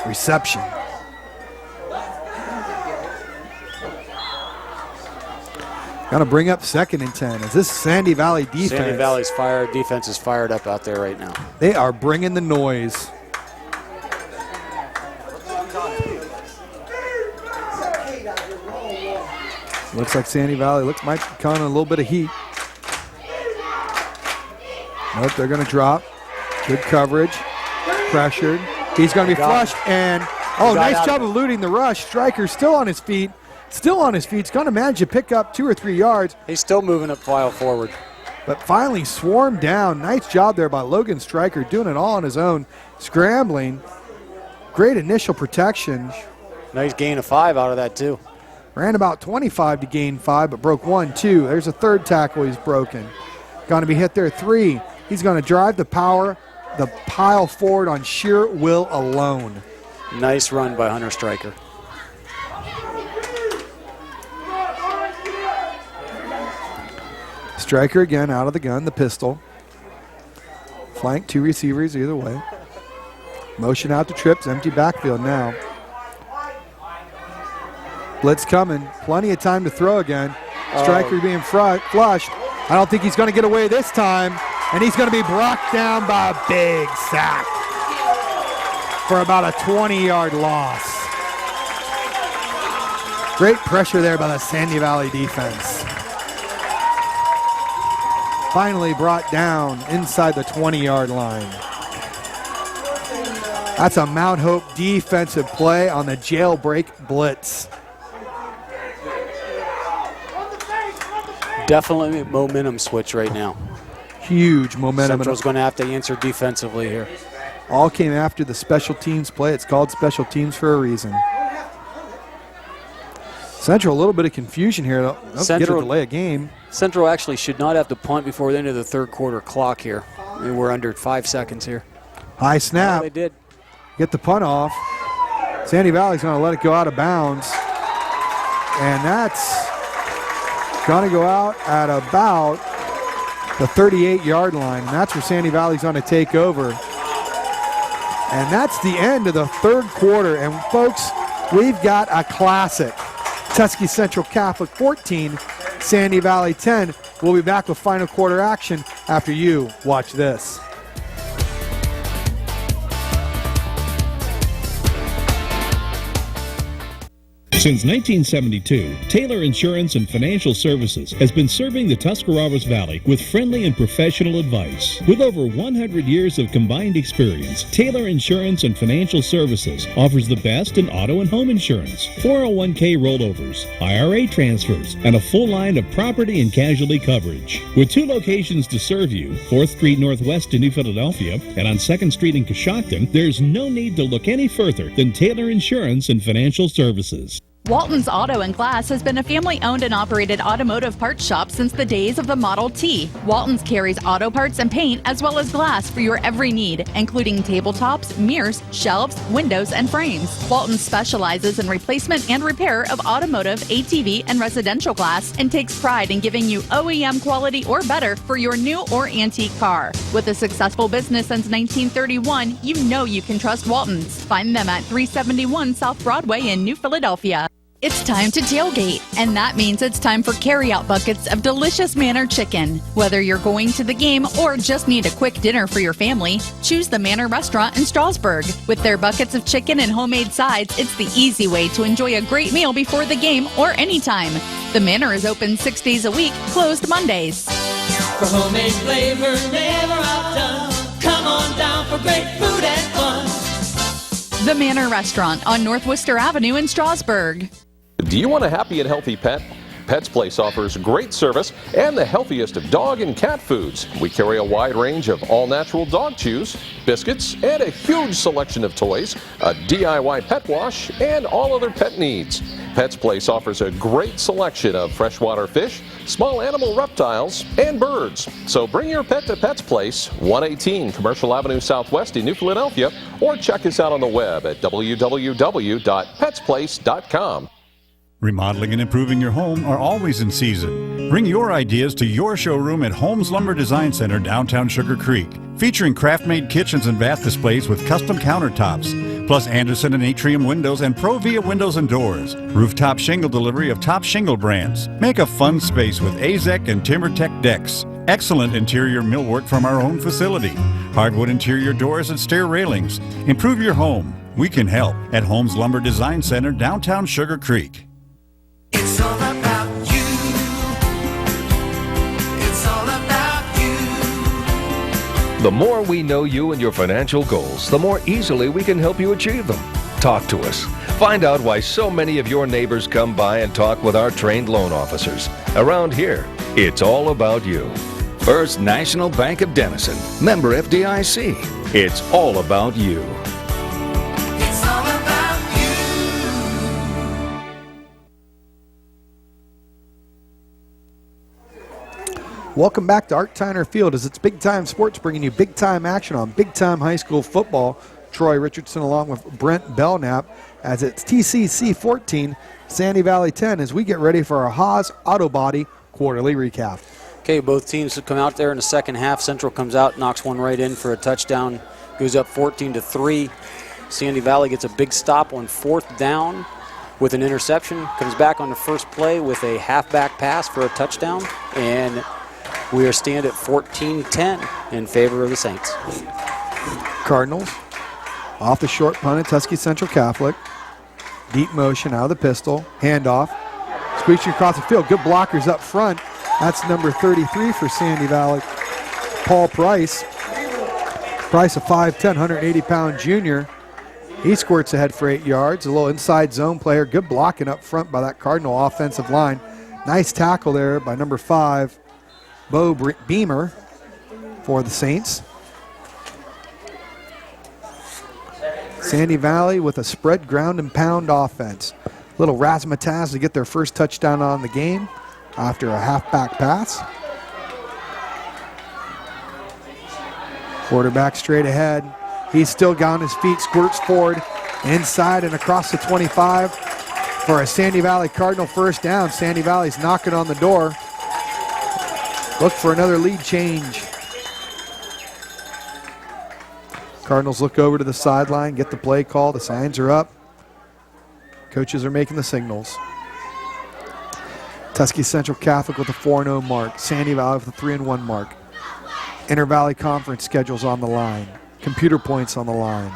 reception. Going to bring up 2nd and 10. Is this Sandy Valley defense? Sandy Valley's fired. Defense is fired up out there right now. They are bringing the noise. Looks like Sandy Valley might be calling a little bit of heat. Nope, they're going to drop. Good coverage. Pressured. He's going to be flushed. And, nice job of eluding the rush. Striker still on his feet. Still on his feet. He's going to manage to pick up 2 or 3 yards. He's still moving up file forward. But finally swarmed down. Nice job there by Logan Striker, doing it all on his own. Scrambling. Great initial protection. Nice gain of 5 out of that, too. Ran about 25 to gain 5, but broke 1, 2. There's a 3rd tackle he's broken. Going to be hit there 3. He's going to drive the pile forward on sheer will alone. Nice run by Hunter Striker. Striker again out of the gun, the pistol. Flank, 2 receivers either way. Motion out to trips, empty backfield now. Blitz coming, plenty of time to throw again. Striker being flushed. I don't think he's going to get away this time, and he's going to be brought down by a big sack for about a 20-yard loss. Great pressure there by the Sandy Valley defense. Finally brought down inside the 20-yard line. That's a Mount Hope defensive play on the jailbreak blitz. Definitely a momentum switch right now. Huge momentum. Central's going to have to answer defensively here. All came after the special teams play. It's called special teams for a reason. Central, a little bit of confusion here. They'll get a delay a game. Central actually should not have to punt before the end of the 3rd quarter clock here. I mean, we're under 5 seconds here. High snap. Oh, they did. Get the punt off. Sandy Valley's going to let it go out of bounds. And that's going to go out at about the 38-yard line. And that's where Sandy Valley's going to take over. And that's the end of the 3rd quarter. And folks, we've got a classic. Tusky Central Catholic 14, Sandy Valley 10. We'll be back with final quarter action after you watch this. Since 1972, Taylor Insurance and Financial Services has been serving the Tuscarawas Valley with friendly and professional advice. With over 100 years of combined experience, Taylor Insurance and Financial Services offers the best in auto and home insurance, 401k rollovers, IRA transfers, and a full line of property and casualty coverage. With 2 locations to serve you, 4th Street Northwest in New Philadelphia and on 2nd Street in Coshocton, there's no need to look any further than Taylor Insurance and Financial Services. Walton's Auto and Glass has been a family-owned and operated automotive parts shop since the days of the Model T. Walton's carries auto parts and paint as well as glass for your every need, including tabletops, mirrors, shelves, windows, and frames. Walton specializes in replacement and repair of automotive, ATV, and residential glass and takes pride in giving you OEM quality or better for your new or antique car. With a successful business since 1931, you know you can trust Walton's. Find them at 371 South Broadway in New Philadelphia. It's time to tailgate, and that means it's time for carry-out buckets of delicious Manor chicken. Whether you're going to the game or just need a quick dinner for your family, choose the Manor Restaurant in Strasburg. With their buckets of chicken and homemade sides, it's the easy way to enjoy a great meal before the game or anytime. The Manor is open 6 days a week, closed Mondays. For homemade flavor never outdone, come on down for great food and fun. The Manor Restaurant on North Worcester Avenue in Strasburg. Do you want a happy and healthy pet? Pets Place offers great service and the healthiest of dog and cat foods. We carry a wide range of all-natural dog chews, biscuits, and a huge selection of toys, a DIY pet wash, and all other pet needs. Pets Place offers a great selection of freshwater fish, small animal reptiles, and birds. So bring your pet to Pets Place, 118 Commercial Avenue Southwest in New Philadelphia, or check us out on the web at www.petsplace.com. Remodeling and improving your home are always in season. Bring your ideas to your showroom at Holmes Lumber Design Center, downtown Sugar Creek, featuring craft-made kitchens and bath displays with custom countertops, plus Anderson and Atrium windows and Provia windows and doors. Rooftop shingle delivery of top shingle brands. Make a fun space with Azek and TimberTech decks. Excellent interior millwork from our own facility. Hardwood interior doors and stair railings. Improve your home. We can help at Holmes Lumber Design Center, downtown Sugar Creek. It's all about you. It's all about you. The more we know you and your financial goals, the more easily we can help you achieve them. Talk to us. Find out why so many of your neighbors come by and talk with our trained loan officers. Around here, it's all about you. First National Bank of Denison, member FDIC. It's all about you. It's all about Welcome back to Art Tyner Field as it's Big Time Sports bringing you big time action on big time high school football. Troy Richardson along with Brent Belknap as it's TCC 14, Sandy Valley 10 as we get ready for our Haas Auto Body quarterly recap. Okay, both teams have come out there in the second half. Central comes out, knocks one right in for a touchdown, goes up 14-3. Sandy Valley gets a big stop on 4th down with an interception, comes back on the first play with a halfback pass for a touchdown, and we are stand at 14-10 in favor of the Saints. Cardinals off the short punt at Tusky Central Catholic. Deep motion out of the pistol. Handoff. Screeching across the field. Good blockers up front. That's number 33 for Sandy Valley. Paul Price. Price, a 5'10", 180-pound junior. He squirts ahead for 8 yards. A little inside zone player. Good blocking up front by that Cardinal offensive line. Nice tackle there by number 5, Bo Beamer for the Saints. Sandy Valley with a spread ground and pound offense. Little razzmatazz to get their first touchdown on the game after a halfback pass. Quarterback straight ahead. He's still got on his feet, squirts forward, inside and across the 25 for a Sandy Valley Cardinal first down. Sandy Valley's knocking on the door. Look for another lead change. Cardinals look over to the sideline, get the play call. The signs are up. Coaches are making the signals. Tuskegee Central Catholic with a 4-0 mark. Sandy Valley with a 3-1 mark. Inter Valley Conference schedules on the line. Computer points on the line.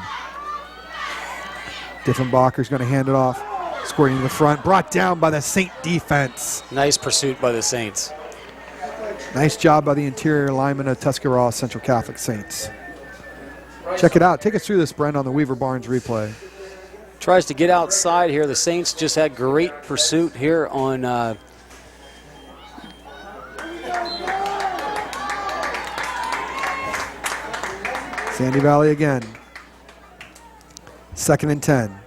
Diffenbacher's going to hand it off. Squirting to the front. Brought down by the Saint defense. Nice pursuit by the Saints. Nice job by the interior lineman of Tuscarawas Central Catholic Saints. Check it out. Take us through this, Brent, on the Weaver Barnes replay. Tries to get outside here. The Saints just had great pursuit here on Sandy Valley again. 2nd and 10.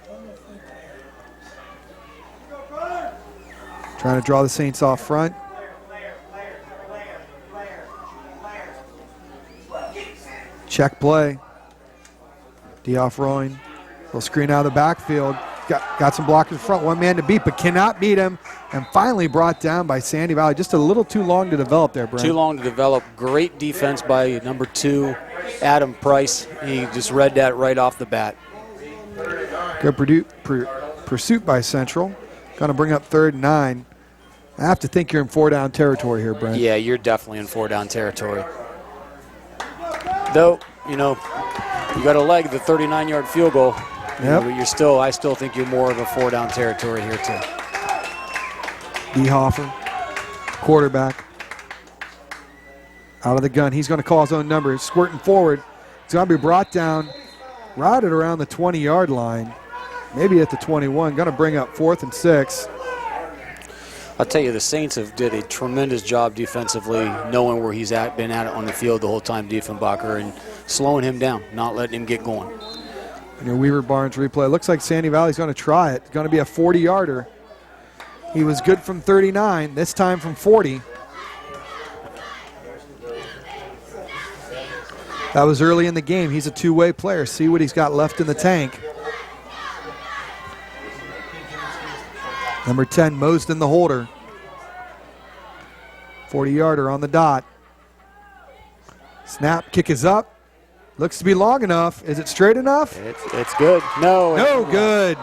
Trying to draw the Saints off front. Check play. Dioff rowing. Little screen out of the backfield. Got some blockers in front. One man to beat, but cannot beat him. And finally brought down by Sandy Valley. Just a little too long to develop there, Brent. Too long to develop. Great defense by number 2, Adam Price. He just read that right off the bat. Good pursuit by Central. Going to bring up 3rd and 9. I have to think you're in 4-down territory here, Brent. Yeah, you're definitely in 4-down territory. Though, you got to leg the 39-yard field goal. Yep. But I still think you're more of a 4-down territory here too. Hoffer, quarterback, out of the gun. He's going to call his own number. Squirting forward. He's going to be brought down, routed around the 20-yard line, maybe at the 21. Going to bring up 4th and 6. I'll tell you, the Saints did a tremendous job defensively, knowing where he's been at it on the field the whole time, Diffenbacher, and slowing him down, not letting him get going. And your Weaver Barnes replay. Looks like Sandy Valley's going to try it. It's going to be a 40-yarder. He was good from 39, this time from 40. That was early in the game. He's a two-way player. See what he's got left in the tank. Number 10, Mosden, the holder. 40-yarder on the dot. Snap, kick is up. Looks to be long enough. Is it straight enough? It's good. No good.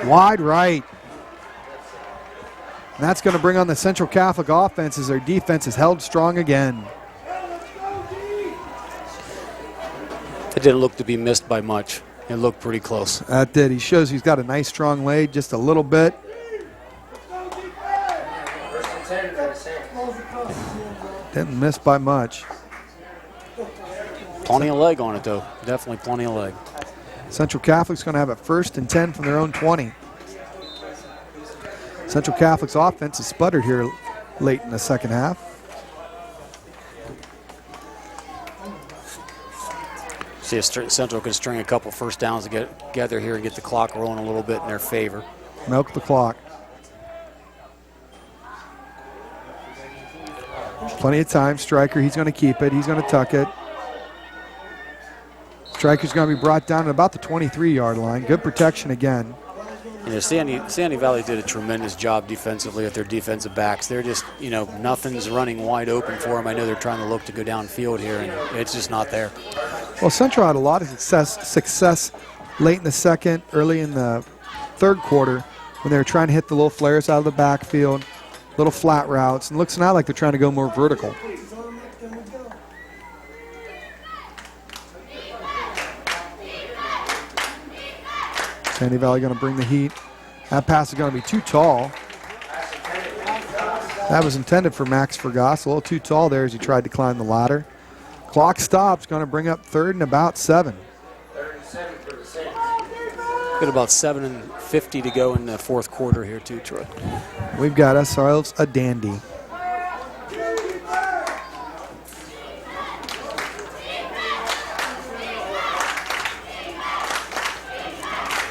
Wide right. And that's going to bring on the Central Catholic offense as their defense is held strong again. It didn't look to be missed by much. It looked pretty close. That did. He shows he's got a nice strong leg, just a little bit. Didn't miss by much. Plenty of leg on it, though. Definitely plenty of leg. Central Catholic's going to have it 1st and 10 from their own 20. Central Catholic's offense is sputtered here late in the second half. See if Central can string a couple first downs together here and get the clock rolling a little bit in their favor. Milk the clock. Plenty of time. Stryker, he's going to keep it. He's going to tuck it. Stryker's going to be brought down at about the 23-yard line. Good protection again. Yeah, Sandy Valley did a tremendous job defensively with their defensive backs. They're just, nothing's running wide open for them. I know they're trying to look to go downfield here, and it's just not there. Well, Central had a lot of success late in the second, early in the third quarter when they were trying to hit the little flares out of the backfield, little flat routes, and it looks now like they're trying to go more vertical. Sandy Valley going to bring the heat. That pass is going to be too tall. That was intended for Max Fergas. A little too tall there as he tried to climb the ladder. Clock stops, going to bring up 3rd and about 7. Got about 7:50 to go in the fourth quarter here too, Troy. We've got ourselves a dandy.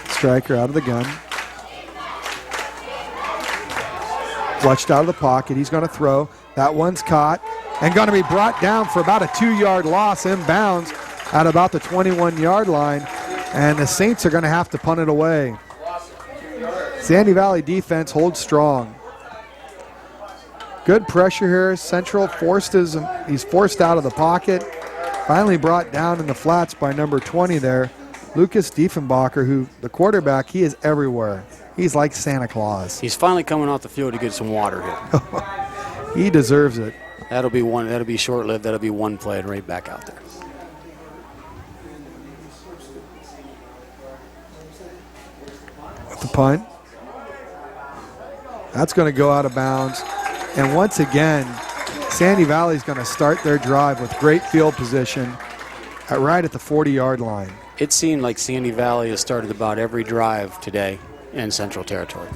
Stryker out of the gun. Fletched out of the pocket. He's going to throw. That one's caught and going to be brought down for about a 2-yard loss inbounds at about the 21-yard line. And the Saints are going to have to punt it away. Sandy Valley defense holds strong. Good pressure here. Central he's forced out of the pocket. Finally brought down in the flats by number 20 there, Lucas Diefenbacher, who the quarterback, he is everywhere. He's like Santa Claus. He's finally coming off the field to get some water here. He deserves it. That'll be short-lived. That'll be one play and right back out there. With the punt. That's going to go out of bounds. And once again, Sandy Valley's going to start their drive with great field position right at the 40-yard line. It seemed like Sandy Valley has started about every drive today in Central Territory.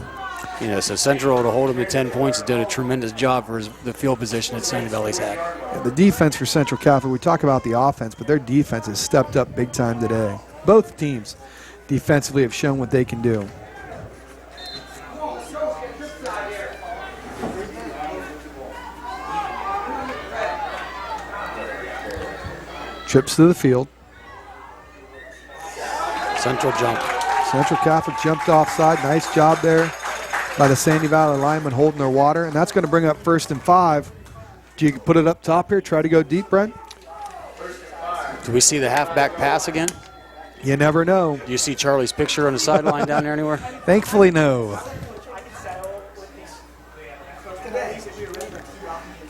So Central, to hold them to 10 points, did a tremendous job for the field position that Sandy Valley's had. Yeah, the defense for Central Catholic, we talk about the offense, but their defense has stepped up big time today. Both teams defensively have shown what they can do. Trips to the field. Central jump. Central Catholic jumped offside. Nice job there by the Sandy Valley linemen holding their water. And that's going to bring up 1st and 5. Do you put it up top here? Try to go deep, Brent? Do we see the halfback pass again? You never know. Do you see Charlie's picture on the sideline down there anywhere? Thankfully, no.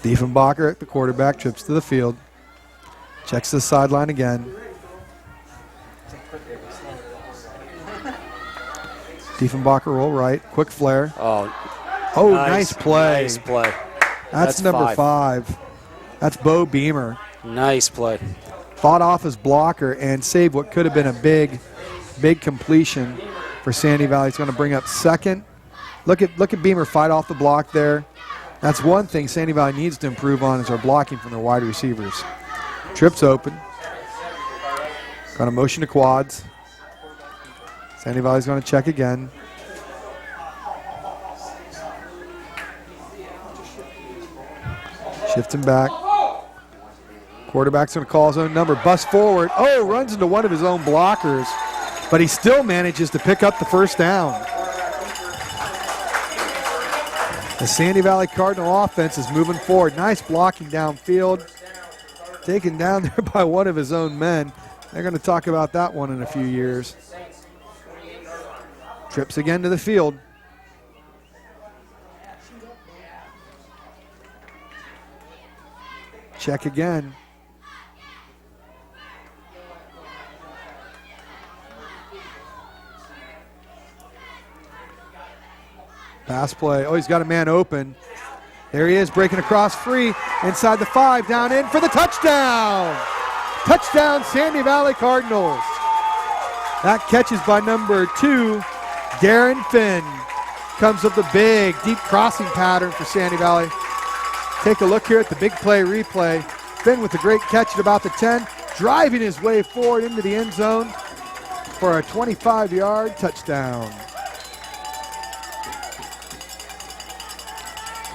Diefenbacher, the quarterback, trips to the field. Checks the sideline again. Diefenbacher roll right. Quick flare. Oh, nice play. Nice play. That's number 5. That's Bo Beamer. Nice play. Fought off his blocker and saved what could have been a big completion for Sandy Valley. It's going to bring up 2nd. Look at Beamer fight off the block there. That's one thing Sandy Valley needs to improve on is their blocking from their wide receivers. Trips open. Going to motion to quads. Sandy Valley's going to check again. Shifting back. Quarterback's going to call his own number. Bust forward. Oh, runs into one of his own blockers. But he still manages to pick up the 1st down. The Sandy Valley Cardinal offense is moving forward. Nice blocking downfield. Taken down there by one of his own men. They're going to talk about that one in a few years. Trips again to the field. Check again. Pass play. Oh, he's got a man open. There he is, breaking across free. Inside the 5, down in for the touchdown. Touchdown, Sandy Valley Cardinals. That catch is by number 2, Darren Finn. Comes up the big, deep crossing pattern for Sandy Valley. Take a look here at the big play replay. Finn with a great catch at about the 10, driving his way forward into the end zone for a 25-yard touchdown.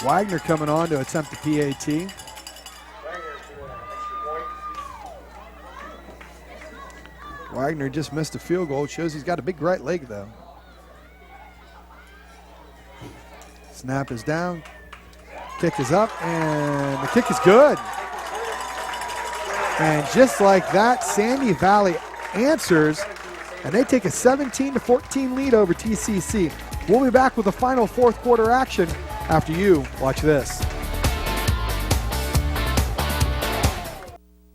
Wagner coming on to attempt the PAT. Wagner just missed a field goal. Shows he's got a big right leg, though. Snap is down. Kick is up, and the kick is good. And just like that, Sandy Valley answers, and they take a 17-14 lead over TCC. We'll be back with the final 4th quarter action after you watch this.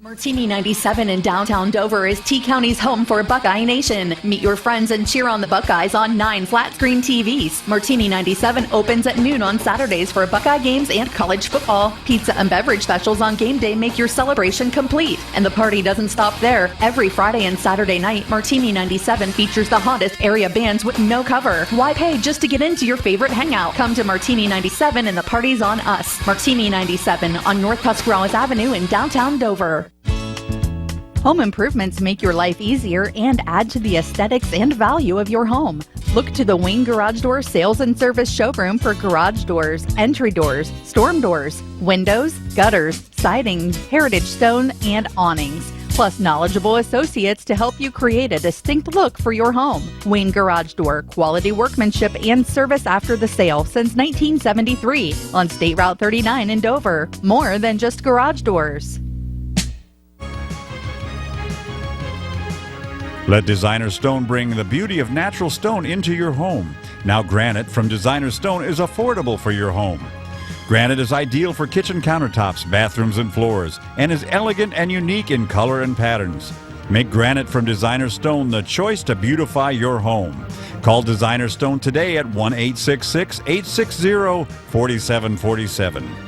Martini 97 in downtown Dover is T-County's home for Buckeye Nation. Meet your friends and cheer on the Buckeyes on 9 flat-screen TVs. Martini 97 opens at noon on Saturdays for Buckeye games and college football. Pizza and beverage specials on game day make your celebration complete. And the party doesn't stop there. Every Friday and Saturday night, Martini 97 features the hottest area bands with no cover. Why pay just to get into your favorite hangout? Come to Martini 97 and the party's on us. Martini 97 on North Tuscarawas Avenue in downtown Dover. Home improvements make your life easier and add to the aesthetics and value of your home. Look to the Wayne Garage Door Sales and Service Showroom for garage doors, entry doors, storm doors, windows, gutters, siding, heritage stone, and awnings. Plus knowledgeable associates to help you create a distinct look for your home. Wayne Garage Door, quality workmanship and service after the sale since 1973 on State Route 39 in Dover. More than just garage doors. Let Designer Stone bring the beauty of natural stone into your home. Now granite from Designer Stone is affordable for your home. Granite is ideal for kitchen countertops, bathrooms, and floors, and is elegant and unique in color and patterns. Make granite from Designer Stone the choice to beautify your home. Call Designer Stone today at 1-866-860-4747.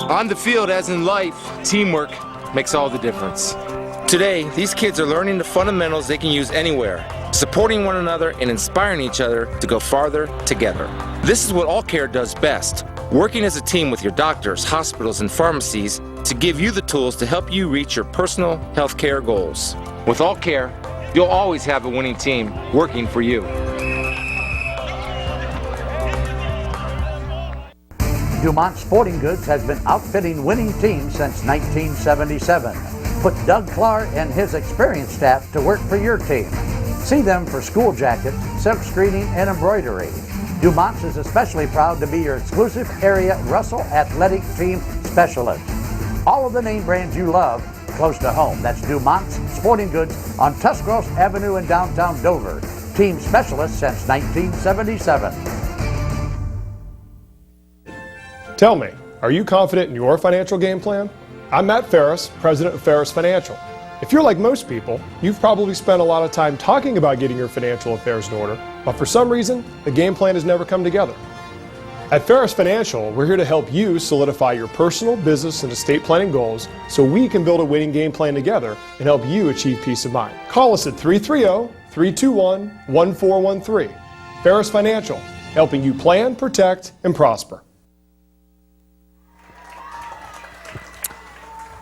On the field, as in life, teamwork makes all the difference. Today, these kids are learning the fundamentals they can use anywhere, supporting one another and inspiring each other to go farther together. This is what All Care does best, working as a team with your doctors, hospitals, and pharmacies to give you the tools to help you reach your personal health care goals. With All Care, you'll always have a winning team working for you. Dumont Sporting Goods has been outfitting winning teams since 1977. Put Doug Clark and his experienced staff to work for your team. See them for school jackets, silk screening, and embroidery. Dumont's is especially proud to be your exclusive area Russell Athletic Team Specialist. All of the name brands you love close to home. That's Dumont's Sporting Goods on Tuscarawas Avenue in downtown Dover. Team Specialist since 1977. Tell me, are you confident in your financial game plan? I'm Matt Ferris, president of Ferris Financial. If you're like most people, you've probably spent a lot of time talking about getting your financial affairs in order, but for some reason, the game plan has never come together. At Ferris Financial, we're here to help you solidify your personal, business, and estate planning goals so we can build a winning game plan together and help you achieve peace of mind. Call us at 330-321-1413. Ferris Financial, helping you plan, protect, and prosper.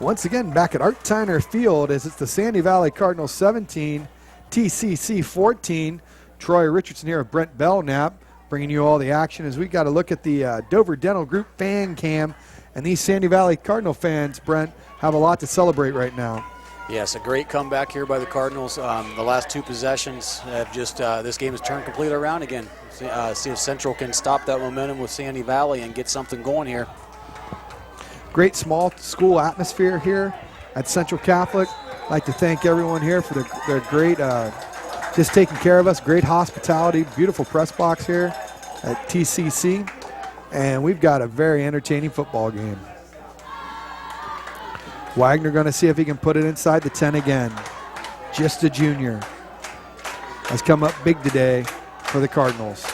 Once again, back at Art Tyner Field as it's the Sandy Valley Cardinals 17, TCC 14. Troy Richardson here of Brent Belknap bringing you all the action as we got to look at the Dover Dental Group fan cam. And these Sandy Valley Cardinal fans, Brent, have a lot to celebrate right now. Yes, a great comeback here by the Cardinals. The last two possessions have just, this game has turned completely around again. See if Central can stop that momentum with Sandy Valley and get something going here. Great small school atmosphere here at Central Catholic. I'd like to thank everyone here for their great, just taking care of us, great hospitality, beautiful press box here at TCC. And we've got a very entertaining football game. Wagner going to see if he can put it inside the 10 again. Just a junior. Has come up big today for the Cardinals.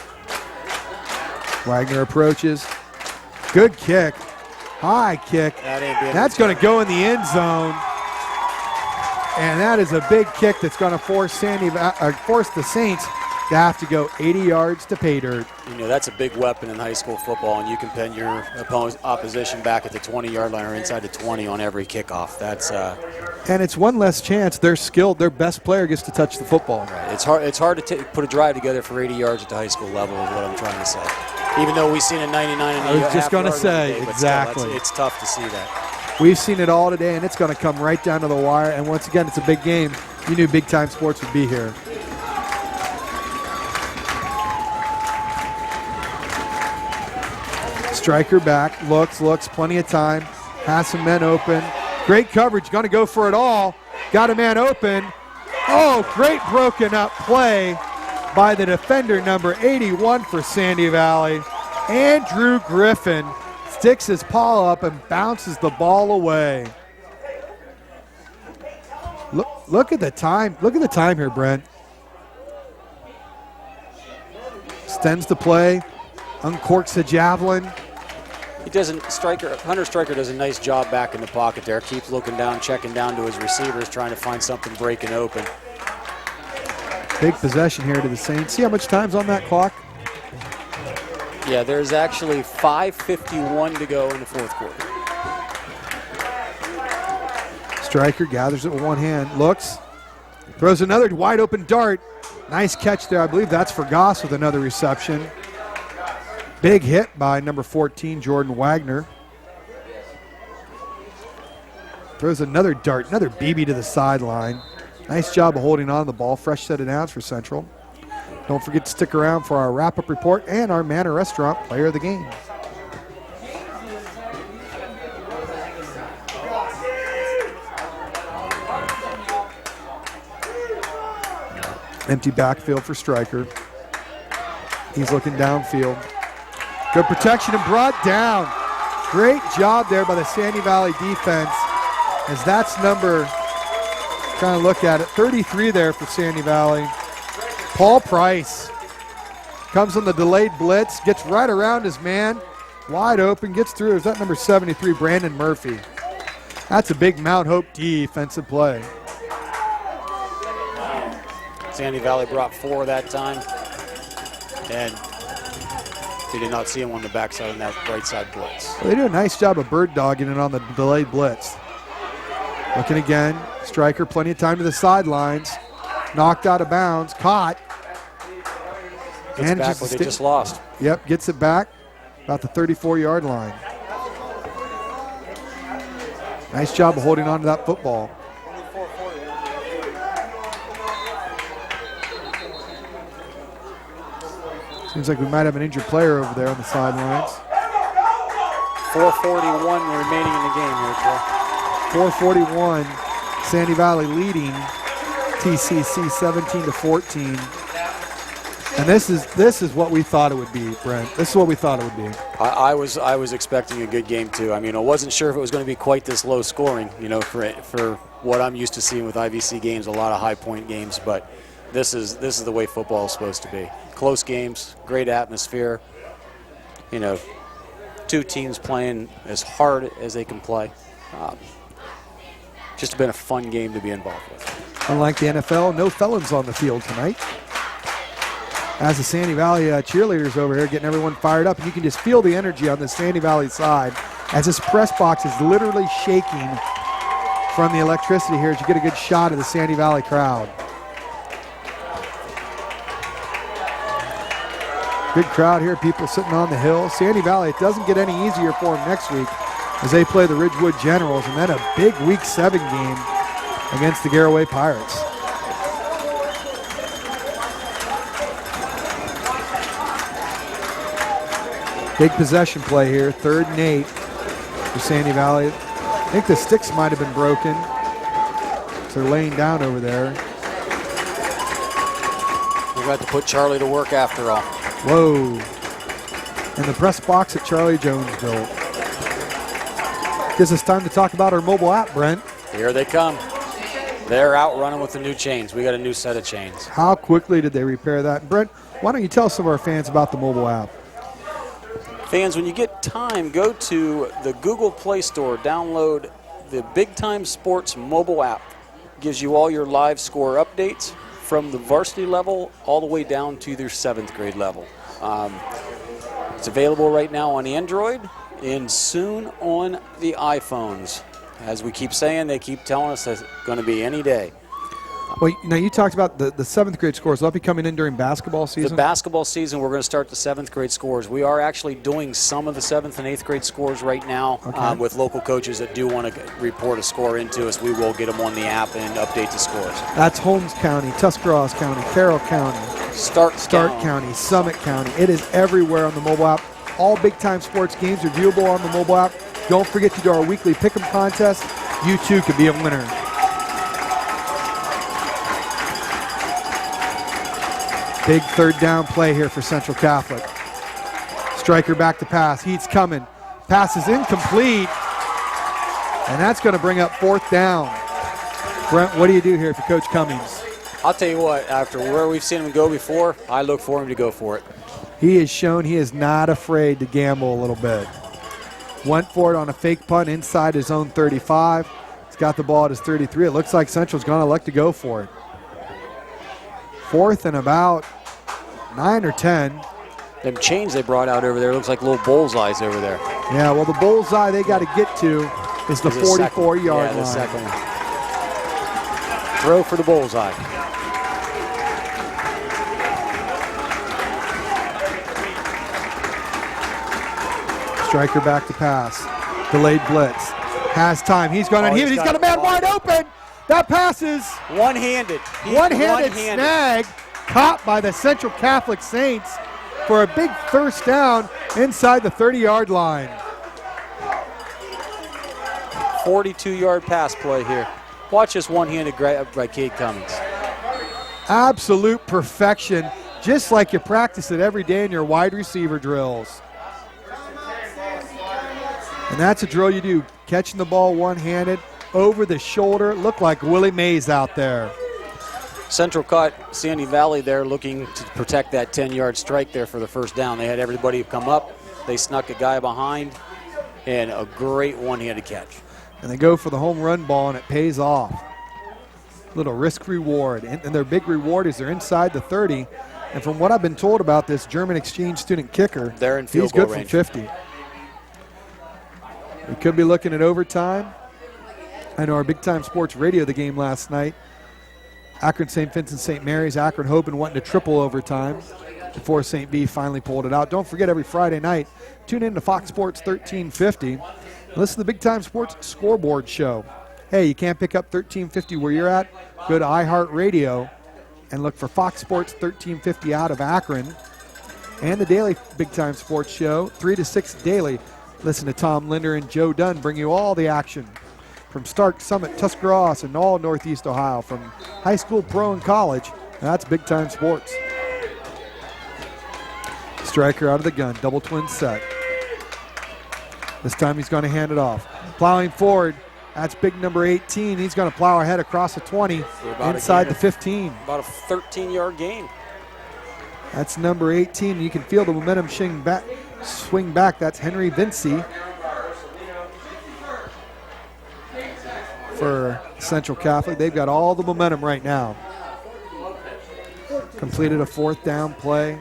Wagner approaches. Good kick. High kick. That's going to go in the end zone. And that is a big kick that's going to force the Saints to have to go 80 yards to pay dirt. You know, that's a big weapon in high school football, and you can pin your opposition back at the 20-yard line or inside the 20 on every kickoff. That's and it's one less chance their best player gets to touch the football. Right. It's hard to put a drive together for 80 yards at the high school level is what I'm trying to say. Even though we've seen a 99 and I was just going to say, day, exactly. Still, it's tough to see that. We've seen it all today, and it's going to come right down to the wire. And once again, it's a big game. You knew Big Time Sports would be here. Striker back, looks, plenty of time. Has some men open. Great coverage, going to go for it all. Got a man open. Oh, great broken up play by the defender, number 81 for Sandy Valley. Andrew Griffin sticks his paw up and bounces the ball away. Look at the time. Look at the time here, Brent. Extends the play, uncorks the javelin. Hunter Striker does a nice job back in the pocket there. Keeps looking down, checking down to his receivers, trying to find something breaking open. Big possession here to the Saints. See how much time's on that clock? Yeah, there's actually 5:51 to go in the fourth quarter. Striker gathers it with one hand, looks, throws another wide open dart. Nice catch there. I believe that's for Goss with another reception. Big hit by number 14, Jordan Wagner. Throws another dart, another BB to the sideline. Nice job of holding on to the ball. Fresh set of downs for Central. Don't forget to stick around for our wrap-up report and our Manor Restaurant Player of the Game. Empty backfield for Stryker. He's looking downfield. Good protection and brought down. Great job there by the Sandy Valley defense, as that's number, trying to look at it, 33 there for Sandy Valley. Paul Price comes on the delayed blitz, gets right around his man, wide open, gets through. Is that number 73, Brandon Murphy? That's a big Mount Hope defensive play. Sandy Valley brought 4 that time, and they did not see him on the backside on that right side blitz. Well, they do a nice job of bird dogging it on the delayed blitz. Looking again, Stryker, plenty of time to the sidelines. Knocked out of bounds, caught. Gets back what they just lost. Yep, gets it back about the 34-yard line. Nice job of holding on to that football. Seems like we might have an injured player over there on the sidelines. 4:41 remaining in the game here, Joe. 4:41, Sandy Valley leading TCC 17-14. And this is what we thought it would be, Brent. This is what we thought it would be. I was expecting a good game too. I mean, I wasn't sure if it was going to be quite this low scoring, you know, for what I'm used to seeing with IVC games, a lot of high point games, but this is the way football is supposed to be. Close games, great atmosphere. You know, 2 teams playing as hard as they can play. Just been a fun game to be involved with. Unlike the NFL, no felons on the field tonight. As the Sandy Valley cheerleaders over here getting everyone fired up, and you can just feel the energy on the Sandy Valley side as this press box is literally shaking from the electricity here as you get a good shot of the Sandy Valley crowd. Good crowd here, people sitting on the hill. Sandy Valley, it doesn't get any easier for them next week as they play the Ridgewood Generals, and then a big Week 7 game against the Garaway Pirates. Big possession play here, 3rd and 8 for Sandy Valley. I think the sticks might have been broken, so they're laying down over there. We got to put Charlie to work after all. Whoa. And the press box that Charlie Jones built. Gives us time to talk about our mobile app, Brent. Here they come. They're out running with the new chains. We got a new set of chains. How quickly did they repair that? Brent, why don't you tell some of our fans about the mobile app? Fans, when you get time, go to the Google Play Store, download the Big Time Sports mobile app. Gives you all your live score updates from the varsity level all the way down to their 7th grade level. It's available right now on Android and soon on the iPhones. As we keep saying, they keep telling us it's going to be any day. Well, now you talked about the 7th grade scores. Will that be coming in during basketball season? The basketball season, we're going to start the 7th grade scores. We are actually doing some of the 7th and 8th grade scores right now with local coaches that do want to report a score into us. We will get them on the app and update the scores. That's Holmes County, Tuscarawas County, Carroll County, Stark County, Summit County. It is everywhere on the mobile app. All Big Time Sports games are viewable on the mobile app. Don't forget to do our weekly pick'em contest. You too could be a winner. Big 3rd down play here for Central Catholic. Stryker back to pass. Heat's coming. Pass is incomplete. And that's going to bring up 4th down. Brent, what do you do here for Coach Cummings? I'll tell you what, after where we've seen him go before, I look for him to go for it. He has shown he is not afraid to gamble a little bit. Went for it on a fake punt inside his own 35. He's got the ball at his 33. It looks like Central's going to elect to go for it. 4th and about 9 or 10. Them chains they brought out over there looks like little bullseyes over there. Yeah, well, the bullseye they got to get to is the 44-yard line. The second one. Throw for the bullseye. Stryker back to pass. Delayed blitz. Has time. He's going to He's got a man wide open. That pass is one-handed. One-handed snag caught by the Central Catholic Saints for a big 1st down inside the 30-yard line. 42-yard pass play here. Watch this one-handed grab by Cade Cummings. Absolute perfection, just like you practice it every day in your wide receiver drills. And that's a drill you do, catching the ball one-handed, over the shoulder. Looked like Willie Mays out there. Central caught Sandy Valley there looking to protect that 10-yard strike there for the first down. They had everybody come up. They snuck a guy behind, and a great one-handed catch. And they go for the home run ball, and it pays off. Little risk reward, and their big reward is they're inside the 30. And from what I've been told about this German exchange student kicker, they're in field he's goal good range. from 50. We could be looking at overtime. I know our Big Time Sports Radio the game last night. Akron St. Vincent St. Mary's, Akron hoping wanting to triple overtime before St. B finally pulled it out. Don't forget, every Friday night, tune in to Fox Sports 1350. Listen to the Big Time Sports Scoreboard Show. Hey, you can't pick up 1350 where you're at? Go to iHeartRadio and look for Fox Sports 1350 out of Akron. And the daily Big Time Sports Show, 3 to 6 daily. Listen to Tom Linder and Joe Dunn bring you all the action from Stark, Summit, Tuscarawas, and all Northeast Ohio, from high school, pro, and college. That's Big Time Sports. Striker out of the gun, double twin set. This time he's going to hand it off. Plowing forward, that's big number 18. He's going to plow ahead across the 20, inside the 15. About a 13-yard gain. That's number 18. You can feel the momentum swing back. That's Henry Vinci for Central Catholic. They've got all the momentum right now. Completed a fourth down play.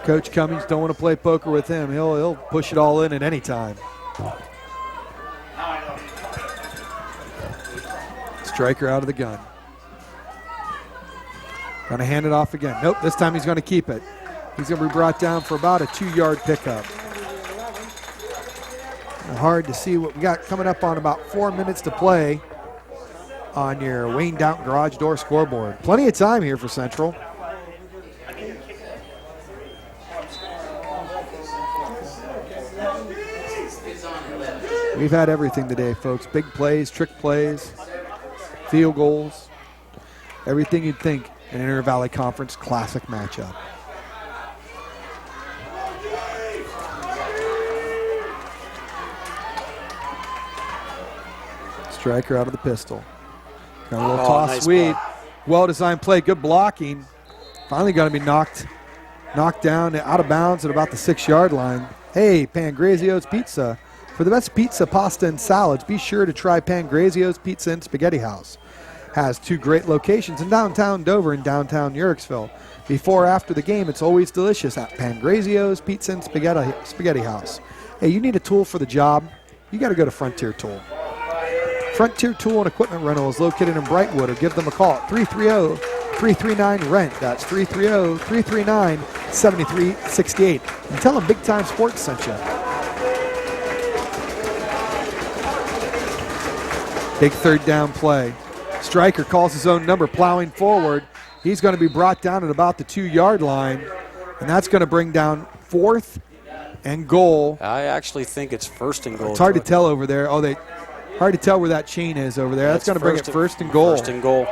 Coach Cummings don't want to play poker with him. He'll push it all in at any time. Striker out of the gun. Going to hand it off again. Nope, this time he's going to keep it. He's going to be brought down for about a 2-yard pickup. Hard to see what we got coming up on about 4 minutes to play on your Wayne Down Garage Door scoreboard. Plenty of time here for Central. We've had everything today, folks. Big plays, trick plays, field goals, everything you'd think an Inter Valley Conference Classic matchup. Striker out of the pistol. Got a little toss nice sweep. Well-designed play, good blocking. Finally going to be knocked down out of bounds at about the 6-yard line. Hey, Pangrazio's Pizza. For the best pizza, pasta, and salads, be sure to try Pangrazio's Pizza and Spaghetti House. Has 2 great locations in downtown Dover and downtown Yerkesville. Before or after the game, it's always delicious at Pangrazio's Pizza and Spaghetti House. Hey, you need a tool for the job? You got to go to Frontier Tool. Frontier Tool and Equipment Rental is located in Brightwood, or give them a call at 330-339-RENT. That's 330-339-7368. And tell them Big Time Sports sent you. Big third down play. Striker calls his own number, plowing forward. He's going to be brought down at about the 2-yard line, and that's going to bring down 4th and goal. I actually think it's 1st and goal. It's hard to tell over there. Hard to tell where that chain is over there. That's going to bring it 1st and goal. 1st and goal.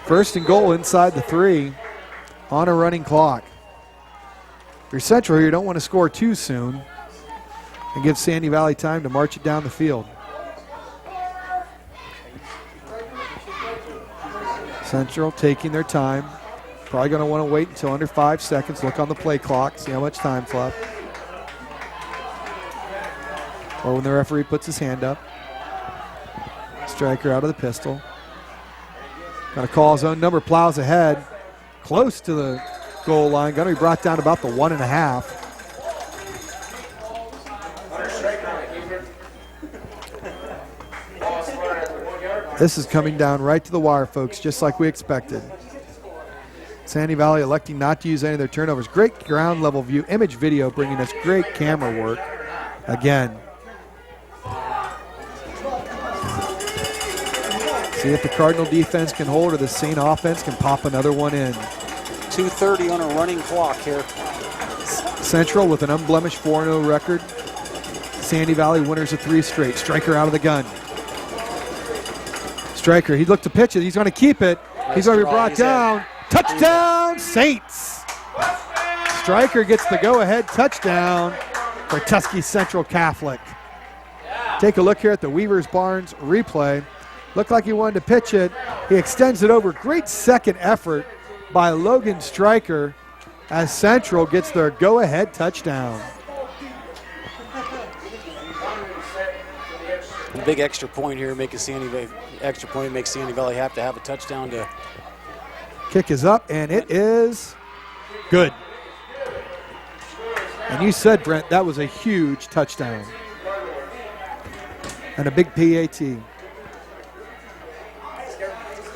1st and goal inside the 3 on a running clock. If you're Central here, you don't want to score too soon and give Sandy Valley time to march it down the field. Central taking their time. Probably going to want to wait until under 5 seconds. Look on the play clock, see how much time's left. Or when the referee puts his hand up. Striker out of the pistol. Going to call his own number, plows ahead. Close to the goal line. Going to be brought down about the 1.5. This is coming down right to the wire, folks, just like we expected. Sandy Valley electing not to use any of their turnovers. Great ground level view, image video, bringing us great camera work. Again. See if the Cardinal defense can hold or the St. offense can pop another one in. 2:30 on a running clock here. Central with an unblemished 4-0 record. Sandy Valley winners of 3 straight. Striker out of the gun. Striker, he looked to pitch it. He's going to keep it. He's going to be brought down. Touchdown, Saints. Stryker gets the go-ahead touchdown for Tuskegee Central Catholic. Take a look here at the Weavers Barnes replay. Looked like he wanted to pitch it. He extends it over. Great second effort by Logan Stryker as Central gets their go-ahead touchdown. A big extra point here, makes Sandy Valley have to have a touchdown to. Kick is up, and it is good. And you said, Brent, that was a huge touchdown. And a big PAT. And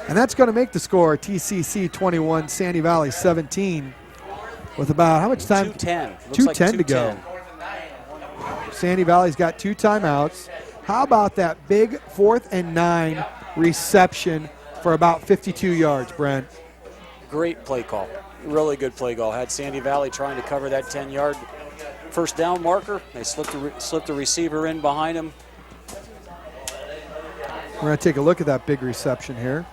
that's going to make the score TCC 21, Sandy Valley 17, with about how much time? 2:10. 2:10 to go. Sandy Valley's got 2 timeouts. How about that big 4th and 9 reception for about 52 yards, Brent? Great play call. Really good play call. Had Sandy Valley trying to cover that 10-yard first down marker. They slipped the receiver in behind him. We're going to take a look at that big reception here.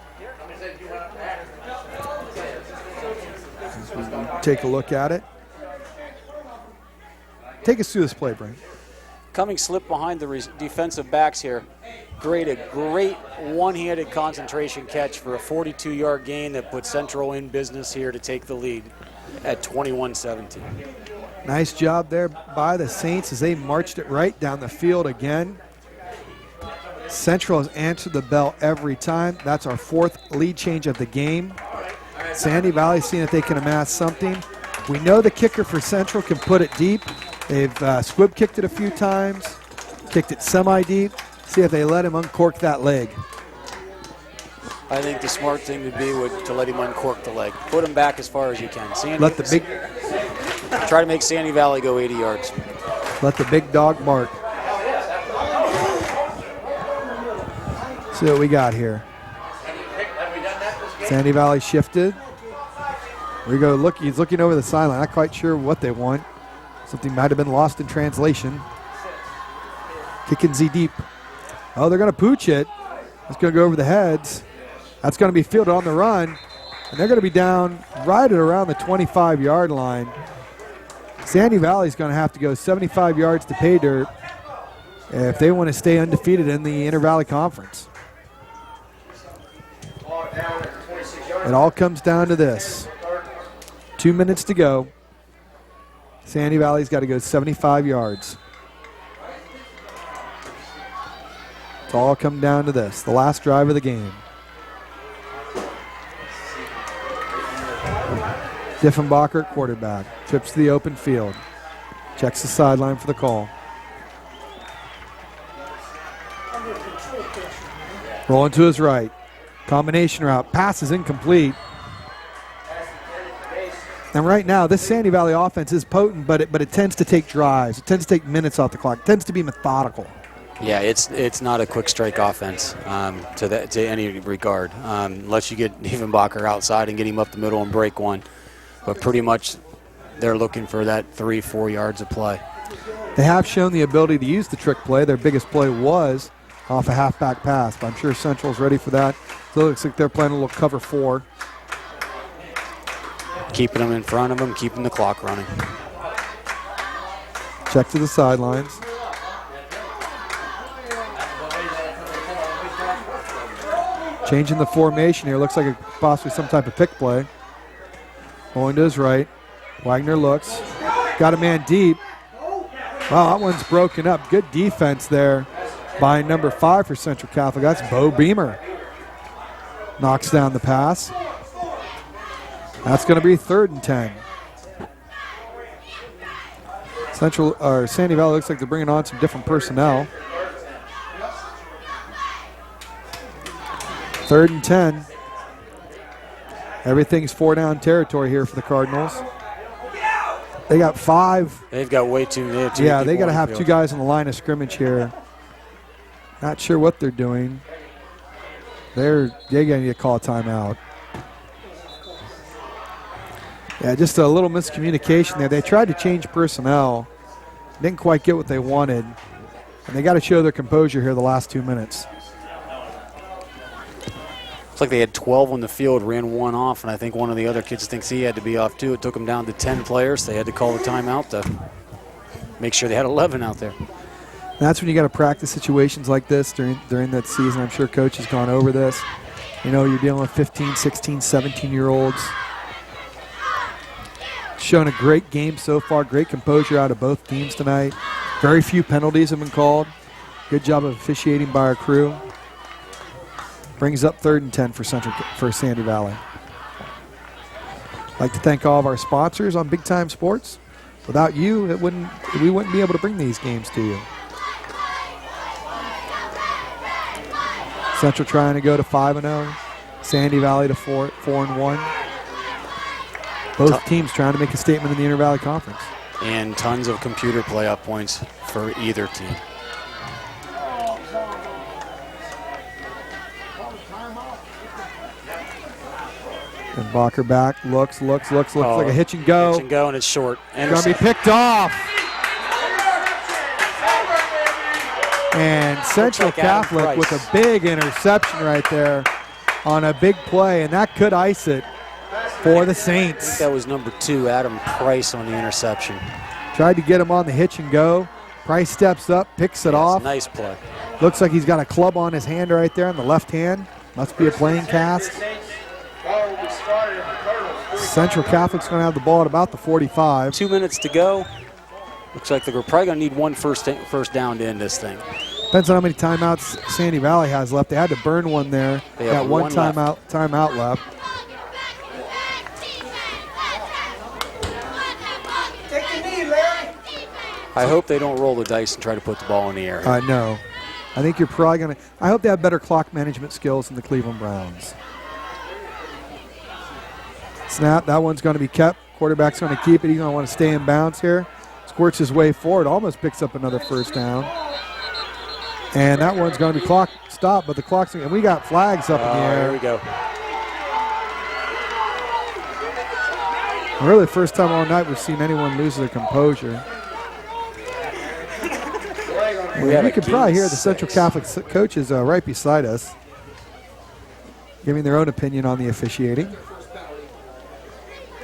Take a look at it. Take us through this play, Brent. Cummings slipped behind the defensive backs here. A great one-handed concentration catch for a 42-yard gain that put Central in business here to take the lead at 21-17. Nice job there by the Saints as they marched it right down the field again. Central has answered the bell every time. That's our 4th lead change of the game. Sandy Valley seeing if they can amass something. We know the kicker for Central can put it deep. They've squib kicked it a few times, kicked it semi-deep. See if they let him uncork that leg. I think the smart thing to be would to let him uncork the leg. Put him back as far as you can. Try to make Sandy Valley go 80 yards. Let the big dog bark. See what we got here. Sandy Valley shifted. We go look. He's looking over the sideline. Not quite sure what they want. Something might have been lost in translation. Kicking Z deep. Oh, they're going to pooch it. It's going to go over the heads. That's going to be fielded on the run. And they're going to be down right at around the 25-yard line. Sandy Valley's going to have to go 75 yards to pay dirt if they want to stay undefeated in the Inter-Valley Conference. It all comes down to this. 2 minutes to go. Sandy Valley's got to go 75 yards. It's all come down to this, the last drive of the game. Diffenbacher at quarterback, trips to the open field, checks the sideline for the call. Rolling to his right, combination route, pass is incomplete. And right now, this Sandy Valley offense is potent, but it tends to take drives. It tends to take minutes off the clock. It tends to be methodical. Yeah, it's not a quick strike offense to any regard, unless you get Diffenbacher outside and get him up the middle and break one. But pretty much they're looking for that 3-4 yards of play. They have shown the ability to use the trick play. Their biggest play was off a halfback pass, but I'm sure Central's ready for that. So it looks like they're playing a little cover 4. Keeping them in front of them, keeping the clock running. Check to the sidelines. Changing the formation here. Looks like possibly some type of pick play. Going to his right. Wagner looks. Got a man deep. Wow, that one's broken up. Good defense there by number 5 for Central Catholic. That's Bo Beamer. Knocks down the pass. That's going to be 3rd and 10. Sandy Valley looks like they're bringing on some different personnel. 3rd and 10. Everything's 4-down territory here for the Cardinals. They got 5. They've got way too many. Yeah, they got to have 2 guys on the line of scrimmage here. Not sure what they're doing. They're going to get called timeout. Yeah, just a little miscommunication there. They tried to change personnel. Didn't quite get what they wanted. And they got to show their composure here the last 2 minutes. Looks like they had 12 on the field, ran one off, and I think one of the other kids thinks he had to be off too. It took them down to 10 players. They had to call the timeout to make sure they had 11 out there. That's when you got to practice situations like this during that season. I'm sure Coach has gone over this. You know, you're dealing with 15, 16, 17-year-olds. Shown a great game so far, great composure out of both teams tonight. Very few penalties have been called. Good job of officiating by our crew. Brings up 3rd and 10 for Sandy Valley. I'd like to thank all of our sponsors on Big Time Sports. Without you, we wouldn't be able to bring these games to you. Central trying to go to 5-0. Sandy Valley to 4-1. Both teams trying to make a statement in the Inter-Valley Conference. And tons of computer playoff points for either team. And Bacher back, looks like a hitch and go. Hitch and go, and it's short. It's going to be picked off. And Central Catholic with a big interception right there on a big play, and that could ice it for the Saints. I think that was number 2, Adam Price, on the interception. Tried to get him on the hitch and go. Price steps up, picks it off. Nice play. Looks like he's got a club on his hand right there on the left hand. Must be a playing cast. Central Catholic's going to have the ball at about the 45. 2 minutes to go. Looks like they're probably going to need one first down to end this thing. Depends on how many timeouts Sandy Valley has left. They had to burn one there. They got have one one timeout left. I hope they don't roll the dice and try to put the ball in the air. No. I think you're probably going to – I hope they have better clock management skills than the Cleveland Browns. Snap, that one's going to be kept. Quarterback's going to keep it. He's going to want to stay in bounds here. Squirts his way forward, almost picks up another first down. And that one's going to be clock stopped, but the clock's – and we got flags up in the air. Here we go. Really, the first time all night we've seen anyone lose their composure. We can probably hear the Central Catholic coaches right beside us giving their own opinion on the officiating.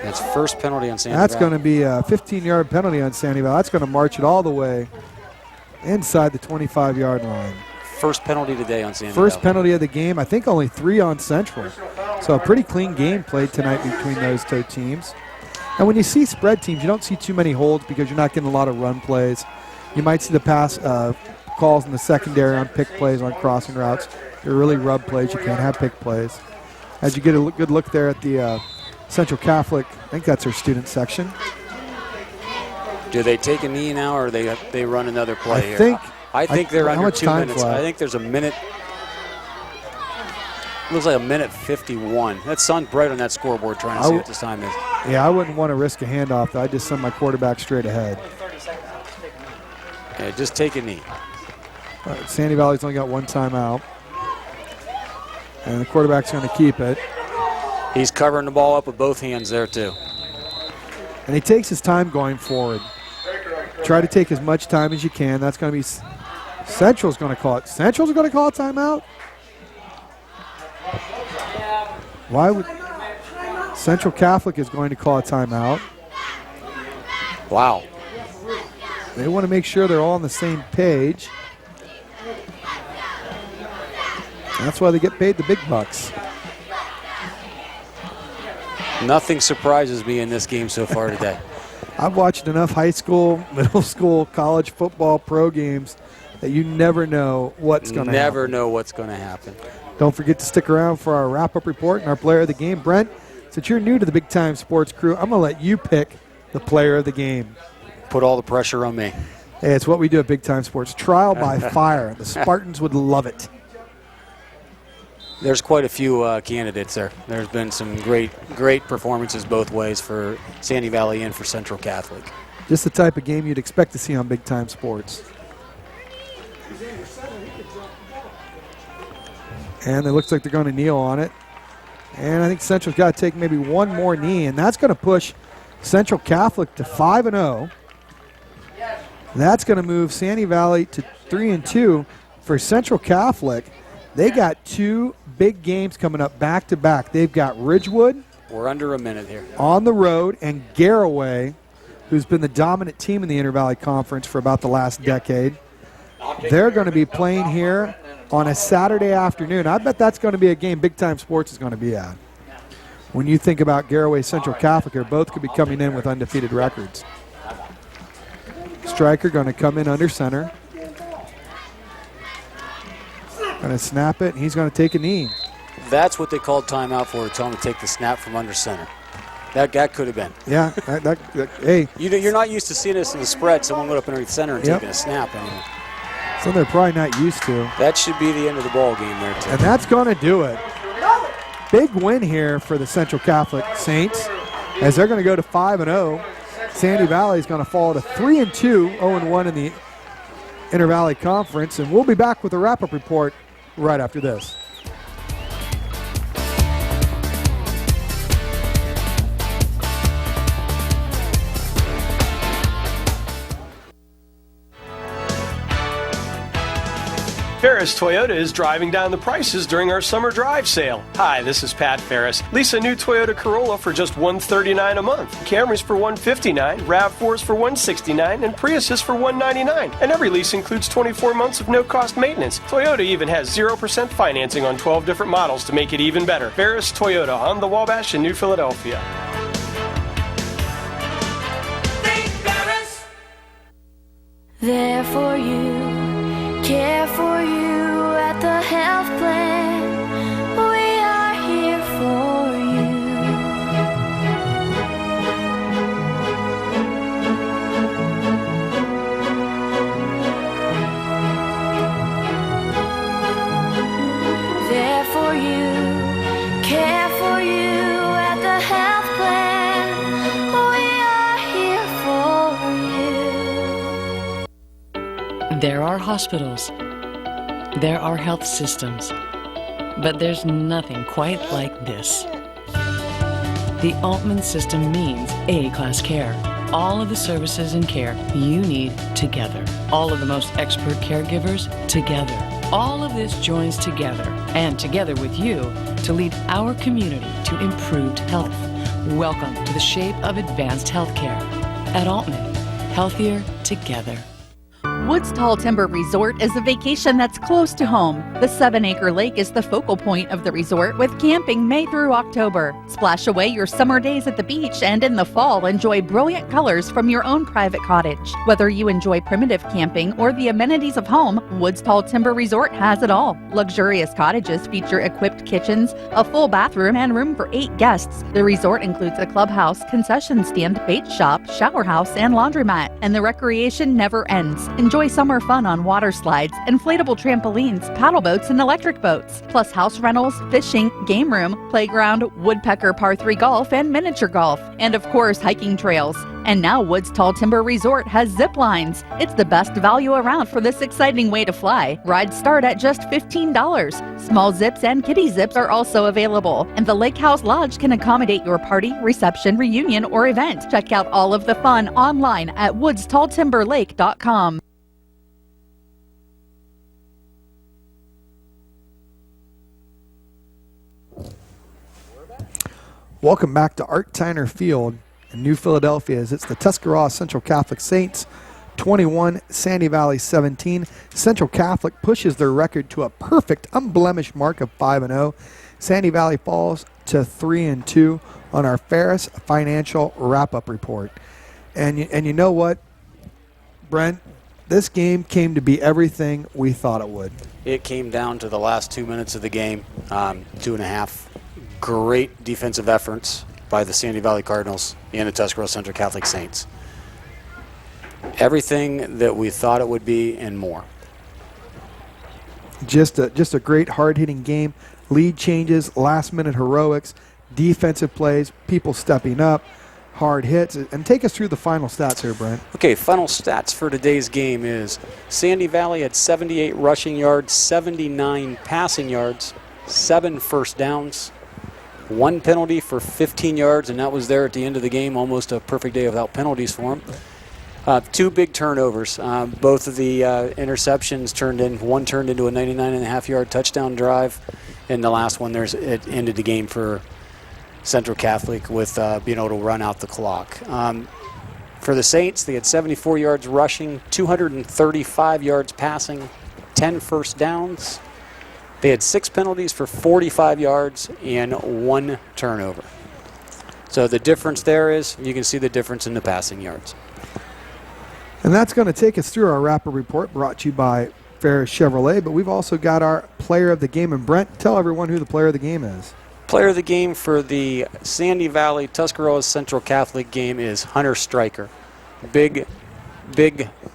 That's first penalty on Sandy That's Valley. going to be a 15-yard penalty on Sandy Valley. That's going to march it all the way inside the 25-yard line. First penalty today on Sandy First Valley. penalty of the game. I think only 3 on Central. So a pretty clean game played tonight between those two teams. And when you see spread teams, you don't see too many holds because you're not getting a lot of run plays. You might see the pass calls in the secondary on pick plays on crossing routes. They're really rub plays. You can't have pick plays. As you get a good look there at the Central Catholic, I think that's their student section. Do they take a knee now, or they run another play here? I think they're how under much 2 time minutes. left? I think there's a minute. Looks like a minute 51. That sun's bright on that scoreboard trying to see what this time is. Yeah, I wouldn't want to risk a handoff, though. I'd just send my quarterback straight ahead. Okay, just take a knee. All right, Sandy Valley's only got one timeout. And the quarterback's going to keep it. He's covering the ball up with both hands there, too. And he takes his time going forward. Try to take as much time as you can. That's going to be Central's going to call it. Central's going to call a timeout? Why would Central Catholic is going to call a timeout? Wow. They want to make sure they're all on the same page. That's why they get paid the big bucks. Nothing surprises me in this game so far today. I've watched enough high school, middle school, college football pro games that you never know what's going to happen. Never know what's going to happen. Don't forget to stick around for our wrap-up report and our player of the game. Brent, since you're new to the Big Time Sports crew, I'm going to let you pick the player of the game. Put all the pressure on me. Hey, it's what we do at Big Time Sports. Trial by fire. The Spartans would love it. There's quite a few candidates there. There's been some great performances both ways for Sandy Valley and for Central Catholic. Just the type of game you'd expect to see on Big Time Sports. And it looks like they're going to kneel on it. And I think Central's got to take maybe one more knee, and that's going to push Central Catholic to 5-0. That's going to move Sandy Valley to 3-2. For Central Catholic, They got 2 big games coming up back-to-back. They've got Ridgewood. We're under a minute here. On the road, and Garraway, who's been the dominant team in the Inter-Valley Conference for about the last decade. They're going to be playing here on a Saturday afternoon. I bet that's going to be a game Big Time Sports is going to be at. When you think about Garraway Central Catholic here, both could be coming in with undefeated records. Striker going to come in under center. Going to snap it, and he's going to take a knee. That's what they called timeout for, to tell him to take the snap from under center. That could have been. Yeah, hey. You're not used to seeing this in the spread, someone going up underneath center and taking a snap anymore. So they're probably not used to. That should be the end of the ball game there, too. And that's going to do it. Big win here for the Central Catholic Saints, as they're going to go to 5-0. Sandy Valley is going to fall to 3-2, 0-1 in the Inter-Valley Conference. And we'll be back with a wrap-up report right after this. Ferris Toyota is driving down the prices during our summer drive sale. Hi, this is Pat Ferris. Lease a new Toyota Corolla for just $139 a month. Camrys for $159, RAV4s for $169, and Priuses for $199. And every lease includes 24 months of no-cost maintenance. Toyota even has 0% financing on 12 different models to make it even better. Ferris Toyota on the Wabash in New Philadelphia. There for you. Care for you at the health plan. We are here for you. There for you. Care for you at the health plan. We are here for you. There are hospitals, there are health systems, but there's nothing quite like this. The Altman system means A-class care. All of the services and care you need together. All of the most expert caregivers together. All of this joins together, and together with you, to lead our community to improved health. Welcome to the shape of advanced healthcare. At Altman, healthier together. Woods Tall Timber Resort is a vacation that's close to home. The 7-acre lake is the focal point of the resort, with camping May through October. Splash away your summer days at the beach, and in the fall, enjoy brilliant colors from your own private cottage. Whether you enjoy primitive camping or the amenities of home, Woods Tall Timber Resort has it all. Luxurious cottages feature equipped kitchens, a full bathroom, and room for 8 guests. The resort includes a clubhouse, concession stand, bait shop, shower house, and laundromat. And the recreation never ends. Enjoy summer fun on water slides, inflatable trampolines, paddle boats, and electric boats, plus house rentals, fishing, game room, playground, woodpecker par 3 golf, and miniature golf, and of course hiking trails. And now Woods Tall Timber Resort has zip lines. It's the best value around for this exciting way to fly. Rides start at just $15. Small zips and kiddie zips are also available, and the Lake House Lodge can accommodate your party, reception, reunion, or event. Check out all of the fun online at woodstalltimberlake.com. Welcome back to Art Tyner Field in New Philadelphia, as it's the Tuscarawas Central Catholic Saints 21, Sandy Valley 17. Central Catholic pushes their record to a perfect, unblemished mark of 5-0. Sandy Valley falls to 3-2 on our Ferris Financial Wrap-Up Report. And you know what, Brent? This game came to be everything we thought it would. It came down to the last 2 minutes of the game, 2.5. Great defensive efforts by the Sandy Valley Cardinals and the Tuscarawas Central Catholic Saints. Everything that we thought it would be and more. Just a great hard-hitting game. Lead changes, last-minute heroics, defensive plays, people stepping up, hard hits. And take us through the final stats here, Brent. Okay, final stats for today's game is Sandy Valley had 78 rushing yards, 79 passing yards, 7 first downs, 1 penalty for 15 yards, and that was there at the end of the game. Almost a perfect day without penalties for him. Two big turnovers. Both of the interceptions one turned into a 99.5-yard touchdown drive, and the last one it ended the game for Central Catholic with being able to run out the clock. For the Saints, they had 74 yards rushing, 235 yards passing, 10 first downs. They had 6 penalties for 45 yards and 1 turnover. So the difference there is, you can see the difference in the passing yards. And that's going to take us through our rapid report brought to you by Ferris Chevrolet, but we've also got our player of the game. And Brent, tell everyone who the player of the game is. Player of the game for the Sandy Valley Tuscarawas Central Catholic game is Hunter Stryker. Big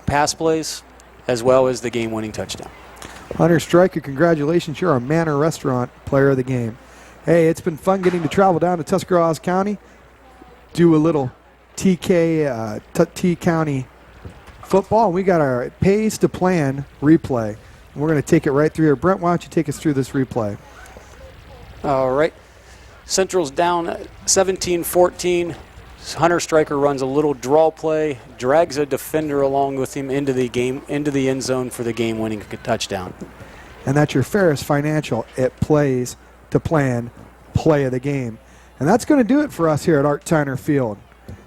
pass plays as well as the game-winning touchdown. Hunter Stryker, congratulations. You're our Manor Restaurant player of the game. Hey, it's been fun getting to travel down to Tuscarawas County, do a little T County football. We got our pays to plan replay. And we're going to take it right through here. Brent, why don't you take us through this replay? All right. Central's down 17-14. Hunter Stryker runs a little draw play, drags a defender along with him into the end zone for the game-winning touchdown. And that's your Ferris Financial. It plays to plan play of the game. And that's going to do it for us here at Art Tyner Field.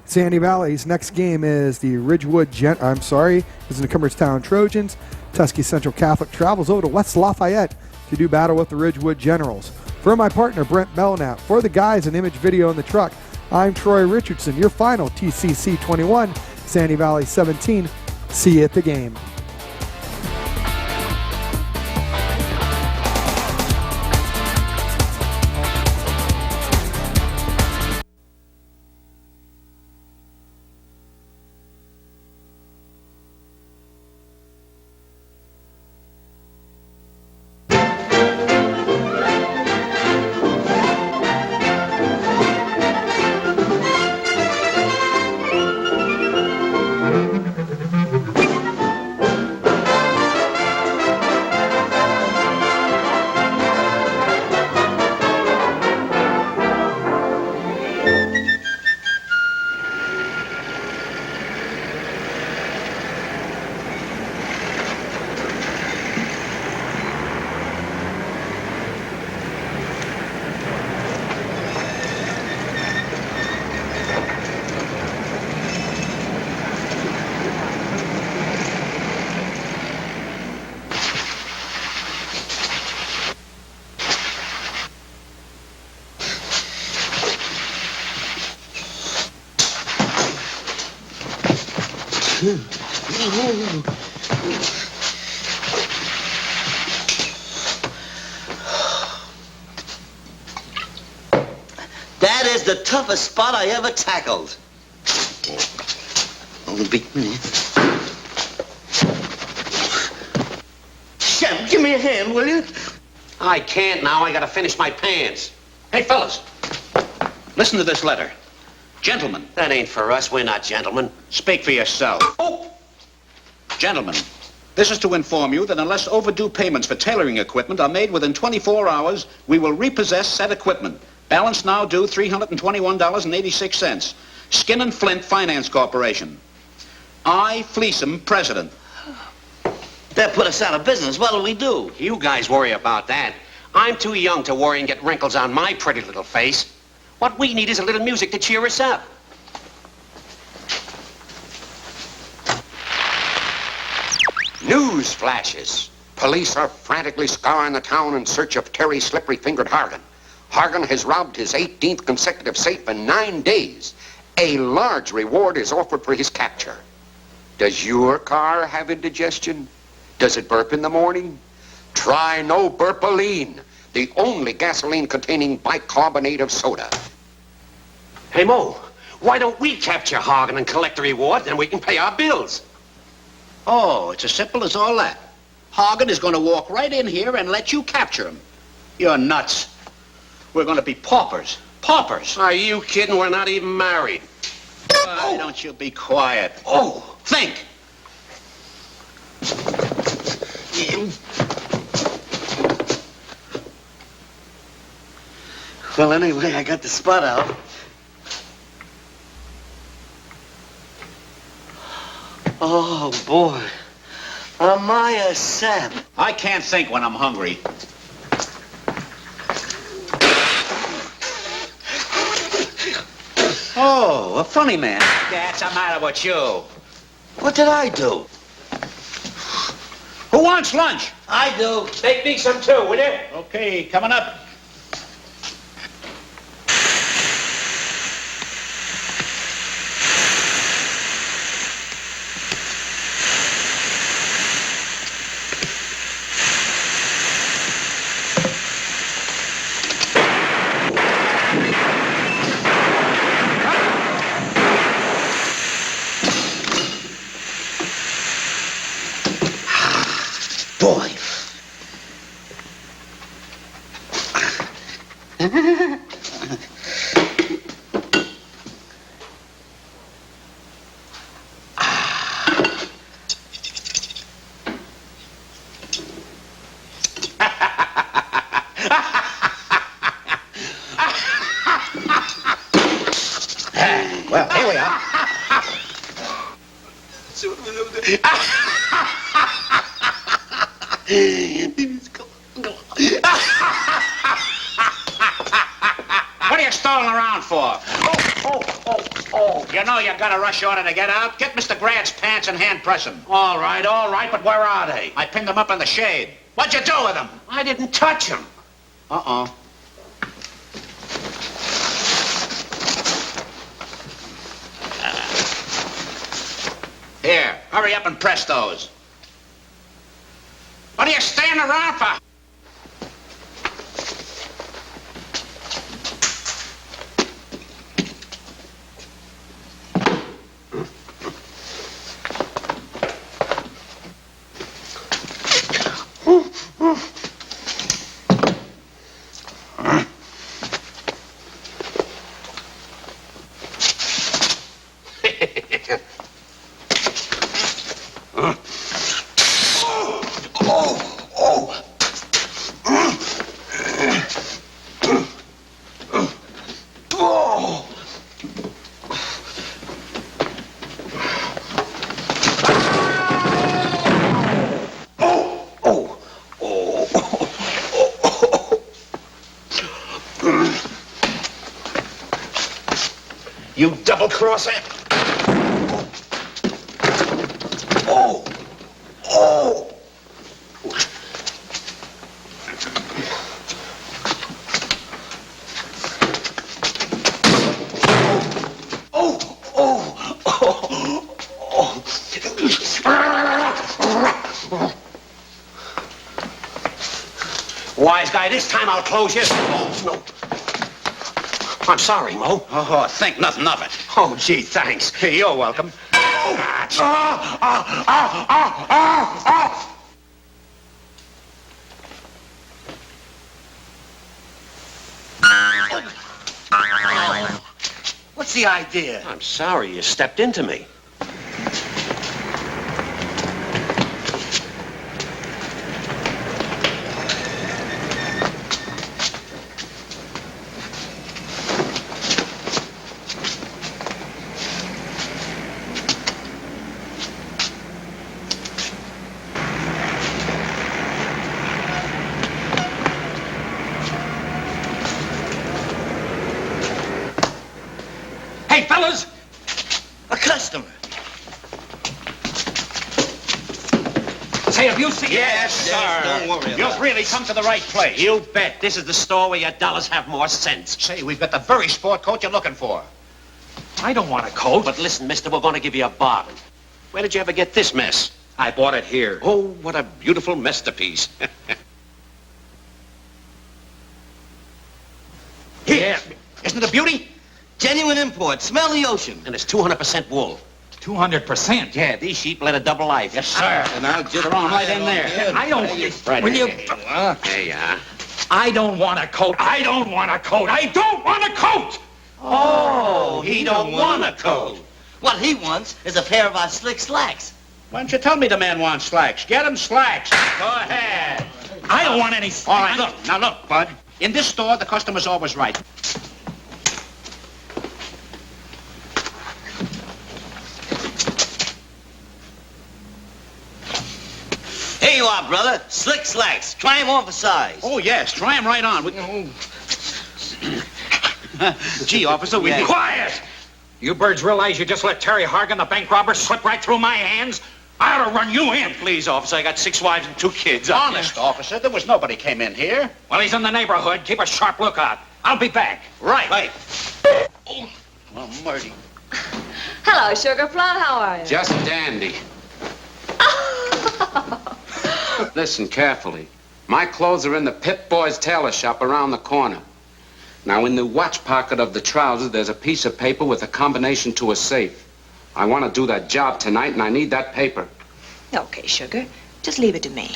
Sandy Valley's next game is the is the Cumberstown Trojans. Tuskegee Central Catholic travels over to West Lafayette to do battle with the Ridgewood Generals. For my partner, Brent Belknap, for the guys in image video in the truck, I'm Troy Richardson, your final TCC 21, Sandy Valley 17. See you at the game. That is the toughest spot I ever tackled. Only beat me. Shem, give me a hand, will you? I can't now. I gotta finish my pants. Hey, fellas, listen to this letter. Gentlemen. That ain't for us. We're not gentlemen. Speak for yourself. Oh! Gentlemen, this is to inform you that unless overdue payments for tailoring equipment are made within 24 hours, we will repossess said equipment. Balance now due $321.86. Skin and Flint Finance Corporation. I, Fleesom, President. That put us out of business. What'll we do? You guys worry about that. I'm too young to worry and get wrinkles on my pretty little face. What we need is a little music to cheer us up. News flashes. Police are frantically scouring the town in search of Terry Slippery-Fingered Hargan. Hargan has robbed his 18th consecutive safe in 9 days. A large reward is offered for his capture. Does your car have indigestion? Does it burp in the morning? Try No Burpaline, the only gasoline containing bicarbonate of soda. Hey, Mo, why don't we capture Hargan and collect the reward, then we can pay our bills? Oh, it's as simple as all that. Hargan is going to walk right in here and let you capture him. You're nuts. We're going to be paupers. Paupers. Are you kidding? We're not even married. Why don't you be quiet? Oh, think. Well, anyway, I got the spot out. Oh, boy. Am I a sap? I can't think when I'm hungry. Oh, a funny man. What's the matter with you? What did I do? Who wants lunch? I do. Make me some too, will you? Okay, coming up. Boy. Well, here we are. What are you stalling around for? Oh. You know you got a rush order to get out. Get Mr. Grant's pants and hand press them. All right, but where are they? I pinned them up in the shade. What'd you do with them? I didn't touch them. Uh-oh. Here, hurry up and press those. What are you standing around for? You double-crosser! Oh! Wise guy, this time I'll close you. Oh, no. I'm sorry, Mo. Oh, think nothing of it. Oh, gee, thanks. Hey, you're welcome. What's the idea? I'm sorry you stepped into me. Hey, fellas! A customer. Say, have you seen... Yes, sir. Don't worry. You've really come to the right place. You bet. This is the store where your dollars have more sense. Say, we've got the very sport coat you're looking for. I don't want a coat. But listen, mister, we're going to give you a bargain. Where did you ever get this mess? I bought it here. Oh, what a beautiful masterpiece. Here. Isn't it a beauty? Genuine import. Smell the ocean. And it's 200% wool. 200%? Yeah, these sheep led a double life. Yes, sir. And I'll just throw them right in there. I don't... Right Will you... There you are. I don't want a coat. I don't want a coat. I don't want a coat! Oh, he don't want a coat. What he wants is a pair of our slick slacks. Why don't you tell me the man wants slacks? Get him slacks. Go ahead. I don't want any slacks. All right, look. Now, look, Bud. In this store, the customer's always right. job, brother. Slick slacks. Try 'em on for size. Oh, yes. Try him right on. Gee, officer, we... Yeah. Quiet! You birds realize you just let Terry Hargan, the bank robber, slip right through my hands? I ought to run you in. Please, officer, I got 6 wives and 2 kids. Honest, officer, there was nobody came in here. Well, he's in the neighborhood. Keep a sharp lookout. I'll be back. Right. Oh, well, Marty. Hello, Sugar Plum. How are you? Just dandy. Listen carefully. My clothes are in the Pip Boys tailor shop around the corner. Now, in the watch pocket of the trousers, there's a piece of paper with a combination to a safe. I want to do that job tonight, and I need that paper. Okay, Sugar. Just leave it to me.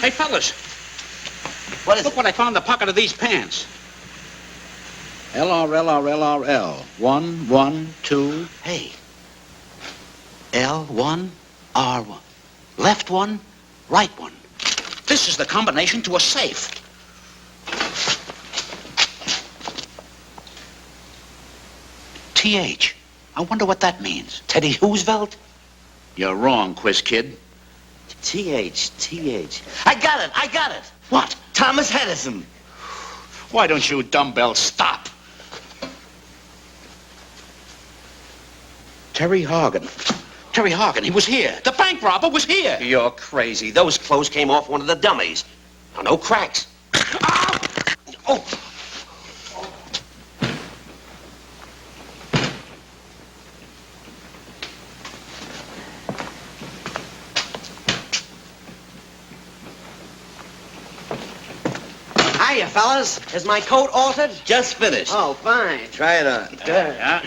Hey, fellas. What is Look what I found in the pocket of these pants. LRL. 1, 1, 2. Hey. L1, R1. Left one, right one. This is the combination to a safe. TH. I wonder what that means. Teddy Roosevelt? You're wrong, quiz kid. TH. I got it. What? Thomas Edison. Why don't you dumbbell stop? Terry Hargan, he was here. The bank robber was here. You're crazy. Those clothes came off one of the dummies. Now, no cracks. Oh. Hiya, fellas. Is my coat altered? Just finished. Oh, fine. Try it on. Yeah.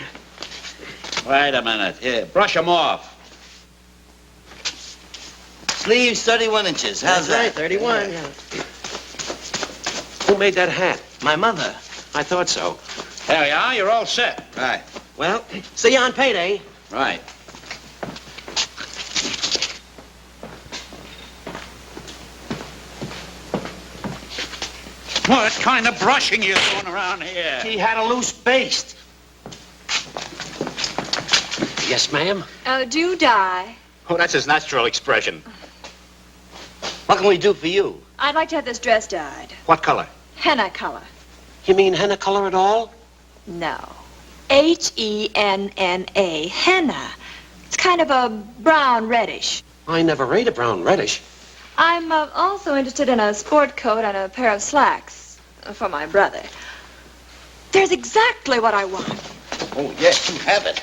Wait a minute. Here, brush them off. Sleeves 31 inches. How's that? 31. Yeah. Who made that hat? My mother. I thought so. There you are. You're all set. Right. Well, see you on payday. Right. What kind of brushing you doing around here? He had a loose baste. Yes, ma'am? Oh, do die. Oh, that's his natural expression. What can we do for you? I'd like to have this dress dyed. What color? Henna color. You mean henna color at all? No. Henna. Henna. It's kind of a brown reddish. I never ate a brown reddish. I'm also interested in a sport coat and a pair of slacks for my brother. There's exactly what I want. Oh, yes, you have it.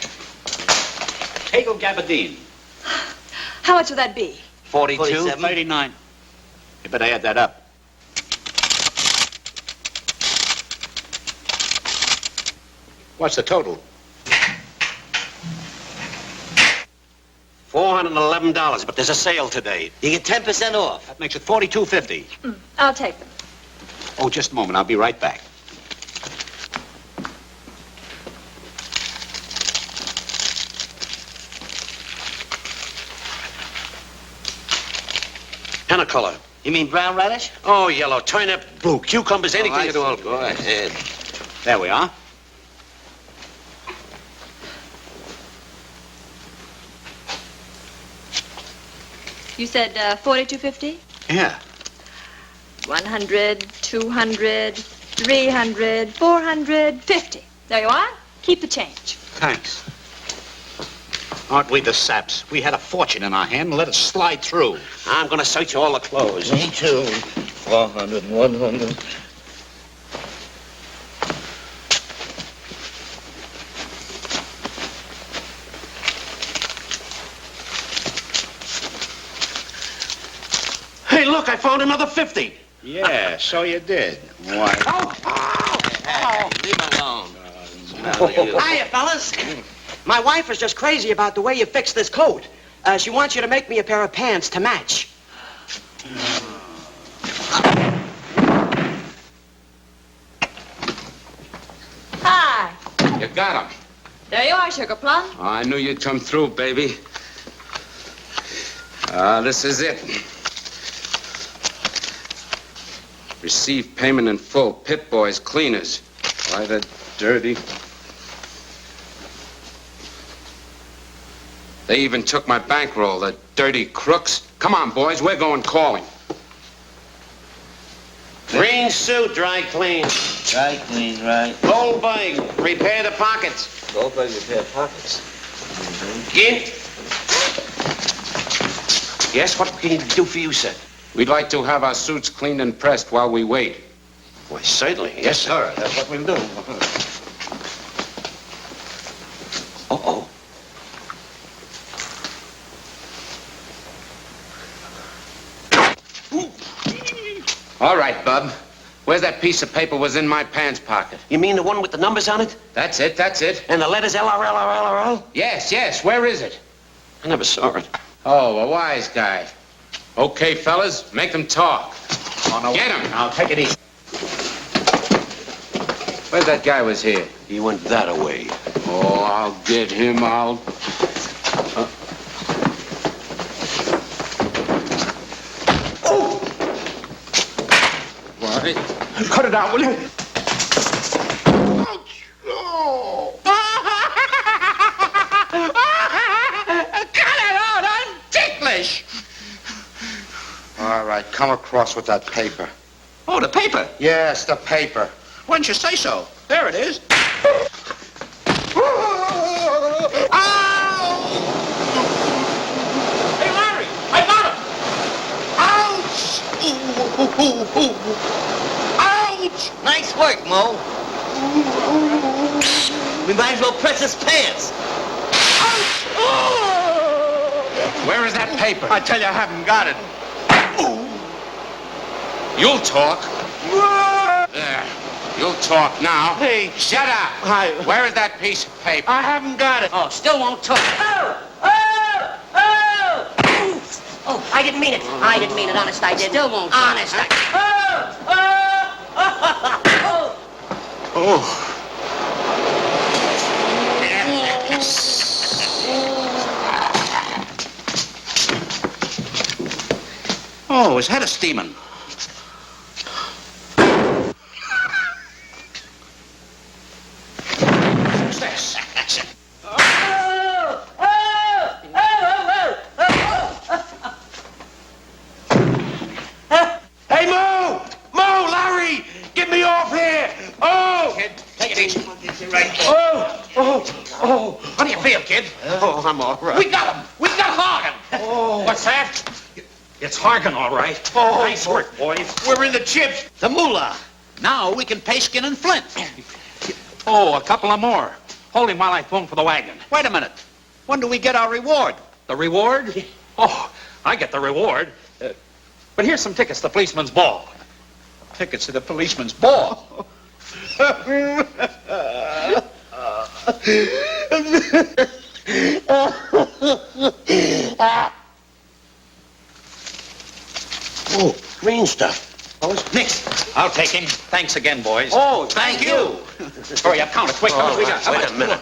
Tegel gabardine. How much would that be? 42? 39. You better add that up. What's the total? $411, but there's a sale today. You get 10% off. That makes it $42.50. I'll take them. Oh, just a moment. I'll be right back. Henna color. You mean brown radish? Oh, yellow, turnip, blue, cucumbers, anything at all. Go ahead. There we are. You said $42.50? Yeah. 100, 200, 300, 450. There you are. Keep the change. Thanks. Aren't we the saps? We had a fortune in our hand and let it slide through. I'm going to search all the clothes. Me too. 400, 100. Hey, look, I found another 50. Yeah, so you did. Why? Hey, leave him alone. Hiya, fellas. My wife is just crazy about the way you fixed this coat. She wants you to make me a pair of pants to match. Hi. You got him. There you are, Sugar Plum. Oh, I knew you'd come through, baby. This is it. Receive payment in full. Pit boys, cleaners. Why, the dirty... They even took my bankroll, the dirty crooks. Come on, boys, we're going calling. Green suit, dry clean. Dry clean, right. Goldberg, repair the pockets. Goldberg, repair pockets. In. Yes, what can we do for you, sir? We'd like to have our suits cleaned and pressed while we wait. Why, certainly. Yes, sir. That's what we'll do. Uh-oh. All right, Bub. Where's that piece of paper was in my pants pocket? You mean the one with the numbers on it? That's it, that's it. And the letters LRL? Yes, yes. Where is it? I never saw it. Oh, a wise guy. Okay, fellas, make them talk. Oh, no. Get him. Now, take it easy. Where's that guy was here? He went that away. Oh, I'll get him. Oh! What? Cut it out, will you? Ouch! Oh! Cut it out! I'm ticklish! All right, come across with that paper. Oh, the paper? Yes, the paper. Why didn't you say so? There it is. Hey, Larry, I got him! Ouch! Ouch! Nice work, Mo. We might as well press his pants. Where is that paper? I tell you, I haven't got it. You'll talk. There. You'll talk now. Hey. Shut up. Where is that piece of paper? I haven't got it. Oh, still won't talk. Oh, I didn't mean it. I didn't mean it. Honest, I did. Still won't talk. Honest, Oh. Oh, his head is steaming. What's this? Hey, Mo! Mo, Larry! Get me off here! Oh! Kid, take it easy. Right. Oh! How do you feel, kid? Oh, I'm all right. We got him! We got Hargan! Oh. What's that? It's Hargan, all right. Oh. Nice work, boys. We're in the chips. The moolah. Now we can pay Skin and Flint. Oh, a couple of more. Hold him while I phone for the wagon. Wait a minute. When do we get our reward? The reward? Oh, I get the reward. But here's some tickets to the policeman's ball. Tickets to the policeman's ball? Oh, green stuff. Nix, I'll take him. Thanks again, boys. Oh, thank you. Hurry up, count it quick. How much we got? How Wait much? a minute.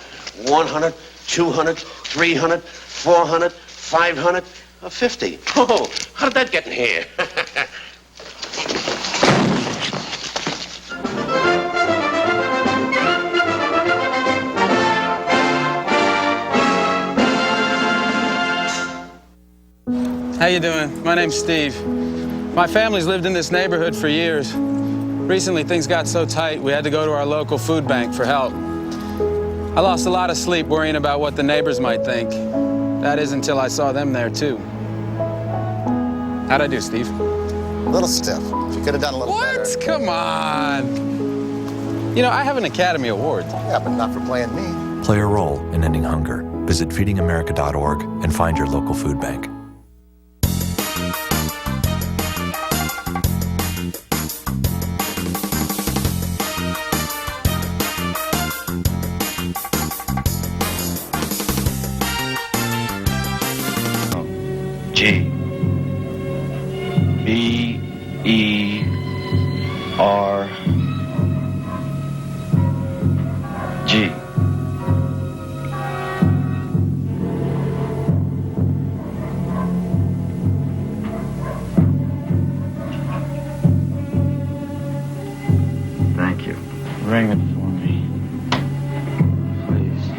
100, 200, 300, 400, 500, 50. Oh, how did that get in here? How you doing? My name's Steve. My family's lived in this neighborhood for years. Recently, things got so tight, we had to go to our local food bank for help. I lost a lot of sleep worrying about what the neighbors might think. That is until I saw them there, too. How'd I do, Steve? A little stiff. You could have done a little better. What? Come on. You know, I have an Academy Award. Yeah, but not for playing me. Play a role in ending hunger. Visit feedingamerica.org and find your local food bank. G B E R G. bring it for me. Please.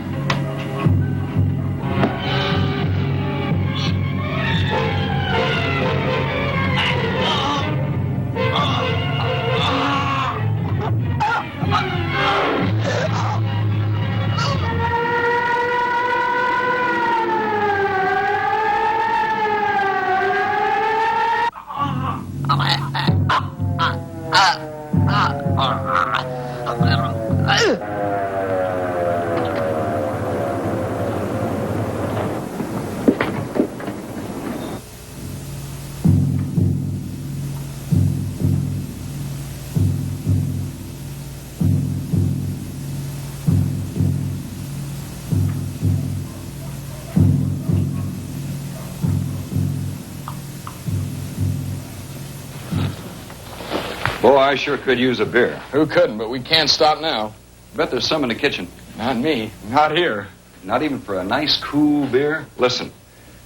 Boy, I sure could use a beer. Who couldn't, but we can't stop now. Bet there's some in the kitchen. Not me. Not here. Not even for a nice, cool beer? Listen,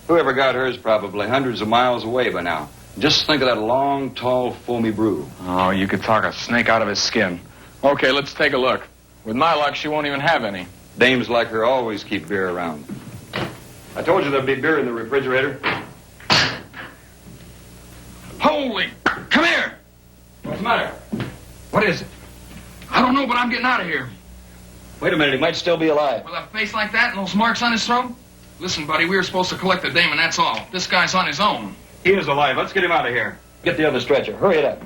whoever got hers probably hundreds of miles away by now. Just think of that long, tall, foamy brew. Oh, you could talk a snake out of his skin. Okay, let's take a look. With my luck, she won't even have any. Dames like her always keep beer around. I told you there'd be beer in the refrigerator. Holy! Come here! What's the matter? What is it? I don't know, but I'm getting out of here. Wait a minute, he might still be alive. With a face like that and those marks on his throat? Listen, buddy, we were supposed to collect the dame, and that's all. This guy's on his own. He is alive. Let's get him out of here. Get the other stretcher. Hurry it up.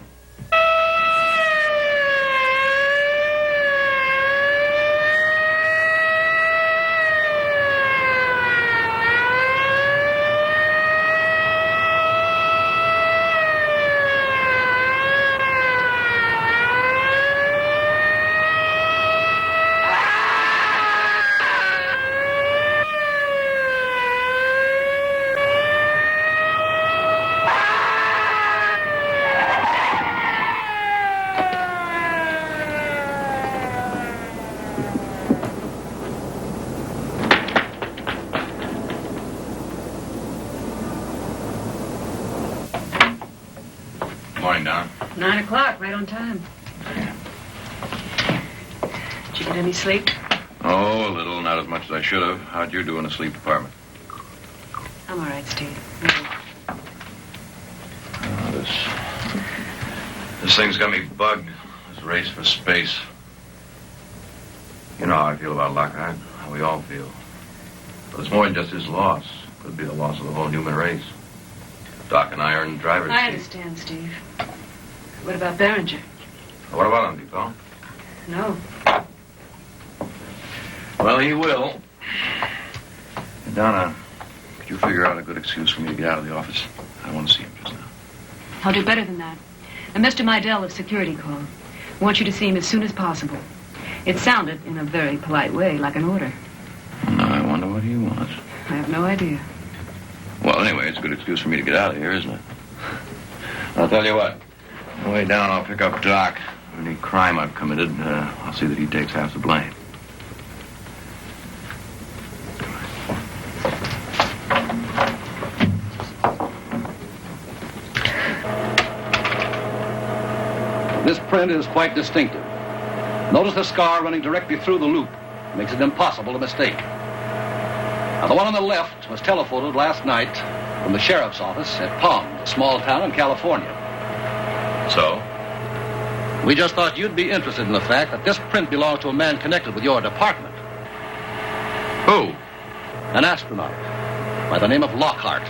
Morning, Don. 9 o'clock, right on time. Did you get any sleep? Oh, a little, not as much as I should have. How'd you do in the sleep department? I'm all right, Steve. This thing's got me bugged. This race for space. You know how I feel about Lockhart, how we all feel. But it's more than just his loss. It could be the loss of the whole human race. Doc and I are in the driver's I seat. understand, Steve. What about Behringer? What about him, do you call? No. Well, he will. Donna, could you figure out a good excuse for me to get out of the office? I want to see him just now. I'll do better than that. And Mr. Meidel of security called. I want you to see him as soon as possible. It sounded, in a very polite way, like an order. Now, I wonder what he wants. I have no idea. Well, anyway, it's a good excuse for me to get out of here, isn't it? I'll tell you what. On the way down, I'll pick up Doc. Any crime I've committed, I'll see that he takes half the blame. This print is quite distinctive. Notice the scar running directly through the loop. Makes it impossible to mistake. Now, the one on the left was telephotoed last night from the sheriff's office at Palm, a small town in California. So? We just thought you'd be interested in the fact that this print belonged to a man connected with your department. Who? An astronaut by the name of Lockhart.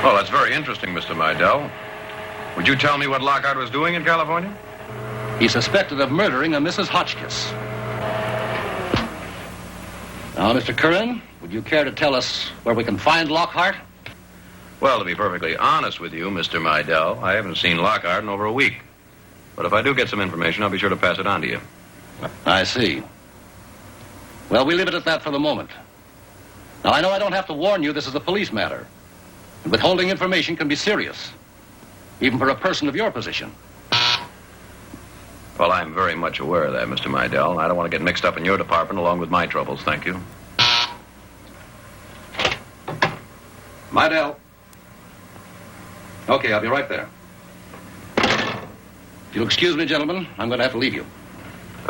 Well, that's very interesting, Mr. Meidel. Would you tell me what Lockhart was doing in California? He's suspected of murdering a Mrs. Hotchkiss. Now, Mr. Curran, would you care to tell us where we can find Lockhart? Well, to be perfectly honest with you, Mr. Meidel, I haven't seen Lockhart in over a week. But if I do get some information, I'll be sure to pass it on to you. I see. Well, we leave it at that for the moment. Now, I know I don't have to warn you this is a police matter. And withholding information can be serious, even for a person of your position. Well, I'm very much aware of that, Mr. Meidel. I don't want to get mixed up in your department along with my troubles, thank you. Meidel. Okay, I'll be right there. If you'll excuse me, gentlemen, I'm going to have to leave you.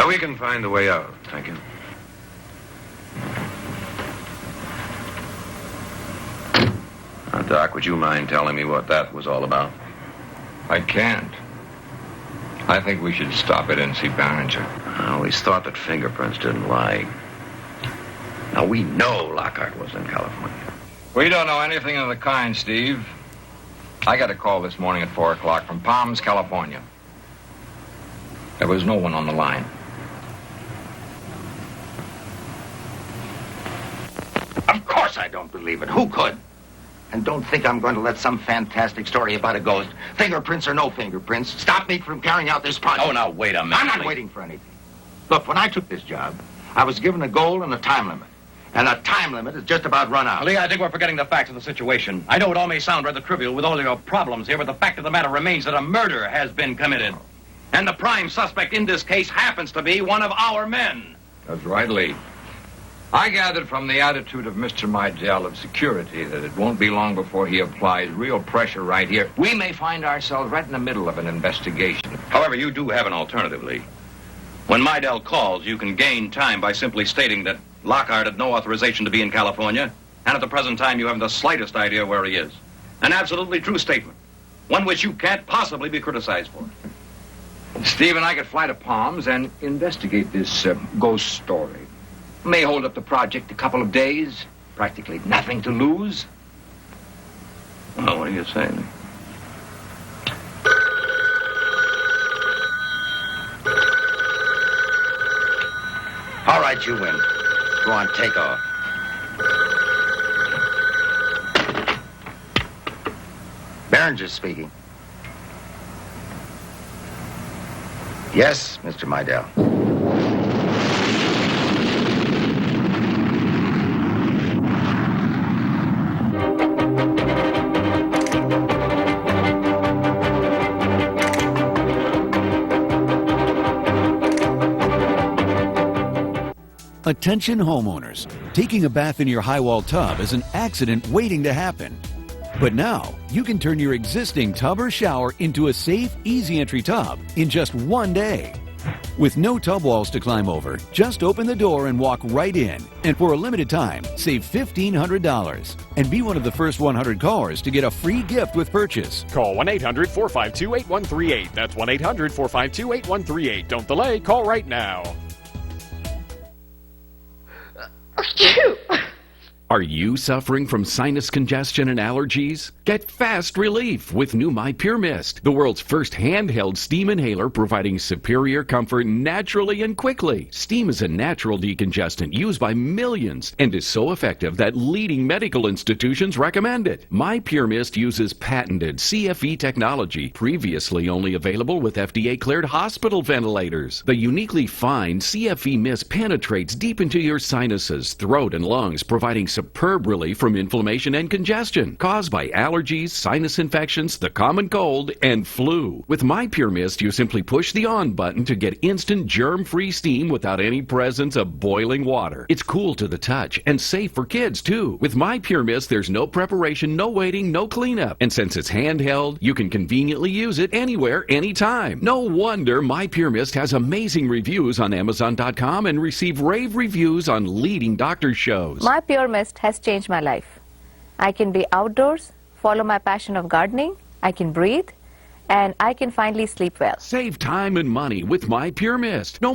We can find a way out. Thank you. Now, Doc, would you mind telling me what that was all about? I can't. I think we should stop it and see Barringer. I always thought that fingerprints didn't lie. Now, we know Lockhart was in California. We don't know anything of the kind, Steve. I got a call this morning at 4 o'clock from Palms, California. There was no one on the line. Of course I don't believe it. Who could? And don't think I'm going to let some fantastic story about a ghost, fingerprints or no fingerprints, stop me from carrying out this project. Oh, now, wait a minute. I'm not waiting for anything. Look, when I took this job, I was given a goal and a time limit. And a time limit is just about run out. Lee, I think we're forgetting the facts of the situation. I know it all may sound rather trivial with all your problems here, but the fact of the matter remains that a murder has been committed. And the prime suspect in this case happens to be one of our men. That's right, Lee. I gathered from the attitude of Mr. Mydell of security that it won't be long before he applies real pressure right here. We may find ourselves right in the middle of an investigation. However, you do have an alternative, Lee. When Mydell calls, you can gain time by simply stating that Lockhart had no authorization to be in California, and at the present time you haven't the slightest idea where he is. An absolutely true statement, one which you can't possibly be criticized for. Steve and I could fly to Palms and investigate this ghost story. May hold up the project a couple of days. Practically nothing to lose. Well, what do you say, Lee? All right, you win. Go on, take off. Barringer speaking. Yes, Mr. Mydell. Attention homeowners, taking a bath in your high-wall tub is an accident waiting to happen. But now, you can turn your existing tub or shower into a safe, easy-entry tub in just one day. With no tub walls to climb over, just open the door and walk right in. And for a limited time, save $1,500. And be one of the first 100 callers to get a free gift with purchase. Call 1-800-452-8138. That's 1-800-452-8138. Don't delay. Call right now. Are you suffering from sinus congestion and allergies? Get fast relief with new My Pure Mist, the world's first handheld steam inhaler providing superior comfort naturally and quickly. Steam is a natural decongestant used by millions and is so effective that leading medical institutions recommend it. My Pure Mist uses patented CFE technology, previously only available with FDA-cleared hospital ventilators. The uniquely fine CFE mist penetrates deep into your sinuses, throat, and lungs, providing superb relief from inflammation and congestion caused by allergies, sinus infections, the common cold, and flu. With My Pure Mist, you simply push the on button to get instant germ-free steam without any presence of boiling water. It's cool to the touch and safe for kids too. With My Pure Mist, there's no preparation, no waiting, no cleanup. And since it's handheld, you can conveniently use it anywhere, anytime. No wonder My Pure Mist has amazing reviews on Amazon.com and receive rave reviews on leading doctor shows. My Pure Mist has changed my life. I can be outdoors, follow my passion of gardening, I can breathe, and I can finally sleep well. Save time and money with My Pure Mist. No